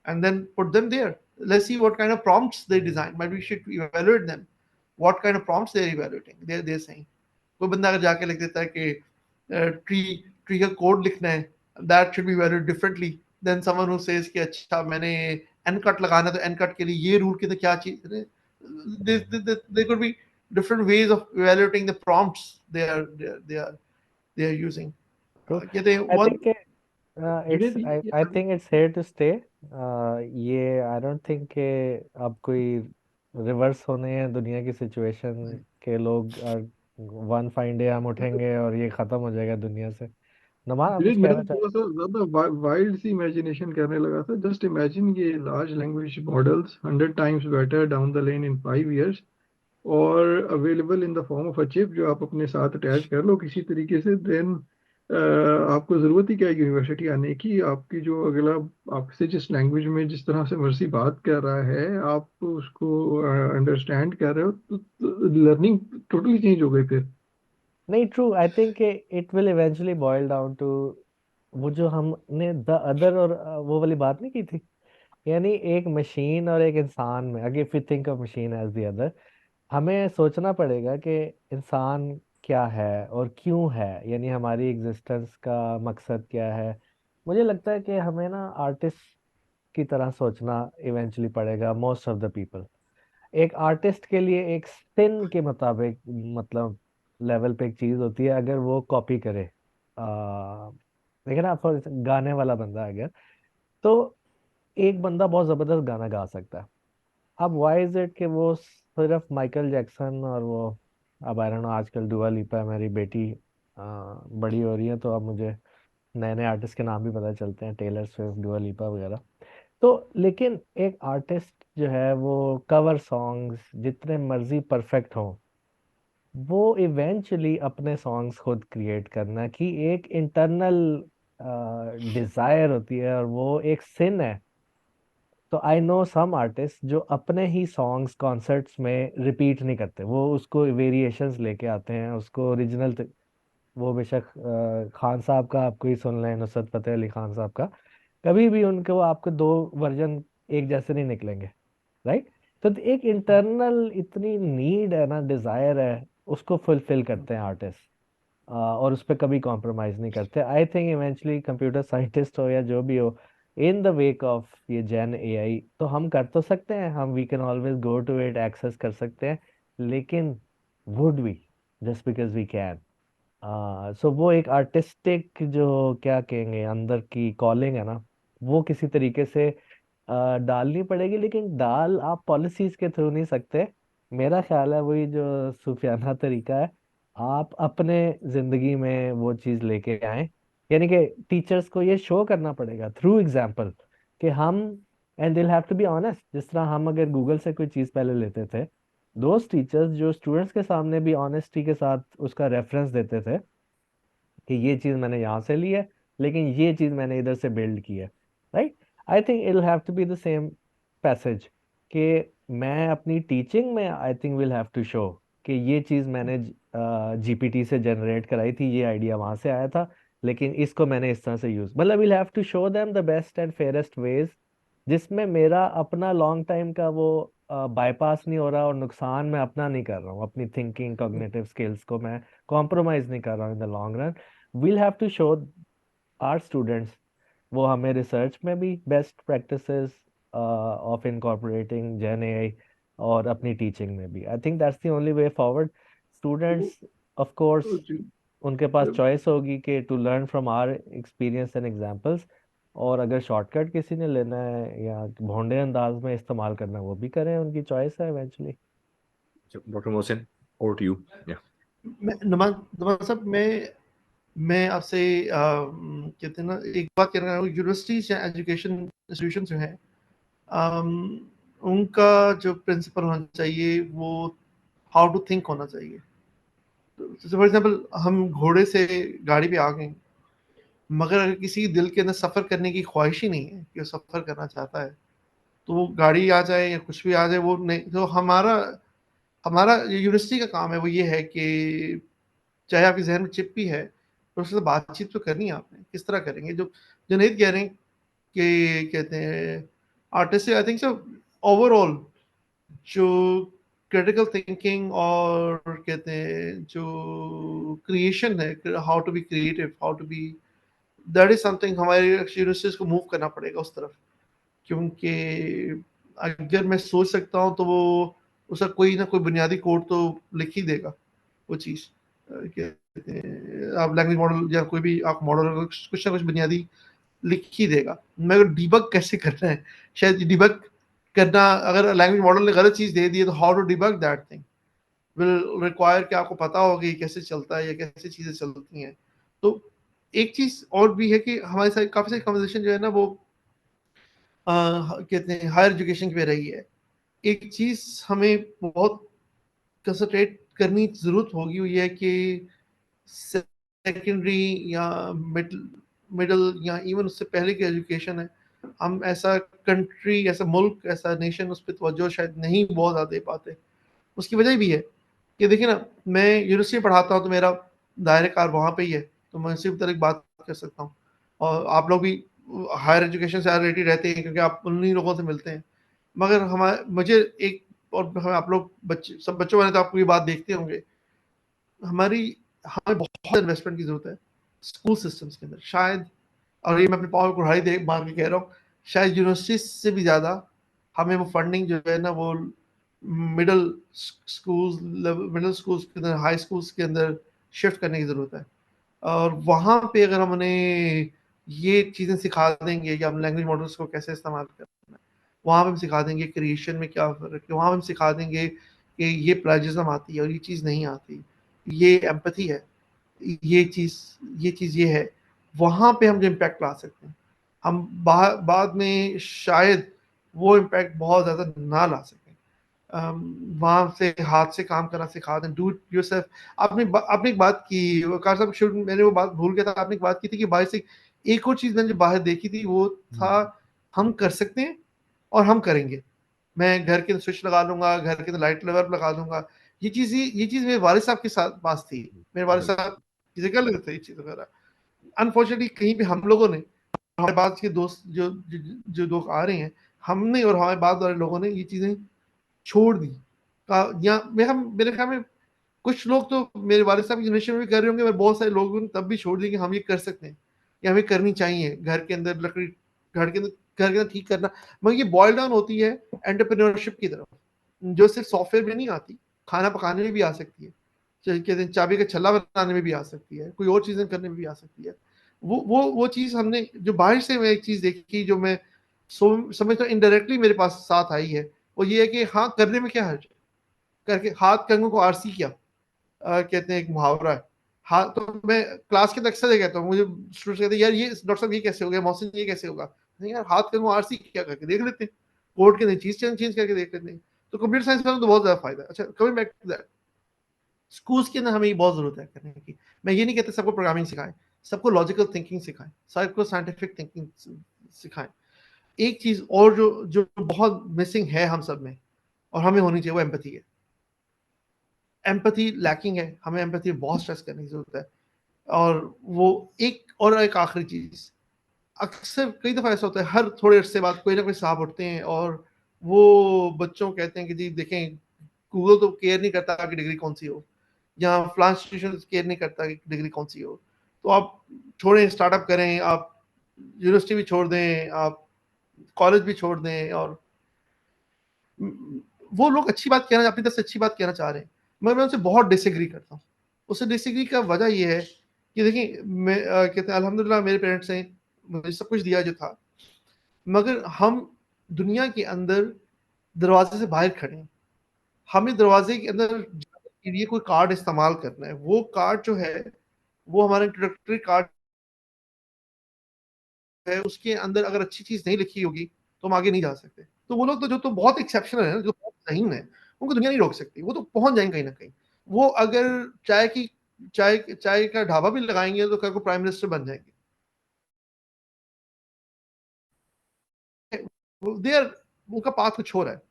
and then put them there. Let's see what kind of prompts they design. Maybe we should evaluate them. What kind of prompts they're evaluating? They're saying. कोई बंदा अगर जाके लिख देता है कि ट्री का कोड लिखना है, that should be evaluated differently than someone who says कि अच्छा मैंने n कट लगाना है तो n कट के लिए ये रूल के तो क्या चीज, there could be different ways of evaluating the prompts they are using. True. कहते हैं I one think it's Junaid, I think it's here to stay. ये I don't think कि अब कोई रिवर्स होने हैं दुनिया की सिचुएशन के लोग वन फाइन डे हम उठेंगे और ये खत्म हो जाएगा दुनिया से। नमान आप जुनेद, कुछ मैं कहना तो चाह थोड़ा सा ज्यादा वाइल्ड सी इमेजिनेशन करने लगा था। जस्ट इमेजिन ये large language models 100 times better down the lane in 5 years, और available in the form of a chip जो आप अपने साथ अटैच कर लो किसी तरीके से। देन आपको ज़रूरत ही क्या है यूनिवर्सिटी आने की? आपकी जो अगला आपसे जिस लैंग्वेज में जिस तरह से मर्जी बात कर रहा है, आप उसको अंडरस्टैंड कर रहे हो, तो लर्निंग टोटली चेंज हो गई फिर। नहीं true I think it will eventually boil down to वो जो हमने द अदर और वो वाली बात नहीं की थी, यानी एक मशीन और एक इंसान में, अगर if you think of machine as the other, हमें सोचना पड़ेगा कि इंसान क्या है और क्यों है, यानी हमारी एग्जिस्टेंस का मकसद क्या है। मुझे लगता है कि हमें ना आर्टिस्ट की तरह सोचना इवेंचुअली पड़ेगा। मोस्ट ऑफ द पीपल, एक आर्टिस्ट के लिए एक सिन के मुताबिक मतलब लेवल पे एक चीज होती है, अगर वो कॉपी करे देखिए ना, फॉर गाने वाला बंदा अगर, तो एक बंदा बहुत जबरदस्त गाना गा सकता है। अब व्हाई इज इट कि वो सिर्फ माइकल जैक्सन और वो, अब आई डोंट नो, आजकल दुआ लिपा, मेरी बेटी बड़ी हो रही है तो अब मुझे नए नए आर्टिस्ट के नाम भी पता चलते हैं, टेलर स्विफ्ट, दुआ लिपा वगैरह। तो लेकिन एक आर्टिस्ट जो है वो कवर सॉन्ग्स जितने मर्जी परफेक्ट हों, वो इवेंचुअली अपने सॉन्ग्स खुद क्रिएट करना की एक इंटरनल डिजायर होती है और वो एक सिन है। तो आई नो सम आर्टिस्ट जो अपने ही सॉन्ग्स कॉन्सर्ट्स में रिपीट नहीं करते, वो उसको वेरिएशंस लेके आते हैं, उसको ओरिजिनल। वो बेशक खान साहब का आपको ही सुन लें, नुसरत फतेह अली खान साहब का, कभी भी उनके वो आपको दो वर्जन एक जैसे नहीं निकलेंगे, राइट? तो एक इंटरनल इतनी नीड है ना, डिजायर है, उसको फुलफिल करते हैं आर्टिस्ट, और उस पर कभी कॉम्प्रोमाइज नहीं करते। I think eventually computer scientist हो या जो भी हो, इन द वेक ऑफ ये जेन एआई, तो हम कर तो सकते हैं, हम we can always go to it, access कर सकते हैं, लेकिन would we just because we can? So वो एक आर्टिस्टिक जो क्या कहेंगे अंदर की कॉलिंग है ना, वो किसी तरीके से डालनी पड़ेगी, लेकिन डाल आप पॉलिसीज के थ्रू नहीं सकते। मेरा ख्याल है वही जो सूफियाना तरीका है, आप अपने जिंदगी में वो चीज लेके आए, यानी कि टीचर्स को ये शो करना पड़ेगा थ्रू एग्जाम्पल कि हम, एंड दिल हैव टू बी ऑनेस्ट, जिस तरह हम अगर गूगल से कोई चीज पहले लेते थे, दोस्त टीचर्स जो स्टूडेंट्स के सामने भी ऑनेस्टी के साथ उसका रेफरेंस देते थे, कि ये चीज़ मैंने यहाँ से ली है, लेकिन ये चीज़ मैंने इधर से बिल्ड की है, right. I think it have to be the same passage कि मैं अपनी टीचिंग में I think will have to show कि ये चीज़ मैंने जीपीटी से जनरेट कराई थी, ये आइडिया वहाँ से आया था, लेकिन इसको मैंने इस तरह से यूज़, मतलब will have to show them the best and fairest ways, जिसमें मेरा अपना लॉन्ग टाइम का वो बाईपास नहीं हो रहा और नुकसान मैं अपना नहीं कर रहा हूँ, अपनी थिंकिंग कॉग्निटिव स्किल्स को मैं कॉम्प्रोमाइज नहीं कर रहा हूँ in the long run. We'll have to show our students, वो हमें रिसर्च में भी best practices of incorporating gen AI, और अपनी टीचिंग में भी। I think that's the only way forward. Students of course, तो जी उनके पास जब चॉइस होगी कि to learn from our experience and examples, और अगर शॉर्टकट किसी ने लेना है या भोंडे अंदाज में इस्तेमाल करना है, वो भी करें, उनकी चॉइस है eventually. Dr. Mohsin, over to you. Yeah. Numan sahab, मैं आपसे कहते हैं ना, एक बात कहना चाहूँ। यूनिवर्सिटीज या एजुकेशन इंस्टीट्यूशन जो है, उनका जो प्रिंसिपल होना चाहिए वो हाउ टू थिंक होना चाहिए। फॉर एग्जाम्पल, हम घोड़े से गाड़ी पे आ गए, मगर अगर किसी दिल के अंदर सफ़र करने की ख्वाहिश ही नहीं है कि वो सफ़र करना चाहता है, तो वो गाड़ी आ जाए या कुछ भी आ जाए, वो नहीं। तो हमारा हमारा यूनिवर्सिटी का काम है, वो ये है कि चाहे आपके जहन में चिप भी है, तो उससे बातचीत तो करनी है आपने। किस तरह करेंगे? जो जुनैद कह रहे हैं कि कहते हैं artist, I think so overall जो क्रिटिकल थिंकिंग और कहते हैं जो क्रिएशन है, how to be creative, how to be, that is something हमारे यूनिवर्सिटीज को मूव करना पड़ेगा उस तरफ। क्योंकि अगर मैं सोच सकता हूँ तो वो उसका कोई ना कोई बुनियादी कोड तो लिख ही देगा वो चीज़। कहते हैं आप लैंग्वेज मॉडल या कोई भी आप मॉडल कुछ ना कुछ बुनियादी लिख ही देगा, मगर डिबग कैसे करना है, शायद डिबग करना, अगर लैंग्वेज मॉडल ने गलत चीज़ दे दी है तो how to debug that thing will require कि आपको पता होगा कि कैसे चलता है या कैसे चीज़ें चलती हैं। तो एक चीज़ और भी है कि हमारे साथ काफ़ी सारी कन्वर्सेशन जो है ना वो कहते हैं हायर एजुकेशन पे रही है। एक चीज़ हमें बहुत कंसंट्रेट करनी ज़रूरत होगी, वो ये है कि सेकेंडरी या मिडल मिडल या इवन उससे पहले की एजुकेशन है, हम ऐसा कंट्री, ऐसा मुल्क, ऐसा नेशन उस पर तवज्जो शायद नहीं बहुत ज़्यादा दे पाते। उसकी वजह भी है कि देखिए ना, मैं यूनिवर्सिटी में पढ़ाता हूँ तो मेरा दायरे कार वहाँ पे ही है, तो मैं उसी तरह बात कर सकता हूँ। और आप लोग भी हायर एजुकेशन से रिलेटेड रहते हैं क्योंकि आप उन्हीं लोगों से मिलते हैं। मगर हमारे मुझे एक, और हम आप लोग बच्चे, सब बच्चों वाले तो आपको ये बात देखते होंगे, हमारी हमें बहुत इन्वेस्टमेंट की जरूरत है स्कूल सिस्टम्स के अंदर शायद। और ये मैं अपने पाँव को कुल्हाड़ी दे मार के कह रहा हूँ, शायद यूनिवर्सिटी से भी ज़्यादा हमें वो फंडिंग जो है ना वो मिडिल स्कूल्स के अंदर, हाई स्कूल्स के अंदर शिफ्ट करने की ज़रूरत है। और वहाँ पे अगर हम उन्हें ये चीज़ें सिखा देंगे कि हम लैंग्वेज मॉडल्स को कैसे इस्तेमाल करना है, वहाँ पे हम सिखा देंगे क्रिएशन में क्या फ़र्क है, वहाँ पे हम सिखा देंगे कि ये प्लेजरिज्म आती है और ये चीज़ नहीं आती, ये एम्पैथी है, ये चीज़ ये है। वहाँ पे हम जो इम्पैक्ट ला सकते हैं, हम बाद में शायद वो इम्पैक्ट बहुत ज़्यादा ना ला सकें। वहाँ से हाथ से काम करना सिखा दें, डू इट योरसेल्फ। आपने एक बात की वकार साहब, शुरू मैंने वो बात भूल गया था, आपने एक बात की थी कि बाहर से एक और चीज़ मैंने जो बाहर देखी थी वो था हम कर सकते हैं और हम करेंगे। मैं घर के अंदर स्विच लगा लूँगा, घर के अंदर लाइट लेवल लगा दूँगा। ये चीज़ मेरे वालिद साहब के साथ पास थी। मेरे वालिद साहब चीज़ें कर लेते थे ये चीज़ वगैरह। अनफॉर्चुनेटली कहीं पे हम लोगों ने, हमारे बाद के दोस्त जो लोग आ रहे हैं, हमने और हमारे बाद वाले लोगों ने ये चीज़ें छोड़ दी। या मेरे ख्याल में कुछ लोग तो मेरे वालिद साहब की जनरेशन में भी कर रहे होंगे, बहुत सारे लोगों ने तब भी छोड़ दिया कि हम ये कर सकते हैं या हमें करनी चाहिए। घर के अंदर लकड़ी, घर के अंदर ठीक करना, मगर ये बॉयल डाउन होती है एंटरप्रेन्योरशिप की तरफ, जो सिर्फ सॉफ्टवेयर में नहीं आती, खाना पकाने में भी आ सकती है, कहते हैं चाबी का छल्ला बनाने में भी आ सकती है, कोई और चीज़ें करने में भी आ सकती है। वो चीज़ हमने जो बाहर से मैं एक चीज़ देखी, जो मैं समझता हूँ इनडायरेक्टली मेरे पास साथ आई है, वो ये है कि हाँ, करने में क्या हर्ज है, करके हाथ कंगों को आरसी किया, कहते हैं एक मुहावरा है। हाँ, तो मैं क्लास के अक्सर ये कहता हूँ, मुझे स्टूडेंट्स कहते हैं यार ये डॉक्टर साहब ये कैसे हो गया, मोहसिन ये कैसे होगा। नहीं यार, हाथ कंगों आरसी क्या करके देख लेते हैं, कोड के नहीं चीज चेंज करके देख लेते हैं। तो कंप्यूटर साइंस में तो बहुत ज्यादा फायदा है। अच्छा, coming back to that, schools के अंदर हमें ये बहुत जरूरत है करने की। मैं ये नहीं कहता सबको प्रोग्रामिंग सिखाएं, सबको लॉजिकल थिंकिंग सिखाएं, सबको साइंटिफिक थिंकिंग सिखाएं। एक चीज और जो जो बहुत मिसिंग है हम सब में और हमें होनी चाहिए, वो एम्पैथी है। एम्पैथी लैकिंग है, हमें एम्पैथी बहुत स्ट्रेस करने की जरूरत है। और वो एक आखिरी चीज, अक्सर कई दफा ऐसा होता है, हर थोड़े अरसे बाद कोई ना कोई साहब उठते हैं और वो बच्चों को कहते हैं कि जी देखें, गूगल तो केयर नहीं करता कि डिग्री कौन सी हो, या फलां इंस्टीट्यूशन केयर नहीं करता कि डिग्री कौन सी हो, तो आप छोड़ें, स्टार्टअप करें, आप यूनिवर्सिटी भी छोड़ दें, आप कॉलेज भी छोड़ दें। और वो लोग अच्छी बात कहना, अपनी तरफ से अच्छी बात कहना चाह रहे हैं, मगर मैं उनसे बहुत डिसएग्री करता हूँ। उससे डिसएग्री का वजह ये है कि देखिए, मैं कहते हैं अल्हम्दुलिल्लाह मेरे पेरेंट्स ने मुझे सब कुछ दिया जो था, मगर हम दुनिया के अंदर दरवाजे से बाहर खड़े हैं। हमें दरवाजे के अंदर जाने के लिए कोई कार्ड इस्तेमाल करना है। वो कार्ड जो है वो हमारा इंट्रोडक्टरी कार्ड है, उसके अंदर अगर अच्छी चीज नहीं लिखी होगी तो हम आगे नहीं जा सकते। तो वो लोग तो जो तो बहुत एक्सेप्शनल है, जो बहुत सहीन है, उनको दुनिया नहीं रोक सकती, वो तो पहुंच जाएंगे कहीं ना कहीं। वो अगर चाय का ढाबा भी लगाएंगे तो कल को प्राइम मिनिस्टर बन जाएंगे। दे आर, उनका पाथ कुछ हो रहा है।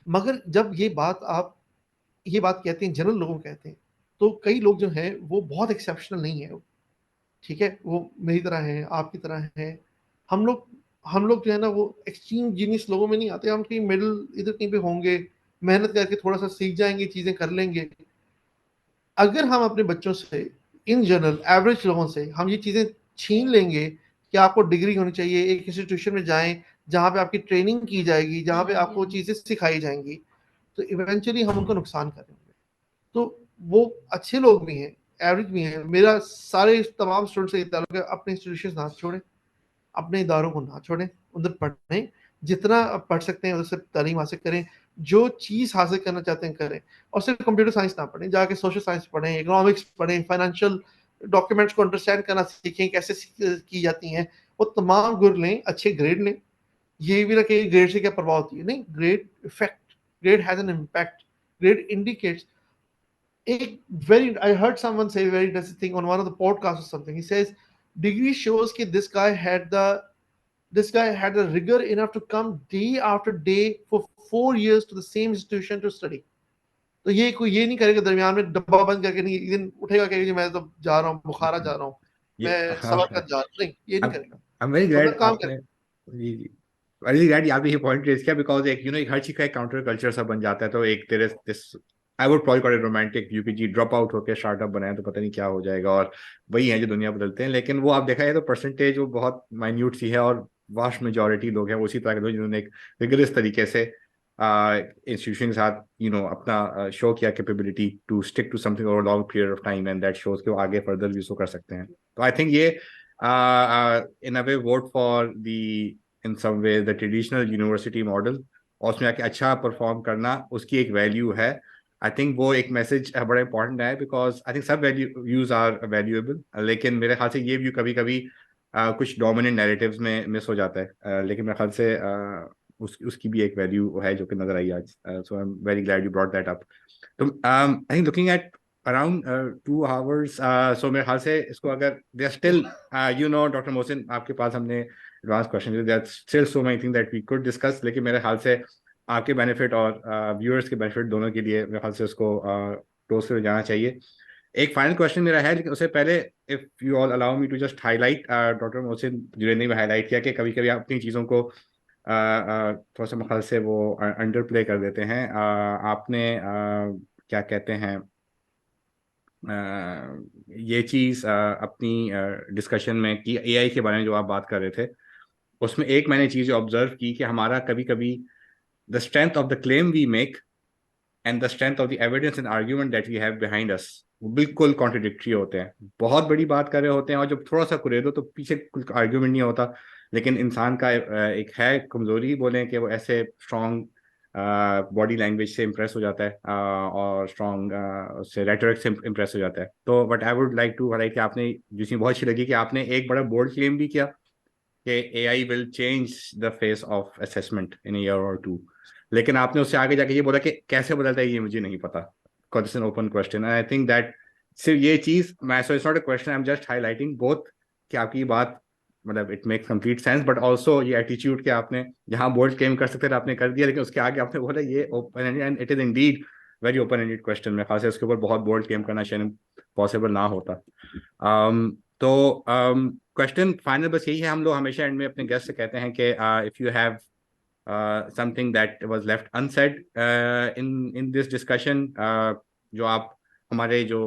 मगर जब ये बात कहते हैं, जनरल लोगों को कहते हैं, तो कई लोग जो हैं वो बहुत एक्सेप्शनल नहीं है। ठीक है, वो मेरी तरह है, आपकी तरह है। हम लोग हम लोग जो है ना वो एक्सट्रीम जीनियस लोगों में नहीं आते, हम कहीं मिडिल इधर कहीं पे होंगे, मेहनत करके थोड़ा सा सीख जाएंगे, चीजें कर लेंगे। अगर हम अपने बच्चों से, इन जनरल एवरेज लोगों से हम ये चीजें छीन लेंगे कि आपको डिग्री होनी चाहिए, एक इंस्टीट्यूशन में जाएं जहां पे आपकी ट्रेनिंग की जाएगी, जहां पे आपको चीजें सिखाई जाएंगी, तो इवेंचुअली हम उनको नुकसान करेंगे। तो वो अच्छे लोग भी हैं, एवरेज भी हैं। मेरा सारे तमाम स्टूडेंट से ये ताल्लुक है, अपने इंस्टीट्यूशन ना छोड़ें, अपने इदारों को ना छोड़ें, उधर पढ़ें, जितना पढ़ सकते हैं उधर से तालीम हासिल करें, जो चीज़ हासिल करना चाहते हैं करें। और सिर्फ कंप्यूटर साइंस ना पढ़ें, जाके सोशल साइंस पढ़ें, इकोनॉमिक्स पढ़ें, फाइनेंशियल डॉक्यूमेंट्स को अंडरस्टैंड करना सीखें, कैसे की जाती हैं। वो तमाम गुर लें, अच्छे ग्रेड लें। ये भी ना कि ग्रेड से क्या परवाह होती है, नहीं, grade effect, grade has an impact, grade indicates. I heard someone say a very interesting thing on one of the podcasts or something. He says degree shows that this guy had the rigor enough to come day after day for 4 years to the same institution to study. तो ये कोई ये नहीं करेगा दरमियान में डब्बा बंद करके, नहीं एक दिन उठेगा कहेगा मैं तो जा रहा हूँ, बुखारा जा रहा हूँ, ये मैं हाँ सबक जा रहा हूँ, नहीं ये नहीं करेगा। आई एम वेरी अपना ग्लैड काम आपने करेगा। जी जी वेरी ग्लैड आपने ये पॉइंट रेज किया बिकॉज एक एक हर चीज का एक काउंटर कल्चर सा बन जाता है। तो एक तेरे this I would probably call it romantic UPG drop out होकर स्टार्टअप बनाए तो पता नहीं क्या हो जाएगा, और वही है जो दुनिया बदलते हैं। लेकिन वो आप देखा है तो परसेंटेज वो बहुत माइन्यूट सी है, और वास्ट मेजोरिटी लोग हैं उसी तरह के लोग जिन्होंने एक रिगरस तरीके से इंस्टीट्यूशन के साथ अपना शो किया capability to stick to something over long period of time, and that shows कि वो आगे फर्दर भी उसको कर सकते हैं। तो आई थिंक ये in a way vote for the in some way the traditional university model, और उसमें आके अच्छा परफॉर्म करना उसकी एक वैल्यू है। आई थिंक वो एक मैसेज बड़ा इंपॉर्टेंट है बिकॉज आई थिंक सब व्यूज आर वैल्यूएबल, लेकिन मेरे ख्याल से ये व्यू कभी कभी कुछ डोमिनेंट नैरेटिव्स में मिस हो जाता है। लेकिन मेरे ख्याल से उसकी भी एक वैल्यू है जो कि नजर आई आज। So I am very glad you brought that up. तो I think looking at around 2 hours, सो मेरे ख्याल से इसको अगर देयर स्टिल डॉक्टर मोहसिन आपके पास हमने advance question, there still so many thing that we could discuss, लेकिन मेरे ख्याल से आपके बेनिफिट और व्यूअर्स के बेनिफिट दोनों के लिए मेरे ख्याल से उसको क्लोज कर जाना चाहिए। एक फाइनल क्वेश्चन मेरा है, लेकिन उससे पहले if you all allow me to just highlight, doctor Mohsin Juraini ने हाईलाइट किया कि कभी कभी आप अपनी चीज़ों को थोड़ा सा मेरे ख्याल से वो अंडर प्ले कर देते हैं। आपने क्या कहते हैं ये चीज़ अपनी डिस्कशन में कि एआई के बारे में जो आप बात कर रहे थे, उसमें एक मैंने चीज़ ऑब्जर्व की कि हमारा कभी कभी the strength of the claim we make and the strength of the evidence and argument that we have behind us वो बिल्कुल कॉन्ट्रडिक्टरी होते हैं। बहुत बड़ी बात कर रहे होते हैं और जब थोड़ा सा कुरेदो तो पीछे कुछ आर्ग्यूमेंट नहीं होता। लेकिन इंसान का एक है कमजोरी बोले कि वो ऐसे स्ट्रॉन्ग बॉडी लैंग्वेज से इम्प्रेस हो जाता है, और स्ट्रॉन्ग उससे रेटोरिक से इम्प्रेस हो जाता है। तो but I would like to highlight कि आपने जिसमें बहुत अच्छी लगी कि आपने एक बड़ा बोल्ड क्लेम भी किया कि AI will change the face of assessment in year और टू, लेकिन आपने उससे आगे जाके ये बोला कि कैसे बदलता है ये मुझे नहीं पता। because it's an open question. And I think that सिर्फ ये चीज मैं, so it's not a question, I'm just highlighting both कि आपकी बात मतलब it makes complete sense, but also ये attitude कि आपने जहाँ bold claim कर सकते थे आपने कर दिया, लेकिन उसके आगे आपने बोला ये open ended, and it is indeed very open ended question. मेरे ख्याल से उसके ऊपर बहुत bold claim करना शायद possible ना होता. तो क्वेश्चन फाइनल बस यही है, हम लोग हमेशा एंड में अपने गेस्ट से कहते हैं कि if you have something that was left unsaid in this discussion, जो आप हमारे जो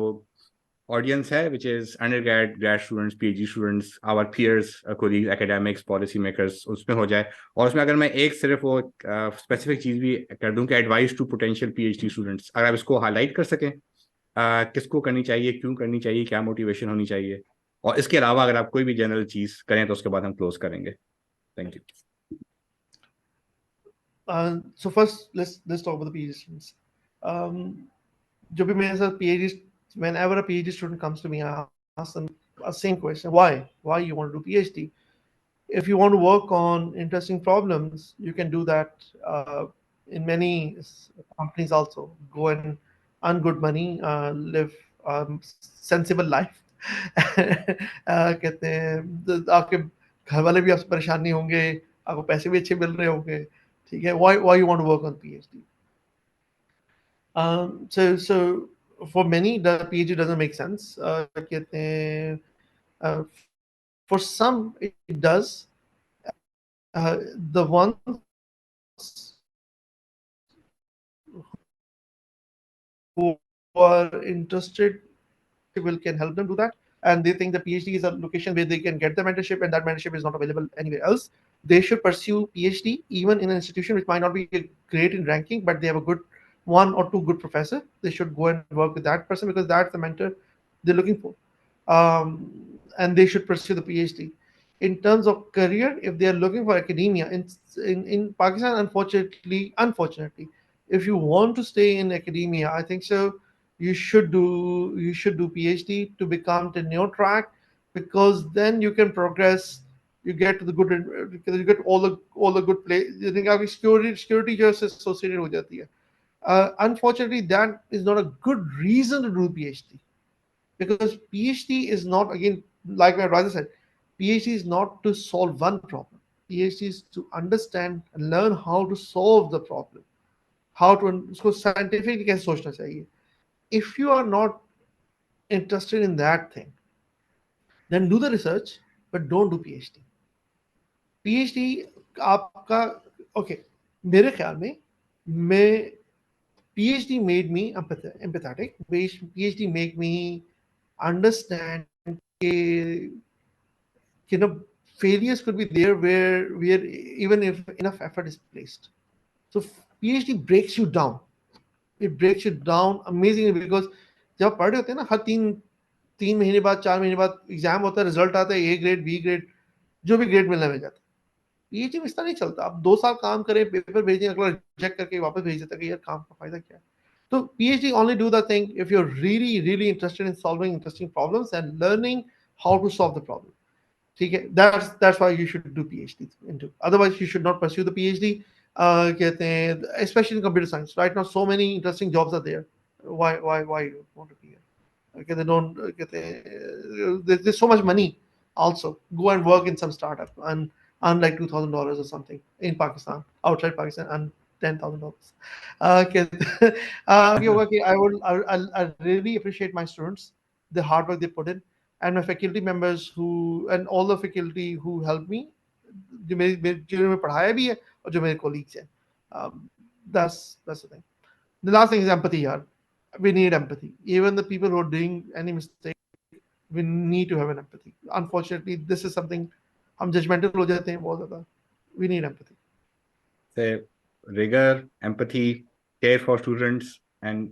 audience है, which is undergrad, grad students, PhD students, our peers, colleagues, academics, policy makers, उसमें हो जाए. और उसमें अगर मैं एक सिर्फ वो स्पेसिफिक चीज भी कर दूं कि advice to potential PhD students, अगर आप इसको हाईलाइट कर सकें, किसको करनी चाहिए, क्यों करनी चाहिए, क्या मोटिवेशन होनी चाहिए, और इसके अलावा अगर आप कोई भी जनरल चीज करें तो उसके बाद हम क्लोज करेंगे. Thank you. So first, let's talk about the PhD students. जो भी मेरे साथ PhD, whenever a PhD student comes to me, I ask them the same question: why you want to do PhD? If you want to work on interesting problems, you can do that in many companies also. Go and earn good money, live sensible life. कहते हैं आपके घर वाले भी आपसे परेशान नहीं होंगे, आपको पैसे भी अच्छे मिल रहे होंगे, ठीक है. Why you want to work on PhD? So for many the PhD doesn't make sense. कहते हैं for some it does. The ones who are interested will can help them do that, and they think the PhD is a location where they can get the mentorship, and that mentorship is not available anywhere else. They should pursue PhD even in an institution which might not be great in ranking, but they have a good one or two good professor. They should go and work with that person because that's the mentor they're looking for, and they should pursue the PhD. In terms of career, if they are looking for academia in Pakistan, unfortunately, if you want to stay in academia, I think so you should do PhD to become tenure track, because then you can progress. You get to the good, because you get all the good play. You think आपकी security just associated हो जाती है. Unfortunately, that is not a good reason to do PhD, because PhD is not, again, like my brother said, PhD is not to solve one problem. PhD is to understand and learn how to solve the problem, how to उसको scientifically कैसे सोचना चाहिए. If you are not interested in that thing, then do the research, but don't do PhD. PhD आपका okay. मेरे ख्याल में मैं PhD made me empathetic. PhD made me understand failures could be there where even if enough effort is placed. So PhD breaks you down. It breaks you down amazingly, because जब पढ़ रहे होते हैं ना, हर तीन महीने बाद 4 महीने बाद एग्जाम होता है, रिजल्ट आता है, A ग्रेड, B ग्रेड, जो भी ग्रेड मिलने में जाता है. PhD में इस तरह नहीं चलता. आप 2 साल काम करें, पेपर भेजें, अगला रिजेक्ट करके वापस भेज देता है कि यार काम का फायदा क्या है. तो PhD only do the thing if you're really interested in solving interesting problems and learning how to solve the problem. ठीक है, that's why you should do PhD into. Otherwise you should not pursue the PhD. कहते हैं especially in computer science right now, so many interesting jobs are there. Why you want to be here? Okay, they don't कहते हैं there's so much money. Also go and work in some startup and earn like $2,000 or something in Pakistan, outside Pakistan, and $10,000. I really appreciate my students, the hard work they put in, and my faculty members and all the faculty who helped me, जिन्होंने पढ़ाया भी है और जो मेरे colleagues हैं. That's the thing. The last thing is empathy. यार, we need empathy. Even the people who are doing any mistake, we need to have an empathy. Unfortunately, this is something हम judgmental हो जाते हैं बहुत ज़्यादा. We need empathy. Say rigor, empathy, care for students, and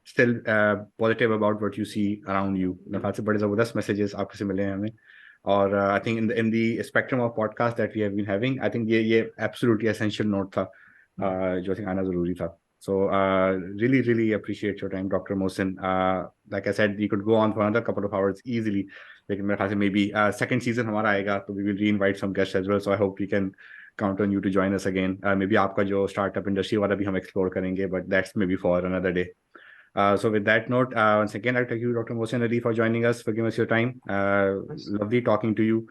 still positive about what you see around you. मेरे ख्याल से बड़े ज़बरदस्त messages आपसे से मिले हैं हमें. और I think in the spectrum of podcast that we have been having, I think ये absolutely essential note था जो I think आना ज़रूरी था. So really appreciate your time, Dr. Mohsin. Like I said, we could go on for another couple of hours easily. लेकिन मेरे ख्याल से maybe second season हमारा आएगा, तो we will re-invite some guests as well. So I hope we can count on you to join us again. Maybe आपका जो startup industry वाला भी हम explore करेंगे, but that's maybe for another day. So with that note, once again, I thank you, Dr. Mohsin Ali, for joining us, for giving us your time. Lovely talking to you.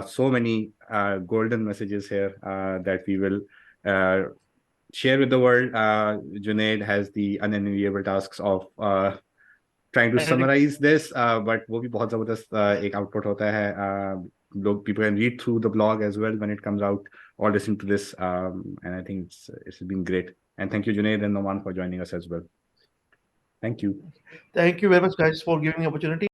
So many golden messages here that we will share with the world. Junaid has the unenviable tasks of trying to summarize this, but वो भी बहुत जबरदस्त एक output होता है. People can read through the blog as well when it comes out, or listen to this, and I think it's been great. And thank you, Junaid and Noman, for joining us as well. Thank you. Thank you very much, guys, for giving me the opportunity.